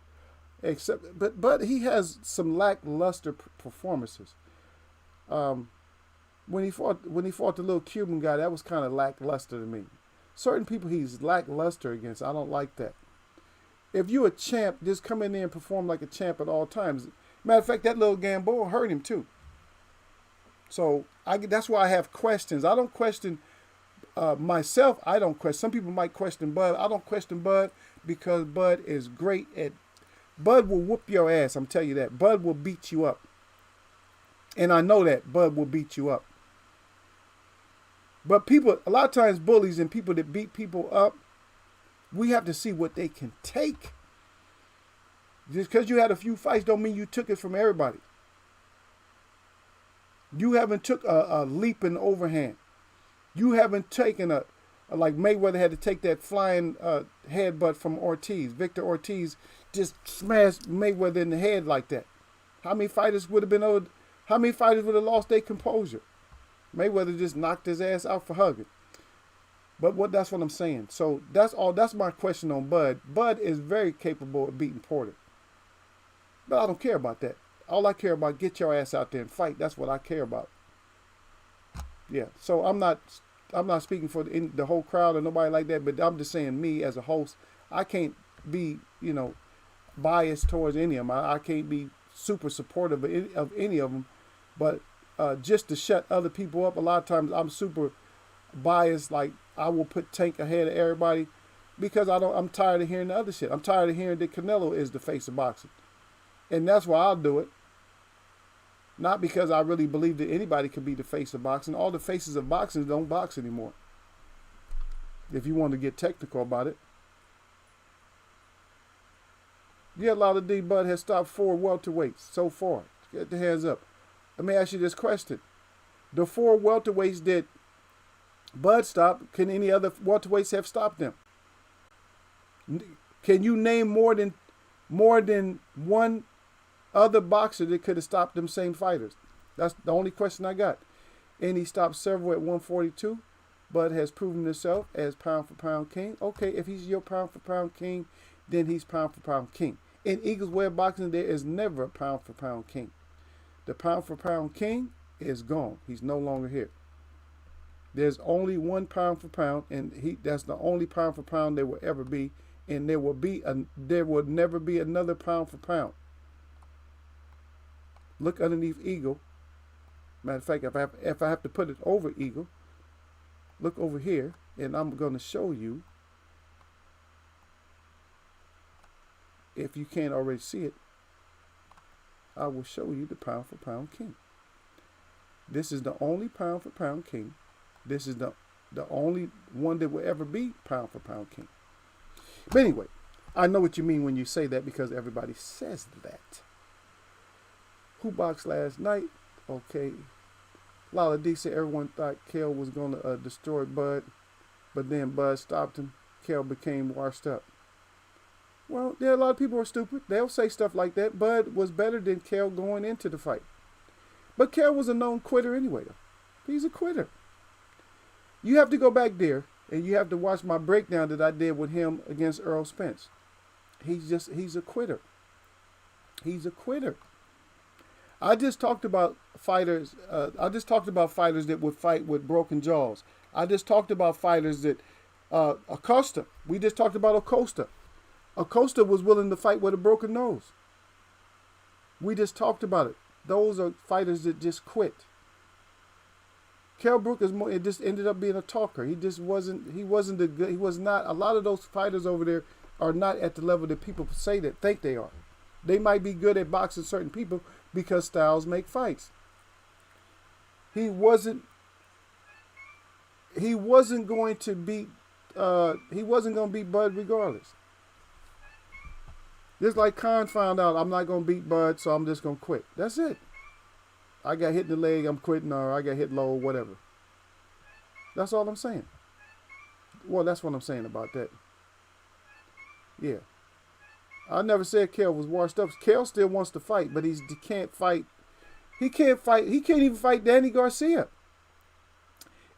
But he has some lackluster performances. Um, when he fought the little Cuban guy, that was kind of lackluster to me. Certain people he's lackluster against. I don't like that. If you a champ, just come in there and perform like a champ at all times. Matter of fact, that little Gamboa hurt him too. So that's why I have questions. I don't question myself. I don't question. Some people might question Bud. I don't question Bud because Bud is great at. Bud will whoop your ass. I'm telling you that. Bud will beat you up. And I know that Bud will beat you up. But people, a lot of times bullies and people that beat people up, we have to see what they can take. Just because you had a few fights don't mean you took it from everybody. You haven't took a leaping overhand. You haven't taken like Mayweather had to take that flying headbutt from Ortiz. Victor Ortiz just smashed Mayweather in the head like that. How many fighters would have lost their composure? Mayweather just knocked his ass out for hugging. But that's what I'm saying. So that's my question on Bud. Bud is very capable of beating Porter. But I don't care about that. All I care about, get your ass out there and fight. That's what I care about. Yeah. So I'm not speaking for the whole crowd or nobody like that, but I'm just saying me as a host, I can't be, biased towards any of them. I can't be super supportive of any of them, but just to shut other people up, a lot of times I'm super biased. Like I will put Tank ahead of everybody because I'm tired of hearing the other shit. I'm tired of hearing that Canelo is the face of boxing. And that's why I'll do it. Not because I really believe that anybody can be the face of boxing. All the faces of boxing don't box anymore. If you want to get technical about it. Yeah, a lot of D Bud has stopped 4 welterweights so far. Get the hands up. Let me ask you this question. The 4 welterweights that Bud stopped, can any other welterweights have stopped them? Can you name more than one other boxer that could have stopped them same fighters? That's the only question I got. And he stopped several at 142. Bud has proven himself as pound for pound king. Okay, if he's your pound for pound king, then he's pound for pound king. In Eagles Way of Boxing, there is never a pound for pound king. The pound for pound king is gone. He's no longer here. There's only one pound for pound, and that's the only pound for pound there will ever be, and there will never be another pound for pound. Look underneath Eagle. Matter of fact, if I have to put it over Eagle, look over here, and I'm going to show you, if you can't already see it, I will show you the pound for pound king. This is the only pound for pound king. This is the only one that will ever be pound for pound king. But anyway, I know what you mean when you say that because everybody says that. Who boxed last night? Okay. Lala D said everyone thought Kale was going to destroy Bud, but then Bud stopped him. Kale became washed up. Well, a lot of people are stupid. They'll say stuff like that. Bud was better than Kale going into the fight. But Kale was a known quitter anyway, though. He's a quitter. You have to go back there, and you have to watch my breakdown that I did with him against Earl Spence. He's a quitter. He's a quitter. I just talked about fighters. That would fight with broken jaws. I just talked about fighters that Acosta. We just talked about Acosta. Acosta was willing to fight with a broken nose. We just talked about it. Those are fighters that just quit. Kell Brook it just ended up being a talker. He was not. A lot of those fighters over there are not at the level that people think they are. They might be good at boxing certain people because styles make fights. He wasn't going to beat Bud regardless. Just like Khan found out, I'm not going to beat Bud, so I'm just going to quit. That's it. I got hit in the leg, I'm quitting, or I got hit low, whatever. That's all I'm saying. Well, that's what I'm saying about that. Yeah. I never said Kale was washed up. Kale still wants to fight, but he can't fight. He can't fight. He can't even fight Danny Garcia.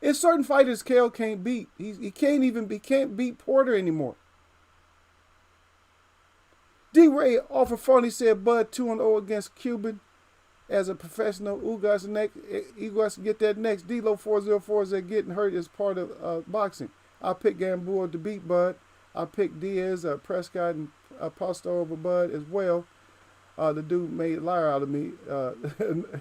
It's certain fighters Kale can't beat. He can't beat Porter anymore. D-Ray off of phone, he said Bud 2-0 against Cuban. as a professional. Ugas next. Ugas get that next. D-Lo 404 is that getting hurt as part of boxing. I picked Gamboa to beat Bud. I picked Diaz, Prescott, and Aposto over Bud as well. The dude made a liar out of me.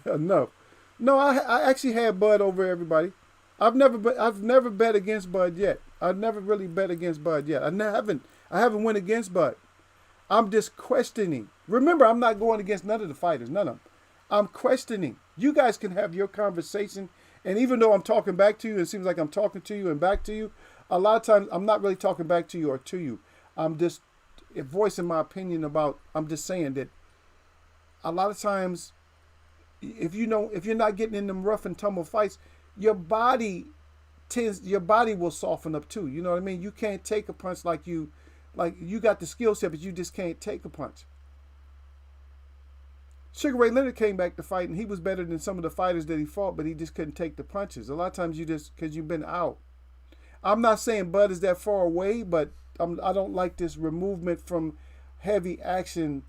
No, no, I actually had Bud over everybody. I've never bet against Bud yet. I've never really bet against Bud yet. I haven't went against Bud. I'm just questioning. Remember, I'm not going against none of the fighters, none of them. I'm questioning. You guys can have your conversation, and even though I'm talking back to you, it seems like I'm talking to you and back to you. A lot of times, I'm not really talking back to you or to you. I'm just voicing my opinion about. I'm just saying that a lot of times, if you're not getting in them rough and tumble fights, your body will soften up too. You know what I mean? You can't take a punch like you got the skill set, but you just can't take a punch. Sugar Ray Leonard came back to fight, and he was better than some of the fighters that he fought, but he just couldn't take the punches. A lot of times because you've been out. I'm not saying Bud is that far away, but I don't like this removement from heavy action.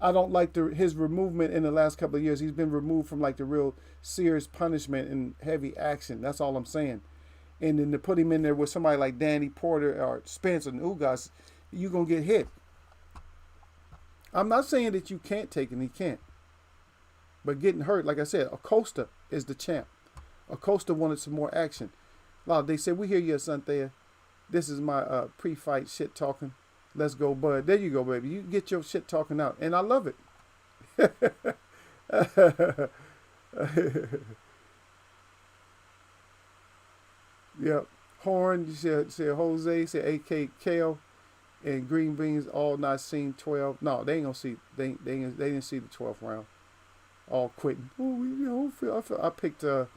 I don't like his removement in the last couple of years. He's been removed from like the real serious punishment and heavy action. That's all I'm saying. And then to put him in there with somebody like Danny Porter or Spence and Ugas, you're going to get hit. I'm not saying that you can't take it, and he can't. But getting hurt, like I said, Acosta is the champ. Acosta wanted some more action. They said, we hear you, Asante. This is my pre-fight shit talking. Let's go, Bud. There you go, baby. You get your shit talking out. And I love it. Yep. Horn, you said Jose, said AK Kale, and Green Beans, all not seen 12. No, they ain't gonna see. They didn't see the 12th round. All quitting. I picked Earl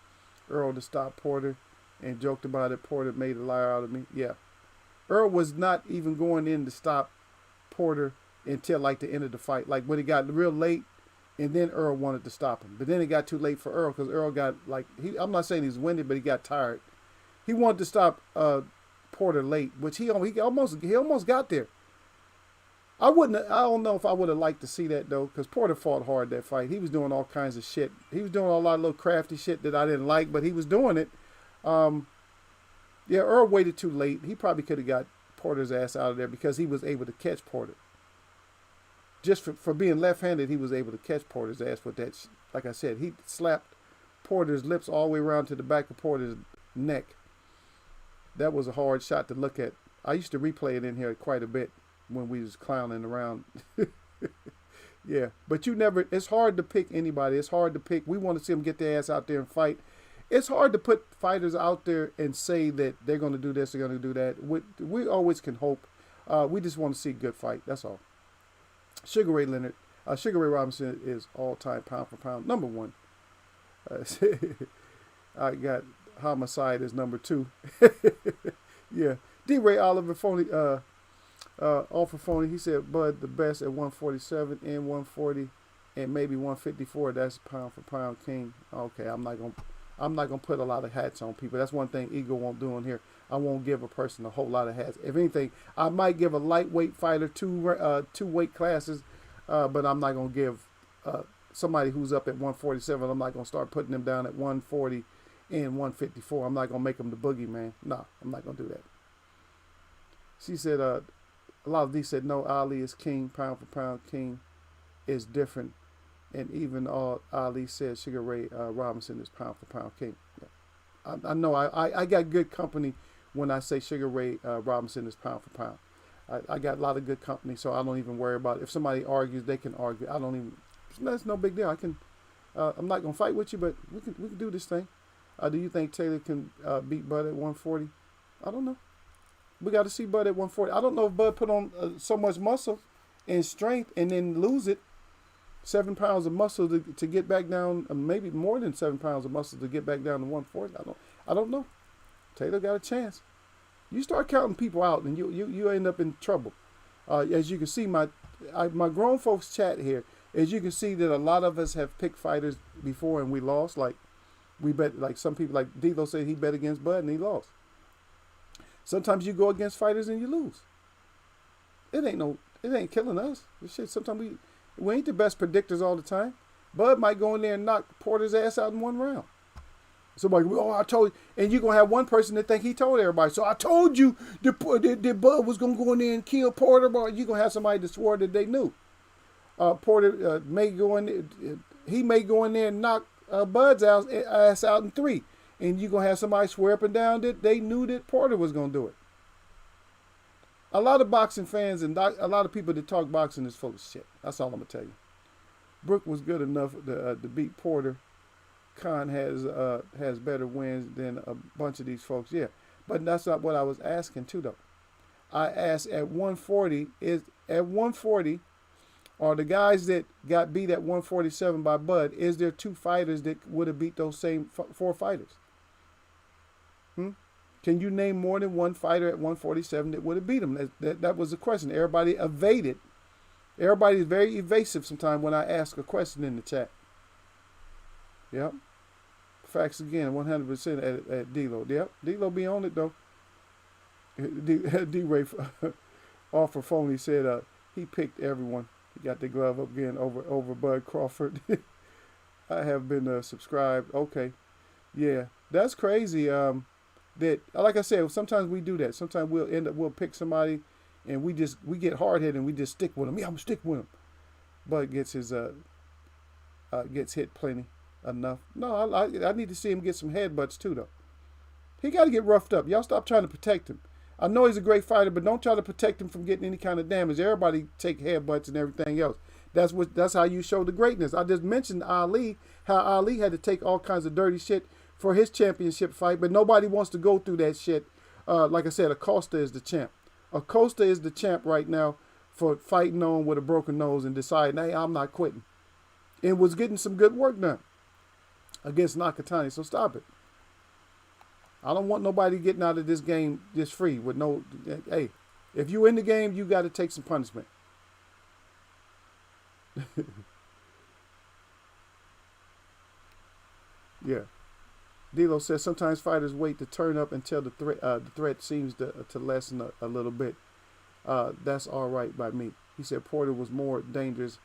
to stop Porter and joked about it. Porter made a liar out of me. Yeah. Earl was not even going in to stop Porter until like the end of the fight. Like when it got real late, and then Earl wanted to stop him. But then it got too late for Earl because Earl got I'm not saying he's winded, but he got tired. He wanted to stop Porter late, which he almost got there. I don't know if I would have liked to see that though, because Porter fought hard that fight. He was doing all kinds of shit. He was doing a lot of little crafty shit that I didn't like, but he was doing it. Yeah, Earl waited too late. He probably could have got Porter's ass out of there because he was able to catch Porter. Just for being left-handed, he was able to catch Porter's ass with that. Like I said, he slapped Porter's lips all the way around to the back of Porter's neck. That was a hard shot to look at. I used to replay it in here quite a bit when we was clowning around. Yeah, but it's hard to pick anybody. It's hard to pick. We want to see them get their ass out there and fight. It's hard to put fighters out there and say that they're going to do this, they're going to do that. We always can hope. We just want to see a good fight. That's all. Sugar Ray Robinson is all-time pound for pound number one. I got Homicide as number 2. Yeah. D. Ray Oliver Phony, Alpha Phony, he said Bud the best at 147 and 140 and maybe 154. That's pound for pound king. Okay, I'm not gonna put a lot of hats on people. That's one thing Eagle won't do in here. I won't give a person a whole lot of hats. If anything, I might give a lightweight fighter two weight classes, but I'm not gonna give somebody who's up at 147. I'm not gonna start putting them down at 140 and 154. I'm not gonna make them the boogeyman. No, I'm not gonna do that. She said a lot of these said no. Ali is king, pound for pound king is different. And even Ali said Sugar Ray Robinson is pound for pound king. Yeah. I know I got good company when I say Sugar Ray Robinson is pound for pound. I got a lot of good company, so I don't even worry about it. If somebody argues, they can argue. I don't even. That's no big deal. I'm not gonna fight with you, but we can do this thing. Do you think Taylor can beat Bud at 140? I don't know. We got to see Bud at 140. I don't know if Bud put on so much muscle and strength and then lose it. 7 pounds of muscle to get back down, maybe more than 7 pounds of muscle to get back down to 140. I don't know. Taylor got a chance. You start counting people out, and you end up in trouble. As you can see, my grown folks chat here. As you can see, that a lot of us have picked fighters before and we lost. Like we bet, like some people, like D-Lo said he bet against Bud and he lost. Sometimes you go against fighters and you lose. It ain't killing us. This shit. Sometimes we ain't the best predictors all the time. Bud might go in there and knock Porter's ass out in one round. Somebody, oh, I told you. And you're going to have one person that think he told everybody. So I told you that Bud was going to go in there and kill Porter. But you're going to have somebody that swore that they knew. Porter may go in, he may go in there and knock Bud's ass out in 3. And you're going to have somebody swear up and down that they knew that Porter was going to do it. A lot of boxing fans and a lot of people that talk boxing is full of shit. That's all I'm going to tell you. Brook was good enough to beat Porter. Khan has better wins than a bunch of these folks. Yeah, but that's not what I was asking too, though. I asked at 140, are the guys that got beat at 147 by Bud, is there 2 fighters that would have beat those same 4 fighters? Can you name more than 1 fighter at 147 that would have beat him? That was the question. Everybody evaded. Everybody is very evasive sometimes when I ask a question in the chat. Yep. Facts again, 100% at D-Lo. Yep. D-Lo be on it, though. D-Ray off for phone, he said he picked everyone. He got the glove up again over Bud Crawford. I have been subscribed. Okay. Yeah. That's crazy. That, like I said, sometimes we do that. Sometimes we'll pick somebody and we get hard-headed and we just stick with him. Yeah, I'm going to stick with him. Bud gets hit plenty enough. No, I need to see him get some headbutts too, though. He got to get roughed up. Y'all stop trying to protect him. I know he's a great fighter, but don't try to protect him from getting any kind of damage. Everybody take headbutts and everything else. That's how you show the greatness. I just mentioned Ali, how Ali had to take all kinds of dirty shit for his championship fight, but nobody wants to go through that shit. Like I said, Acosta is the champ. Acosta is the champ right now for fighting on with a broken nose and deciding, hey, I'm not quitting. And was getting some good work done against Nakatani, so stop it. I don't want nobody getting out of this game just free with no, hey, if you in the game, you got to take some punishment. Yeah. D'Lo says sometimes fighters wait to turn up until the threat seems to lessen a little bit. That's all right by me. He said Porter was more dangerous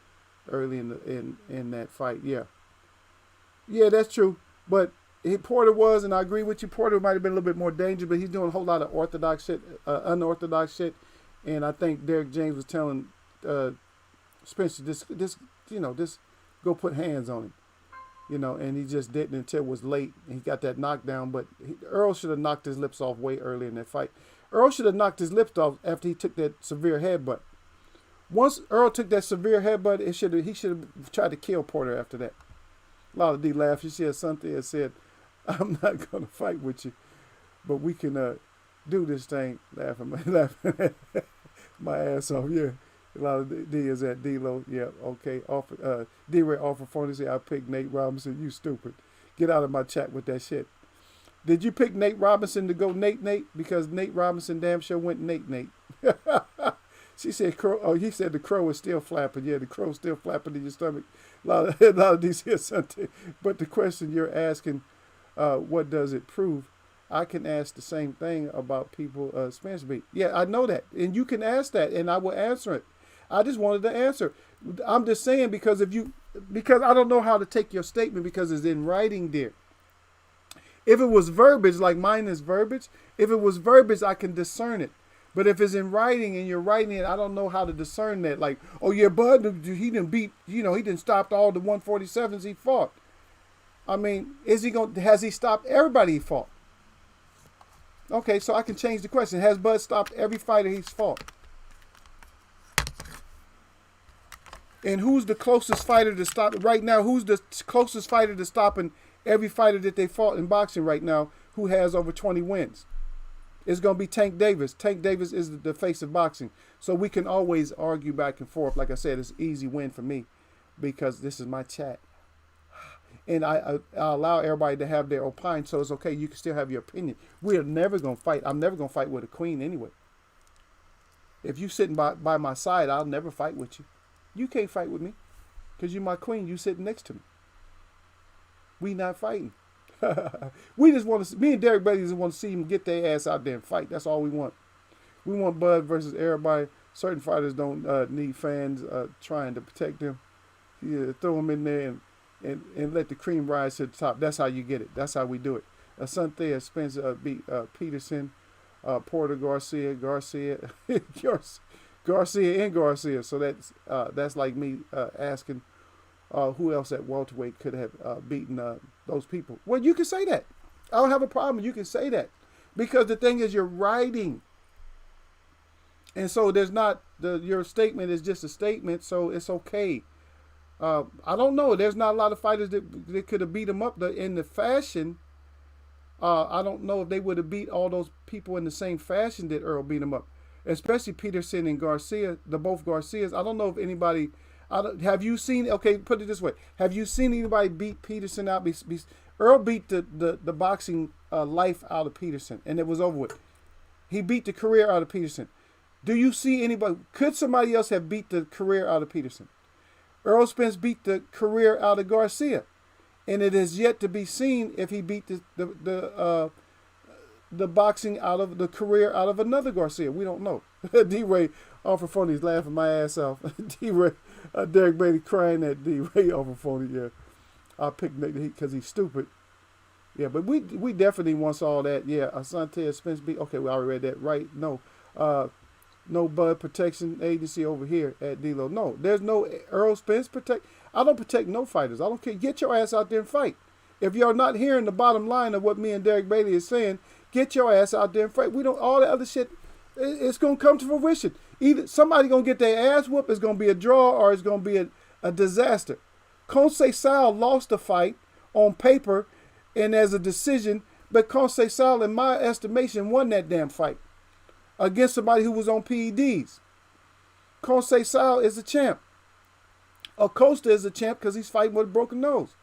early in that fight. Yeah, that's true. But Porter was, and I agree with you. Porter might have been a little bit more dangerous, but he's doing a whole lot of orthodox shit, unorthodox shit. And I think Derek James was telling Spencer, just go put hands on him. And he just didn't until it was late. And he got that knockdown, but Earl should have knocked his lips off way early in that fight. Earl should have knocked his lips off after he took that severe headbutt. Once Earl took that severe headbutt, he should have tried to kill Porter after that. Lala D laughed. She said something and said, I'm not going to fight with you, but we can do this thing. Laughing my ass off. Yeah. A lot of D is at D-Lo. Yeah, okay. D-Ray offer phone. He said, I picked Nate Robinson. You stupid. Get out of my chat with that shit. Did you pick Nate Robinson to go Nate? Because Nate Robinson damn sure went Nate. She said, he said the crow is still flapping. Yeah, the crow's still flapping in your stomach. A lot of these here something. But the question you're asking, what does it prove? I can ask the same thing about people Spanish beat. Yeah, I know that. And you can ask that, and I will answer it. I just wanted to answer. I'm just saying because I don't know how to take your statement because it's in writing there. If it was verbiage, like mine is verbiage, if it was verbiage, I can discern it. But if it's in writing and you're writing it, I don't know how to discern that. Like, oh yeah, Bud, he didn't beat, he didn't stop all the 147s he fought. I mean, has he stopped everybody he fought? Okay, so I can change the question. Has Bud stopped every fighter he's fought? And who's the closest fighter to stop right now? Who's the closest fighter to stopping every fighter that they fought in boxing right now who has over 20 wins? It's going to be Tank Davis. Tank Davis is the face of boxing. So we can always argue back and forth. Like I said, it's an easy win for me because this is my chat. And I allow everybody to have their opinion, so it's okay. You can still have your opinion. We're never going to fight. I'm never going to fight with a queen anyway. If you're sitting by my side, I'll never fight with you. You can't fight with me because you're my queen. You sitting next to me. We not fighting. We just want to. Me and Derek Brady just want to see him get their ass out there and fight. That's all we want. We want Bud versus everybody. Certain fighters don't need fans trying to protect them. Yeah, throw them in there and and let the cream rise to the top. That's how you get it. That's how we do it. Asante Spence beat Peterson, Porter Garcia, Garcia and Garcia. So that's like me asking who else at welterweight could have beaten those people. Well, you can say that. I don't have a problem. You can say that because the thing is, you're writing, and so there's not your statement is just a statement, so it's okay. I don't know. There's not a lot of fighters that could have beat him up in the fashion. I don't know if they would have beat all those people in the same fashion that Earl beat him up, especially Peterson and Garcia, the both Garcias. I don't know if anybody. Have you seen? Okay, put it this way: have you seen anybody beat Peterson out? Earl beat the boxing life out of Peterson, and it was over with. He beat the career out of Peterson. Do you see anybody? Could somebody else have beat the career out of Peterson? Earl Spence beat the career out of Garcia, and it is yet to be seen if he beat the boxing out of the career out of another Garcia. We don't know. D-Ray off of phony is laughing my ass off. D-Ray, Derek Bailey crying at D-Ray off of phony. Yeah, I picked Nick because he's stupid. Yeah, but we definitely want all that. Yeah, Asante Spence beat. Okay, we already read that. Right? No. No Bud Protection Agency over here at D-Lo. No, there's no Earl Spence protect. I don't protect no fighters. I don't care. Get your ass out there and fight. If you're not hearing the bottom line of what me and Derek Bailey is saying, get your ass out there and fight. We don't, all the other shit, it's going to come to fruition. Either somebody going to get their ass whooped, it's going to be a draw, or it's going to be a disaster. Conceição lost the fight on paper and as a decision, but Conceição, in my estimation, won that damn fight against somebody who was on PEDs. Conceição is a champ. Acosta is a champ because he's fighting with a broken nose.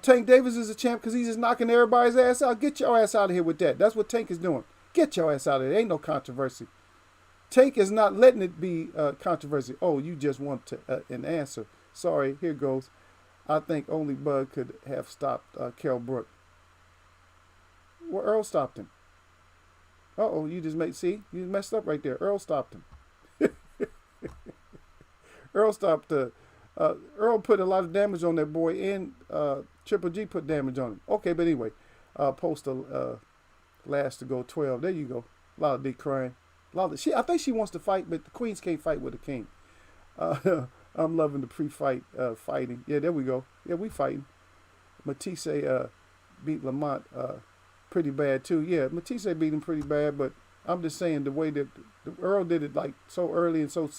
Tank Davis is a champ because he's just knocking everybody's ass out. Get your ass out of here with that. That's what Tank is doing. Get your ass out of there. Ain't no controversy. Tank is not letting it be controversy. Oh, you just want an answer. Sorry, here goes. I think only Bud could have stopped Kell Brook. Well, Earl stopped him. Uh-oh, you messed up right there. Earl stopped him. Earl stopped Earl put a lot of damage on that boy, and Triple G put damage on him. Okay, but anyway, post last to go 12. There you go. A lot of D crying. I think she wants to fight, but the queens can't fight with the king. I'm loving the pre-fight fighting. Yeah, there we go. Yeah, we fighting. Matisse beat Lamont pretty bad too. Yeah, Matisse beat him pretty bad, but I'm just saying the way that Earl did it like so early and so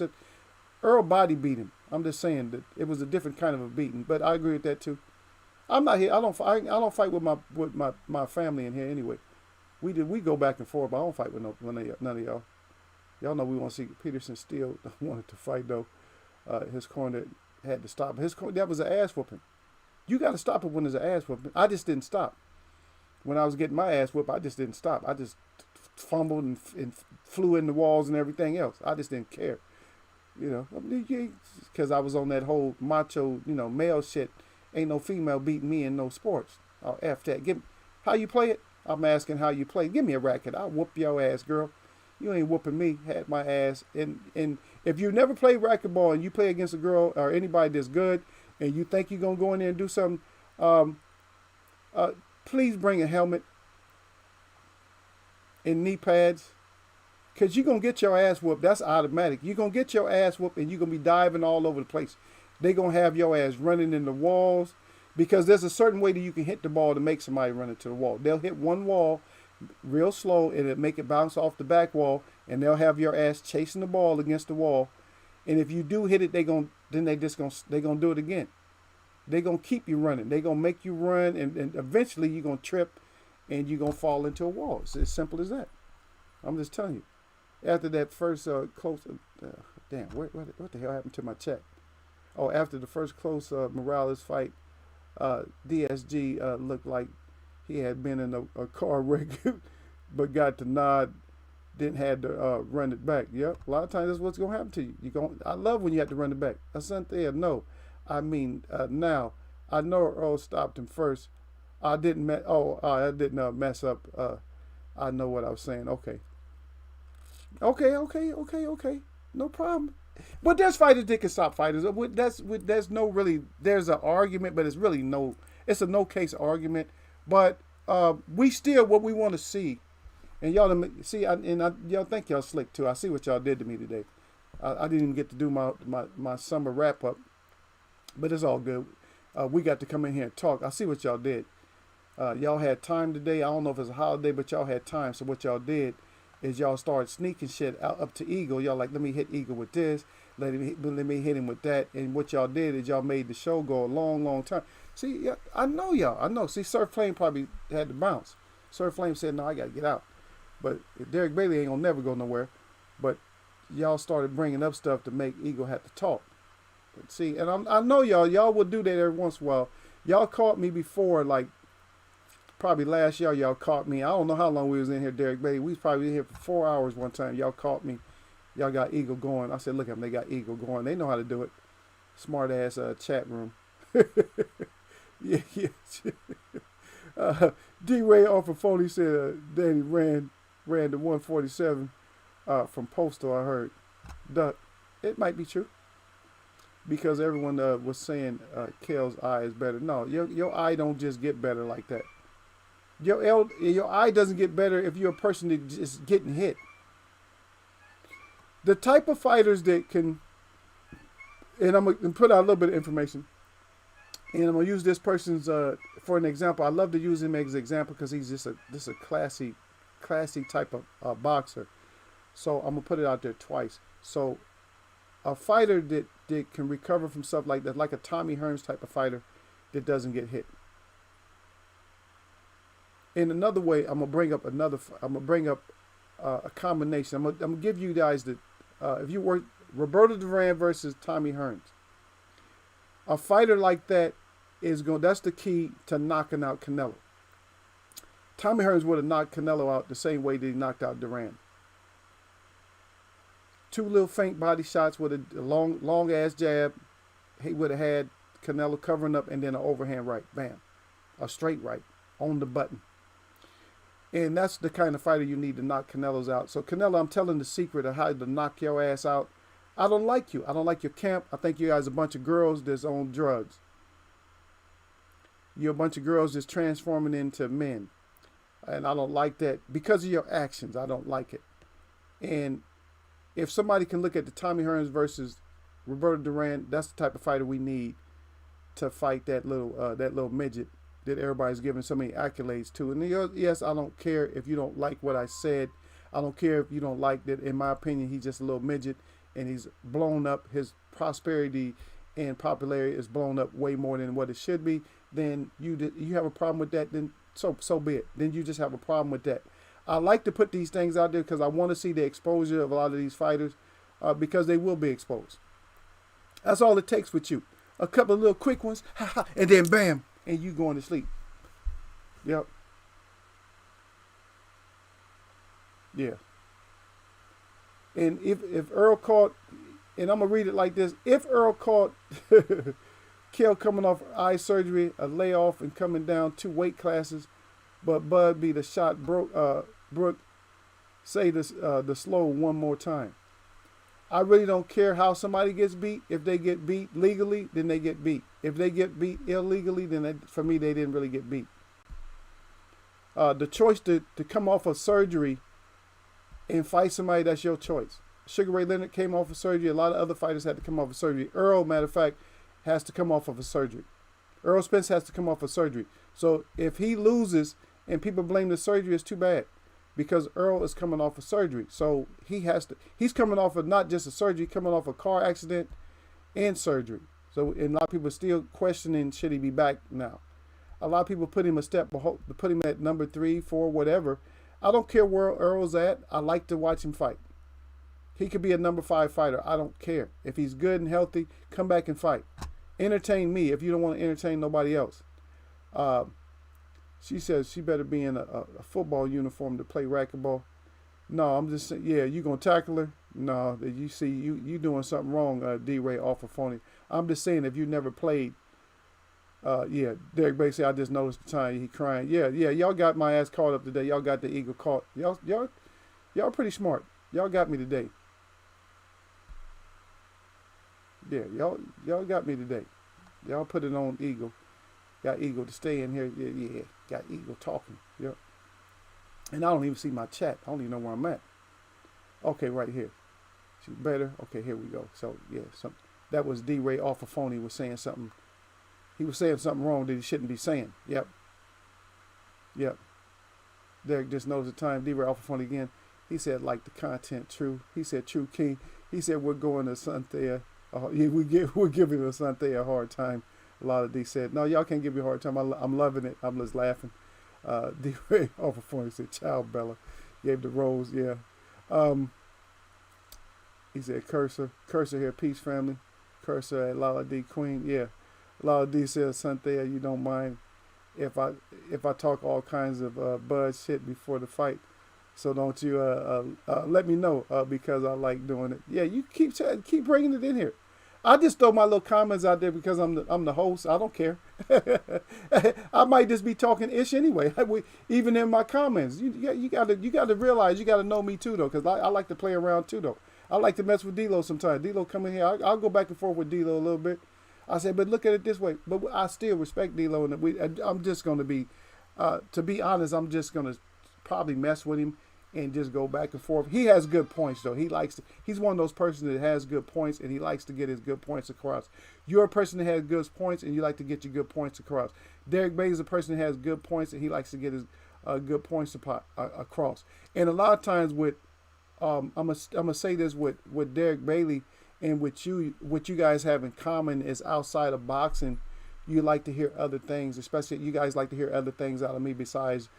Earl body beat him. I'm just saying that it was a different kind of a beating, but I agree with that too. I'm not here. I don't fight with my family in here anyway. We go back and forth, but I don't fight with none of y'all. Y'all know we want to see Peterson still wanted to fight though. His corner had to stop. That was an ass whooping. You got to stop it when there's an ass whooping. I just didn't stop. When I was getting my ass whooped, I just didn't stop. I just fumbled and flew in the walls and everything else. I just didn't care. Because I was on that whole macho, male shit. Ain't no female beating me in no sports. Oh, F that. How you play it? I'm asking how you play. Give me a racket. I'll whoop your ass, girl. You ain't whooping me. Had my ass. And if you never played racquetball and you play against a girl or anybody that's good and you think you're going to go in there and do something, please bring a helmet and knee pads. Because you're going to get your ass whooped. That's automatic. You're going to get your ass whooped and you're going to be diving all over the place. They're going to have your ass running in the walls because there's a certain way that you can hit the ball to make somebody run into the wall. They'll hit one wall real slow and it'll make it bounce off the back wall and they'll have your ass chasing the ball against the wall. And if you do hit it, they're going to do it again. They're going to keep you running. They're going to make you run and eventually you're going to trip and you're going to fall into a wall. It's as simple as that. I'm just telling you. After that first close, damn, what the hell happened to my check? Oh, after the first close Morales fight, DSG looked like he had been in a car wreck, but got the nod, didn't have to run it back. Yep, a lot of times that's what's gonna happen to you. I love when you have to run it back. Asante, no, I mean now I know Earl stopped him first. I didn't mess up. I know what I was saying. Okay. No problem. But there's fighters that can stop fighters. There's no really, there's an argument, but it's really no, it's a no case argument. But we still, what we want to see, and y'all see, y'all think y'all slick too. I see what y'all did to me today. I didn't even get to do my summer wrap up, but it's all good. We got to come in here and talk. I see what y'all did. Y'all had time today. I don't know if it's a holiday, but y'all had time. So what y'all did is y'all started sneaking shit out up to Eagle. Y'all like, let me hit Eagle with this. Let me hit him with that. And what y'all did is y'all made the show go a long, long time. See, yeah, I know y'all. I know. See, Surf Flame probably had to bounce. Surf Flame said, no, I got to get out. But Derek Bailey ain't going to never go nowhere. But y'all started bringing up stuff to make Eagle have to talk. But see, and I know y'all will do that every once in a while. Y'all caught me before, like, probably last year y'all caught me. I don't know how long we was in here, Derek Bailey. We was probably in here for 4 hours one time. Y'all caught me. Y'all got Eagle going. I said, look at them. They got Eagle going. They know how to do it. Smart ass chat room. Yeah. D-Ray off of Foley said Danny ran to 147 from Postal, I heard. Duck. It might be true. Because everyone was saying Kale's eye is better. No, your eye don't just get better like that. Your eye doesn't get better if you're a person that is getting hit. The type of fighters that can, and I'm going to put out a little bit of information, and I'm going to use this person's, for an example. I love to use him as an example because he's just a classy type of boxer. So I'm going to put it out there twice. So a fighter that can recover from stuff like that, like a Tommy Hearns type of fighter that doesn't get hit. In another way, I'm gonna bring up a combination. I'm gonna give you guys if you work Roberto Duran versus Tommy Hearns, a fighter like that that's the key to knocking out Canelo. Tommy Hearns would have knocked Canelo out the same way that he knocked out Duran. 2 little faint body shots with a long ass jab. He would have had Canelo covering up, and then an overhand right, bam, a straight right on the button. And that's the kind of fighter you need to knock Canelo's out. So Canelo, I'm telling the secret of how to knock your ass out. I don't like you. I don't like your camp. I think you guys are a bunch of girls that's on drugs. You're a bunch of girls that's transforming into men. And I don't like that because of your actions. I don't like it. And if somebody can look at the Tommy Hearns versus Roberto Duran, that's the type of fighter we need to fight that little midget that everybody's giving so many accolades to. And yes, I don't care if you don't like what I said. I don't care if you don't like that. In my opinion, he's just a little midget, and he's blown up. His prosperity and popularity is blown up way more than what it should be. Then you have a problem with that. Then so be it. Then you just have a problem with that. I like to put these things out there because I want to see the exposure of a lot of these fighters because they will be exposed. That's all it takes with you. A couple of little quick ones, and then bam, and you going to sleep. Yep. Yeah. And if Earl caught, and I'm going to read it like this, if Earl caught Kell coming off eye surgery, a layoff, and coming down 2 weight classes, but Bud be the shot Brooke say this the slow one more time. I really don't care how somebody gets beat. If they get beat legally, then they get beat. If they get beat illegally, then for me, they didn't really get beat. The choice to come off of surgery and fight somebody, that's your choice. Sugar Ray Leonard came off of surgery. A lot of other fighters had to come off of surgery. Earl, matter of fact, has to come off of a surgery. Earl Spence has to come off of surgery. So if he loses and people blame the surgery, it's too bad. Because Earl is coming off of surgery. So he's coming off of not just a surgery, coming off a car accident and surgery. So and a lot of people are still questioning, should he be back now? A lot of people put him put him at number 3, 4, whatever. I don't care where Earl's at. I like to watch him fight. He could be a number 5 fighter. I don't care. If he's good and healthy, come back and fight. Entertain me if you don't want to entertain nobody else. She says she better be in a football uniform to play racquetball. No, I'm just saying, yeah, you going to tackle her? No, you see, you doing something wrong, D-Ray off of phony. I'm just saying, if you never played, yeah, Derek Bay said, I just noticed the time he crying. Yeah, y'all got my ass caught up today. Y'all got the Eagle caught. Y'all pretty smart. Y'all got me today. Yeah, y'all got me today. Y'all put it on Eagle. Got Eagle to stay in here. Yeah, yeah. Got Eagle talking. Yep. And I don't even see my chat. I don't even know where I'm at. Okay, right here. See better? Okay, here we go. So yeah, that was D-Ray off a phone. He was saying something. He was saying something wrong that he shouldn't be saying. Yep. Yep. Derek just knows the time. D-Ray off a phone again. He said, like the content, true. He said, true king. He said, we're going to Sunthea. Yeah, we're giving the Sunthea a hard time. A lot of D said, no, y'all can't give me a hard time. I'm loving it. I'm just laughing. D-Ray off a phone. He said, ciao, Bella. Gave the rose, yeah. He said, Cursor here, peace family. Cursor at Lala D Queen, yeah. Lala D says, Sunthea, you don't mind if I talk all kinds of bud shit before the fight. So don't you let me know because I like doing it. Yeah, you keep bringing it in here. I just throw my little comments out there because I'm the host. I don't care. I might just be talking ish anyway. Even in my comments, you gotta realize you gotta know me too though, because I like to play around too though. I like to mess with D-Lo sometimes. D-Lo come in here. I'll go back and forth with D-Lo a little bit. I said, but look at it this way. But I still respect D-Lo, and I'm just gonna be, to be honest, I'm just gonna probably mess with him and just go back and forth. He has good points though. He's one of those persons that has good points and he likes to get his good points across. You're a person that has good points and you like to get your good points across. Derek Bailey is a person that has good points and he likes to get his good points across. And a lot of times with, I'm gonna say this with Derek Bailey and what you guys have in common is outside of boxing, you like to hear other things, especially you guys like to hear other things out of me besides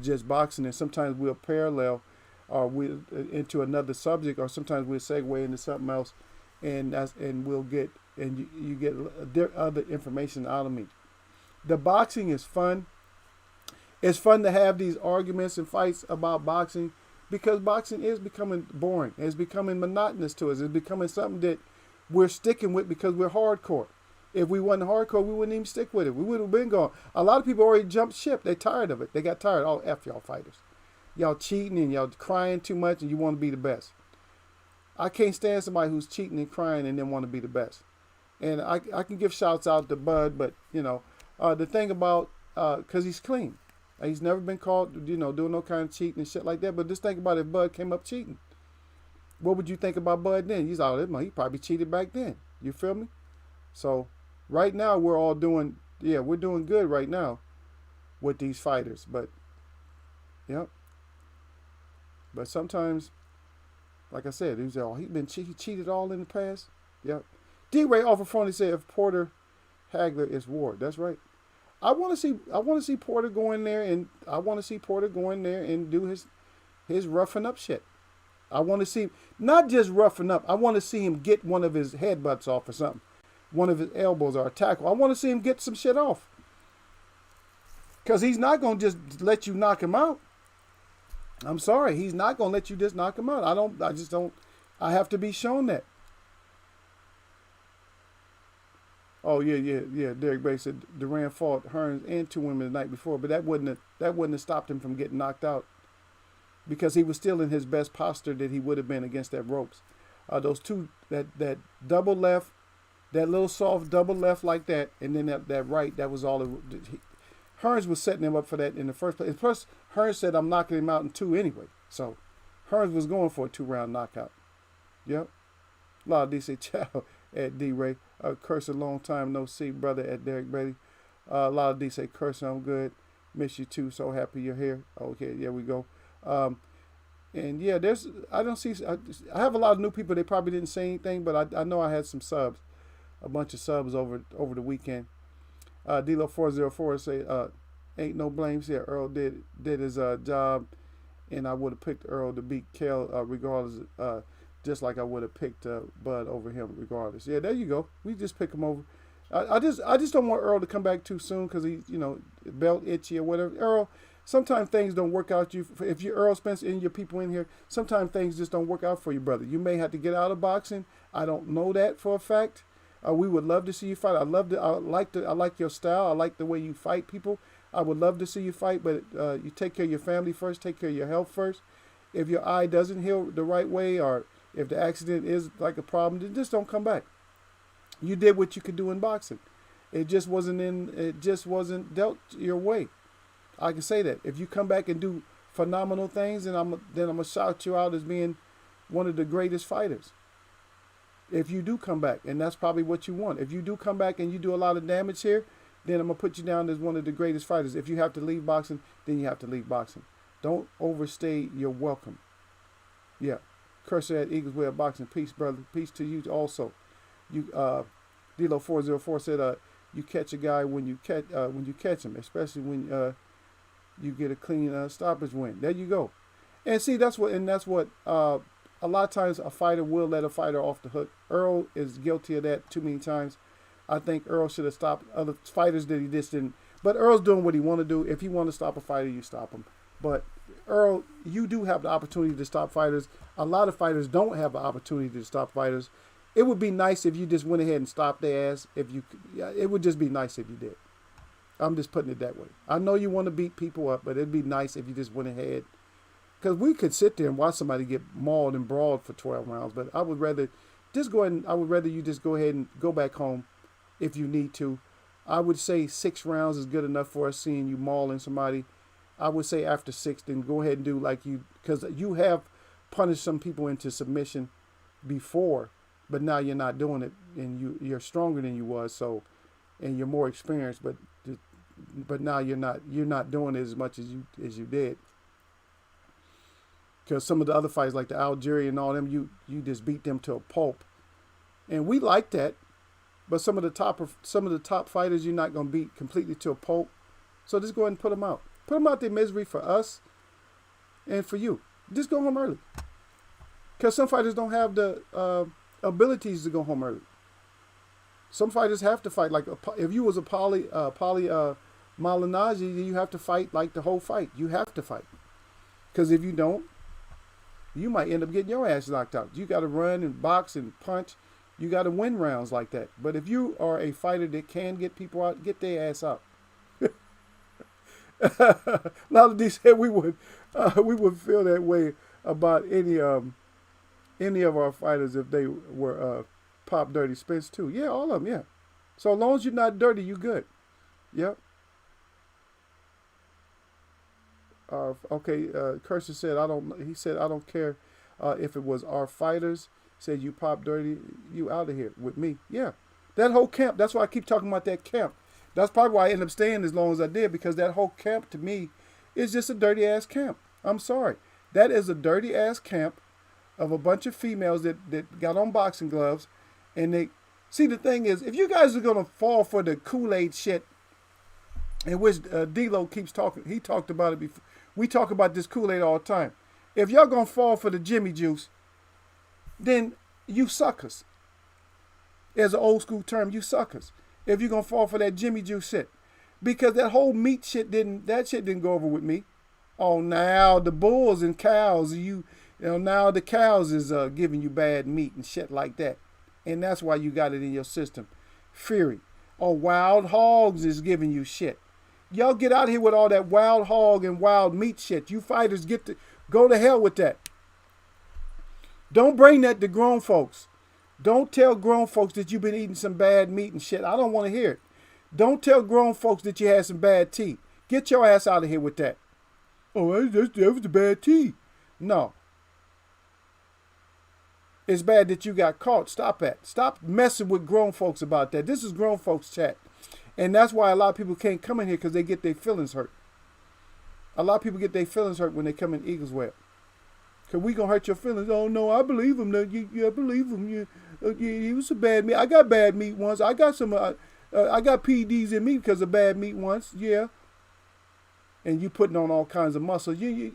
just boxing, and sometimes we'll parallel or we into another subject, or sometimes we'll segue into something else, and we'll get and you get other information out of me. The boxing is fun. It's fun to have these arguments and fights about boxing because boxing is becoming boring. It's becoming monotonous to us. It's becoming something that we're sticking with because we're hardcore. If we wasn't hardcore, we wouldn't even stick with it. We would have been gone. A lot of people already jumped ship. They're tired of it. They got tired. Oh, F y'all fighters. Y'all cheating and y'all crying too much and you want to be the best. I can't stand somebody who's cheating and crying and then want to be the best. And I can give shouts out to Bud, but, the thing about, because he's clean. He's never been caught, doing no kind of cheating and shit like that. But just think about if Bud came up cheating. What would you think about Bud then? He's all, he probably cheated back then. You feel me? So right now we're all doing good right now with these fighters. But, But sometimes, like I said, he cheated all in the past. Yep. D-Ray off of phone, he said if Porter Hagler is Ward. That's right. I want to see Porter go in there and do his roughing up shit. I want to see not just roughing up. I want to see him get one of his headbutts off or something, one of his elbows or a tackle. I want to see him get some shit off, because he's not gonna just let you knock him out. I'm sorry, he's not gonna let you just knock him out. I just don't. I have to be shown that. Oh yeah. Derek Bay said Duran fought Hearns and two women the night before, but that wouldn't have stopped him from getting knocked out, because he was still in his best posture that he would have been against that ropes. Those two, that double left, that little soft double left like that, and then that right, that was all. Hearns was setting him up for that in the first place. Plus, Hearns said, I'm knocking him out in two anyway. So, Hearns was going for a 2-round knockout. Yep. A lot of D say, ciao at D-Ray. Cursor, long time no see, brother, at Derek Bailey. A lot of D say, Cursor, I'm good. Miss you too. So happy you're here. Okay, there we go. And yeah, I have a lot of new people. They probably didn't say anything, but I know I had some subs, a bunch of subs over the weekend. D-Lo 404 say, ain't no blame here. Earl did his job, and I would have picked Earl to beat Kel regardless, just like I would have picked Bud over him regardless. Yeah, there you go. We just pick him over. I just don't want Earl to come back too soon because he's, belt itchy or whatever. Earl, sometimes things don't work out. If you're Earl Spencer and your people in here, sometimes things just don't work out for you, brother. You may have to get out of boxing. I don't know that for a fact. We would love to see you fight. I like your style. I like the way you fight people. I would love to see you fight, but you take care of your family first. Take care of your health first. If your eye doesn't heal the right way, or if the accident is like a problem, then just don't come back. You did what you could do in boxing. It just wasn't in. It just wasn't dealt your way. I can say that. If you come back and do phenomenal things, then I'm gonna shout you out as being one of the greatest fighters. If you do come back, and that's probably what you want. If you do come back and you do a lot of damage here, then I'm gonna put you down as one of the greatest fighters. If you have to leave boxing, then you have to leave boxing. Don't overstay your welcome. Yeah. Cursor at Eagles Way of Boxing. Peace, brother. Peace to you also. You Dilo404 said you catch a guy when you catch him, especially when you get a clean stoppage win. There you go. And see, that's what a lot of times a fighter will let a fighter off the hook. Earl is guilty of that too many times. I think Earl should have stopped other fighters that he just didn't. But Earl's doing what he want to do. If he want to stop a fighter, you stop him. But Earl, you do have the opportunity to stop fighters. A lot of fighters don't have the opportunity to stop fighters. It would be nice if you just went ahead and stopped their ass. It would just be nice if you did. I'm just putting it that way. I know you want to beat people up, but it'd be nice if you just went ahead. Because we could sit there and watch somebody get mauled and brawled for 12 rounds, but I would rather you just go ahead and go back home if you need to. I would say 6 rounds is good enough for us seeing you mauling somebody. I would say after 6, then go ahead and do because you have punished some people into submission before, but now you're not doing it, and you're stronger than you was, and you're more experienced, but now you're not doing it as much as you did. Because some of the other fights, like the Algeria and all them, you just beat them to a pulp, and we like that. But some of the top fighters, you're not gonna beat completely to a pulp. So just go ahead and put them out. Put them out their misery for us, and for you. Just go home early. Because some fighters don't have the abilities to go home early. Some fighters have to fight. Like if you was a poly Malignaggi, you have to fight like the whole fight. You have to fight. Because if you don't, you might end up getting your ass knocked out. You got to run and box and punch. You got to win rounds like that. But if you are a fighter that can get people out, get their ass out. A lot of these said we would feel that way about any of our fighters if they were Pop Dirty Spence too. Yeah, all of them. Yeah. So as long as you're not dirty, you good. Yep. Okay. Cursor said I don't. He said I don't care if it was our fighters. Said you Pop Dirty, you out of here with me. Yeah. That whole camp. That's why I keep talking about that camp. That's probably why I ended up staying as long as I did, because that whole camp to me is just a dirty ass camp. I'm sorry. That is a dirty ass camp of a bunch of females that got on boxing gloves, and they see, the thing is, if you guys are gonna fall for the Kool-Aid shit, in which D-Lo keeps talking, he talked about it before. We talk about this Kool-Aid all the time. If y'all gonna fall for the Jimmy Juice, then you suckers. As an old school term, you suckers. If you're gonna fall for that Jimmy Juice shit, because that whole meat shit didn't go over with me. Oh, now the bulls and cows, now the cows is giving you bad meat and shit like that, and that's why you got it in your system. Fury. Oh, wild hogs is giving you shit. Y'all get out of here with all that wild hog and wild meat shit. You fighters go to hell with that. Don't bring that to grown folks. Don't tell grown folks that you've been eating some bad meat and shit. I don't want to hear it. Don't tell grown folks that you had some bad tea. Get your ass out of here with that. Oh, that was the bad tea. No. It's bad that you got caught. Stop that. Stop messing with grown folks about that. This is grown folks chat. And that's why a lot of people can't come in here, because they get their feelings hurt. A lot of people get their feelings hurt when they come in Eagles Web. Because we going to hurt your feelings. Oh, no, I believe him. I believe him. He was a bad meat. I got bad meat once. I got I got PDs in me because of bad meat once. Yeah. And you putting on all kinds of muscle. I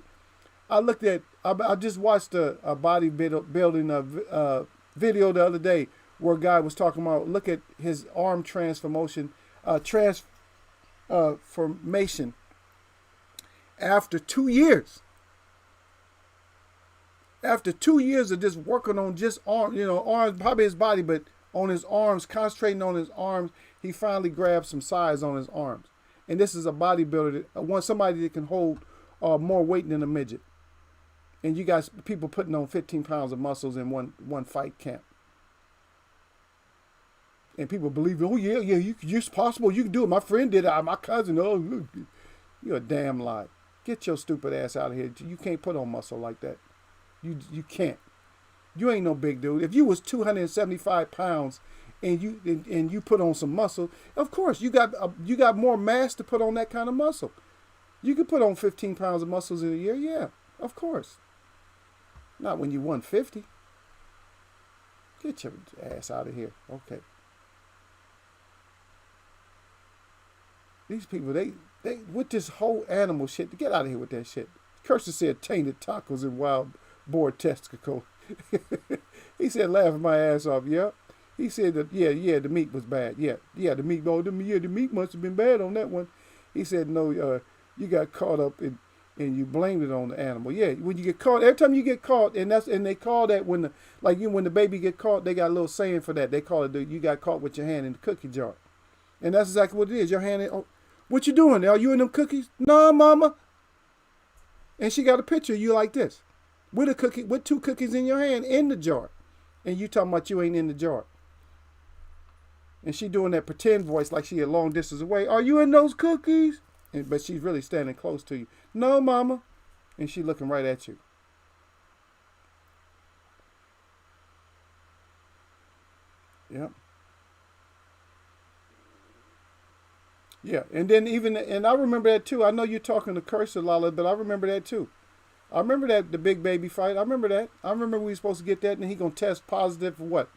just watched a bodybuilding video the other day where a guy was talking about, look at his arm transformation after 2 years. After 2 years of just working on just arms, probably his body, but on his arms, concentrating on his arms, he finally grabbed some size on his arms. And this is a bodybuilder, somebody that can hold more weight than a midget. And you guys, people putting on 15 pounds of muscles in one fight camp. And people believe, oh yeah, yeah, it's possible. You can do it. My friend did it. My cousin. Oh, you're a damn lie. Get your stupid ass out of here. You can't put on muscle like that. You can't. You ain't no big dude. If you was 275 pounds and you put on some muscle, of course you got more mass to put on that kind of muscle. You could put on 15 pounds of muscles in a year, yeah, of course. Not when you 150. Get your ass out of here. Okay. These people, they with this whole animal shit, get out of here with that shit. Cursor said tainted tacos and wild boar testicle. He said laughing my ass off, yeah. He said that, yeah, the meat was bad. Yeah, the meat, the meat must have been bad on that one. He said, no, you got caught up and you blamed it on the animal. Yeah, when you get caught, every time you get caught, and they call that when when the baby get caught, they got a little saying for that. They call it you got caught with your hand in the cookie jar. And that's exactly what it is. Your hand in, what you doing? Are you in them cookies? No, mama. And she got a picture of you like this. With 2 cookies in your hand in the jar. And you talking about you ain't in the jar. And she doing that pretend voice like she a long distance away. Are you in those cookies? But she's really standing close to you. No, mama. And she looking right at you. Yep. Yeah, and then and I remember that too. I know you're talking to Cursor, Lala, but I remember that too. I remember that, the big baby fight. I remember that. I remember we were supposed to get that, and he gonna test positive for what?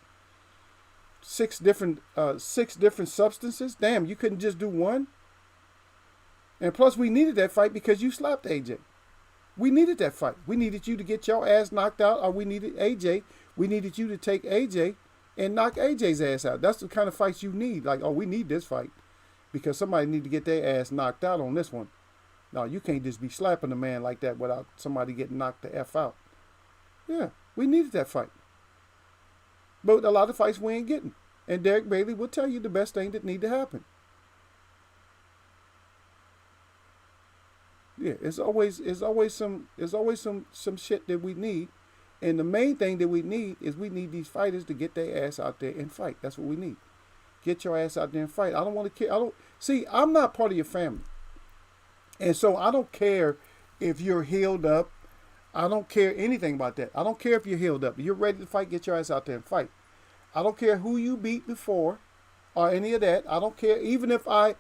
6 different substances. Damn, you couldn't just do one. And plus, we needed that fight because you slapped AJ. We needed that fight. We needed you to get your ass knocked out, or we needed AJ. We needed you to take AJ and knock AJ's ass out. That's the kind of fights you need. Like, oh, we need this fight because somebody need to get their ass knocked out on this one. No, you can't just be slapping a man like that without somebody getting knocked the F out. Yeah, we needed that fight. But a lot of fights we ain't getting. And Derek Bailey will tell you the best thing that need to happen. Yeah, it's always some shit that we need. And the main thing that we need is we need these fighters to get their ass out there and fight. That's what we need. Get your ass out there and fight. I don't want to care. I'm not part of your family. And so I don't care if you're healed up. I don't care anything about that. I don't care if you're healed up. If you're ready to fight, get your ass out there and fight. I don't care who you beat before or any of that. I don't care. Even if I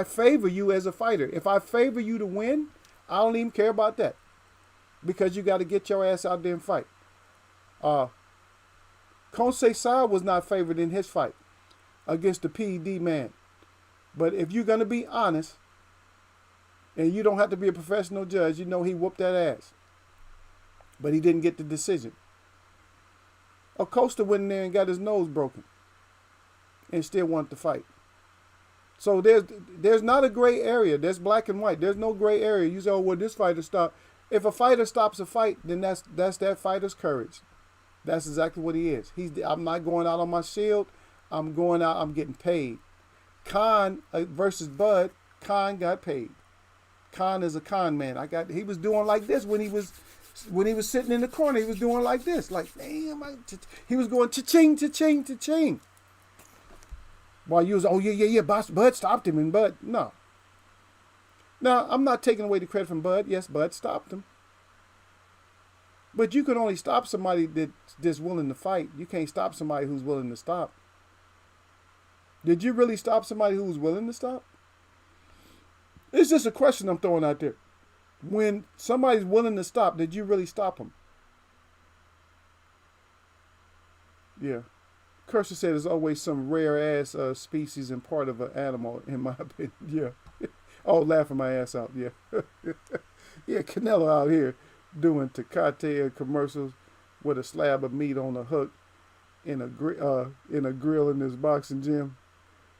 favor you as a fighter. If I favor you to win, I don't even care about that. Because you got to get your ass out there and fight. Konsei Sa was not favored in his fight against the PED man. But if you're going to be honest, and you don't have to be a professional judge, you know he whooped that ass. But he didn't get the decision. Acosta went in there and got his nose broken. And still wanted to fight. So there's not a gray area. There's black and white. There's no gray area. You say, oh, well, this fighter stopped. If a fighter stops a fight, then that's that fighter's courage. That's exactly what he is. I'm not going out on my shield. I'm going out. I'm getting paid. Khan versus Bud. Khan got paid. Khan is a con man. He was doing like this when he was sitting in the corner. He was doing like this, like damn. He was going cha-ching, cha-ching, cha-ching. While you was, oh yeah, Bud stopped him, and Bud no. Now I'm not taking away the credit from Bud. Yes, Bud stopped him. But you can only stop somebody that's willing to fight. You can't stop somebody who's willing to stop. Did you really stop somebody who was willing to stop? It's just a question I'm throwing out there. When somebody's willing to stop, did you really stop them? Yeah. Cursor said there's always some rare ass species and part of an animal, in my opinion. Yeah. Oh, laughing my ass out. Yeah. Yeah, Canelo out here doing Tecate commercials with a slab of meat on a hook in a grill in this boxing gym.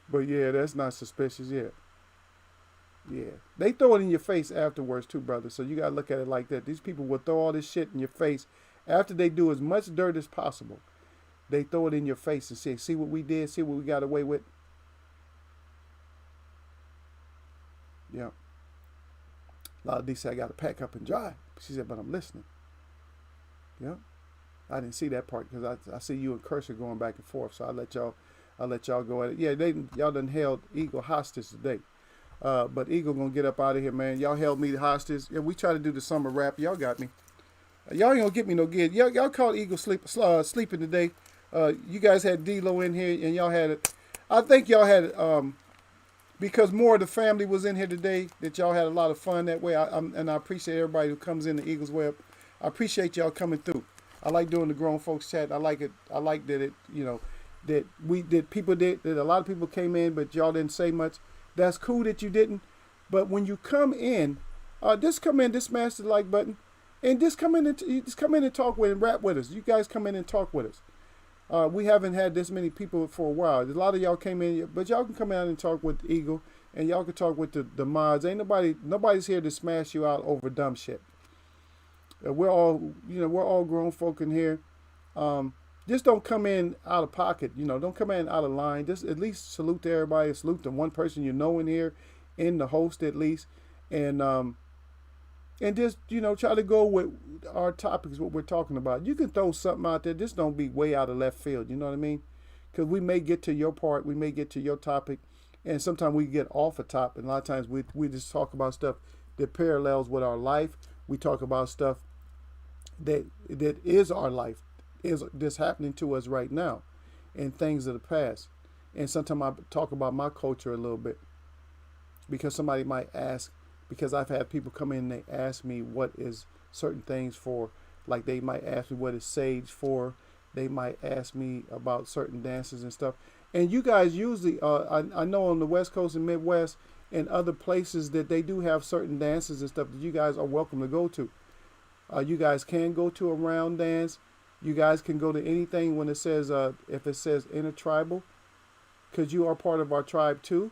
But yeah, that's not suspicious yet. Yeah. They throw it in your face afterwards too, brother. So you got to look at it like that. These people will throw all this shit in your face after they do as much dirt as possible. They throw it in your face and say, see what we did? See what we got away with? Yeah. A lot of these say, I got to pack up and drive. She said, but I'm listening. Yeah. I didn't see that part because I see you and Cursor going back and forth. So I let y'all I'll let y'all go at it. Yeah, y'all done held Eagle hostage today. But Eagle gonna get up out of here, man. Y'all held me hostage. Yeah, we try to do the summer rap. Y'all got me. Y'all ain't gonna get me no good. Y'all called Eagle sleeping today. You guys had D-Lo in here, and y'all had it. I think y'all had because more of the family was in here today. That y'all had a lot of fun that way. And I appreciate everybody who comes in the Eagles Web. I appreciate y'all coming through. I like doing the grown folks chat. I like it. I like that it. That a lot of people came in, but y'all didn't say much. That's cool that you didn't. But when you come in, just come in, just smash the like button, and just come in and talk with and rap with us. You guys come in and talk with us. We haven't had this many people for a while. A lot of y'all came in, but y'all can come out and talk with Eagle, and y'all can talk with the mods. Ain't nobody's here to smash you out over dumb shit. We're all grown folk in here. Just don't come in out of pocket. Don't come in out of line. Just at least salute to everybody. Salute to one person you know in here, in the host at least, and just try to go with our topics, what we're talking about. You can throw something out there. Just don't be way out of left field. You know what I mean? Because we may get to your part, we may get to your topic, and sometimes we get off a top. And a lot of times we just talk about stuff that parallels with our life. We talk about stuff that is our life, is this happening to us right now, and things of the past. And sometimes I talk about my culture a little bit, because somebody might ask, because I've had people come in and they ask me what is certain things for. Like they might ask me what is sage for. They might ask me about certain dances and stuff. And you guys usually, I know on the West Coast and Midwest and other places that they do have certain dances and stuff that you guys are welcome to go to. You guys can go to a round dance. You guys can go to anything when it says, if it says intertribal, because you are part of our tribe too.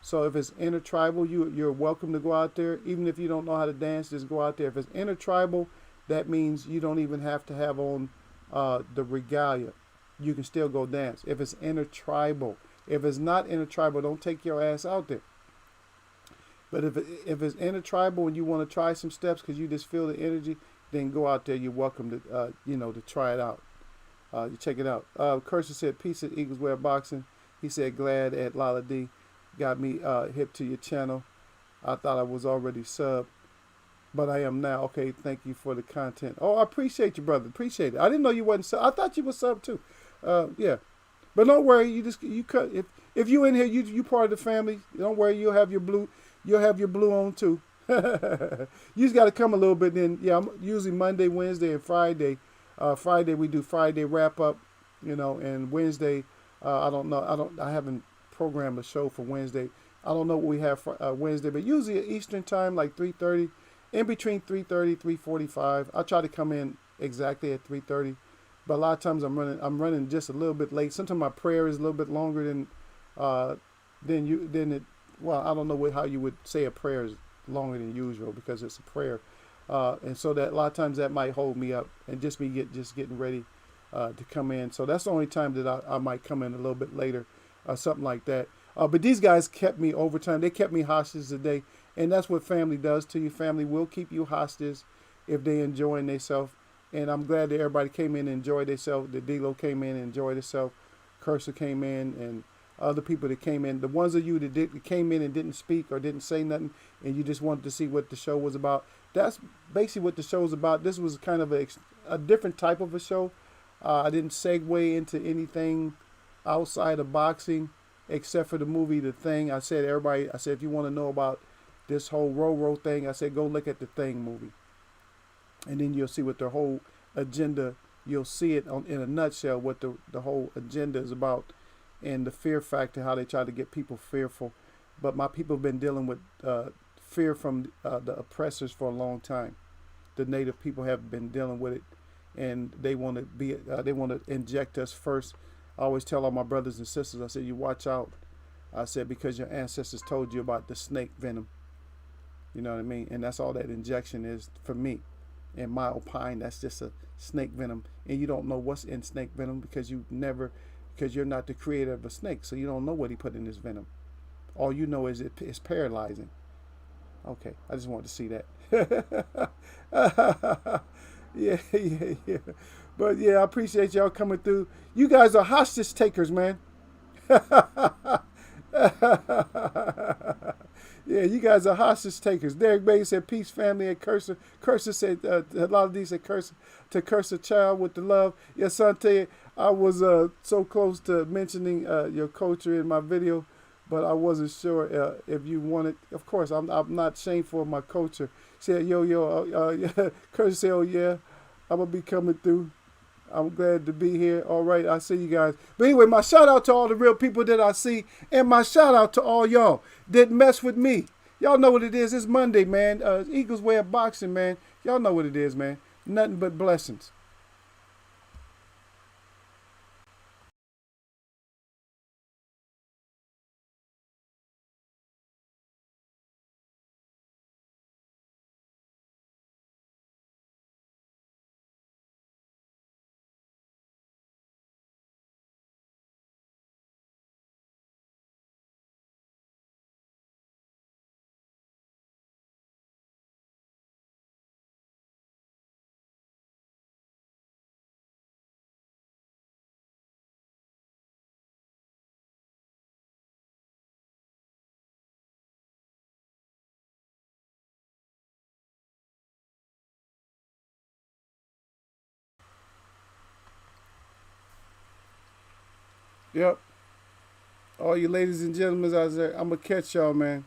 So if it's intertribal, you're welcome to go out there. Even if you don't know how to dance, just go out there. If it's intertribal, that means you don't even have to have on the regalia. You can still go dance. If it's intertribal. If it's not intertribal, don't take your ass out there. But if it's intertribal and you want to try some steps because you just feel the energy, then go out there. You're welcome to to try it out. You check it out. Cursor said, peace at Eagles Wear Boxing. He said, glad at Lala D. Got me hip to your channel. I thought I was already sub, but I am now. Okay, thank you for the content. Oh, I appreciate you, brother. Appreciate it. I didn't know you wasn't sub. I thought you was sub too. Yeah, but don't worry. You cut if you in here, you part of the family. Don't worry. You'll have your blue. You'll have your blue on too. You just got to come a little bit. Then yeah, I'm usually Monday, Wednesday, and Friday. Friday we do Friday wrap up. And Wednesday I don't know. I haven't programmed a show for Wednesday. I don't know what we have for Wednesday, but usually at Eastern time, like 3:30, in between 3:30, 3:45. I try to come in exactly at 3:30, but a lot of times I'm running just a little bit late. Sometimes my prayer is a little bit longer than it. Well, I don't know how you would say a prayer is longer than usual because it's a prayer, and so that a lot of times that might hold me up and just me getting ready to come in. So that's the only time that I might come in a little bit later. Something like that. But these guys kept me overtime. They kept me hostage today. And that's what family does to you. Family will keep you hostage if they enjoying themselves. And I'm glad that everybody came in and enjoyed themselves. The D-Lo came in and enjoyed themselves. Cursor came in and other people that came in. The ones of you that came in and didn't speak or didn't say nothing and you just wanted to see what the show was about. That's basically what the show's about. This was kind of a different type of a show. I didn't segue into anything outside of boxing, except for the movie The Thing. I said, if you want to know about this whole Roro thing, I said, go look at The Thing movie. And then you'll see what the whole agenda, you'll see it in a nutshell, what the whole agenda is about and the fear factor, how they try to get people fearful. But my people have been dealing with fear from the oppressors for a long time. The native people have been dealing with it, and they want to inject us first. I always tell all my brothers and sisters, I said, you watch out. I said, because your ancestors told you about the snake venom. You know what I mean? And that's all that injection is for me. In my opinion, that's just a snake venom. And you don't know what's in snake venom because you're not the creator of a snake. So you don't know what he put in this venom. All you know is it's paralyzing. Okay, I just wanted to see that. Yeah. But yeah, I appreciate y'all coming through. You guys are hostage takers, man. Yeah, you guys are hostage takers. Derek Bailey said, "Peace, family." And Cursor, Cursor said, a lot of these said, "Cursor to curse a child with the love." Yes, Sante, I was so close to mentioning your culture in my video, but I wasn't sure if you wanted. Of course, I'm not shameful of my culture. Said, "Yo, yo," Cursor said, "Oh yeah, I'm gonna be coming through." I'm glad to be here. All right, I see you guys. But anyway, my shout out to all the real people that I see, and my shout out to all y'all that mess with me. Y'all know what it is. It's Monday, man. Eagles way of boxing, man. Y'all know what it is, man. Nothing but blessings. Yep. All you ladies and gentlemen out there, I'm gonna catch y'all, man.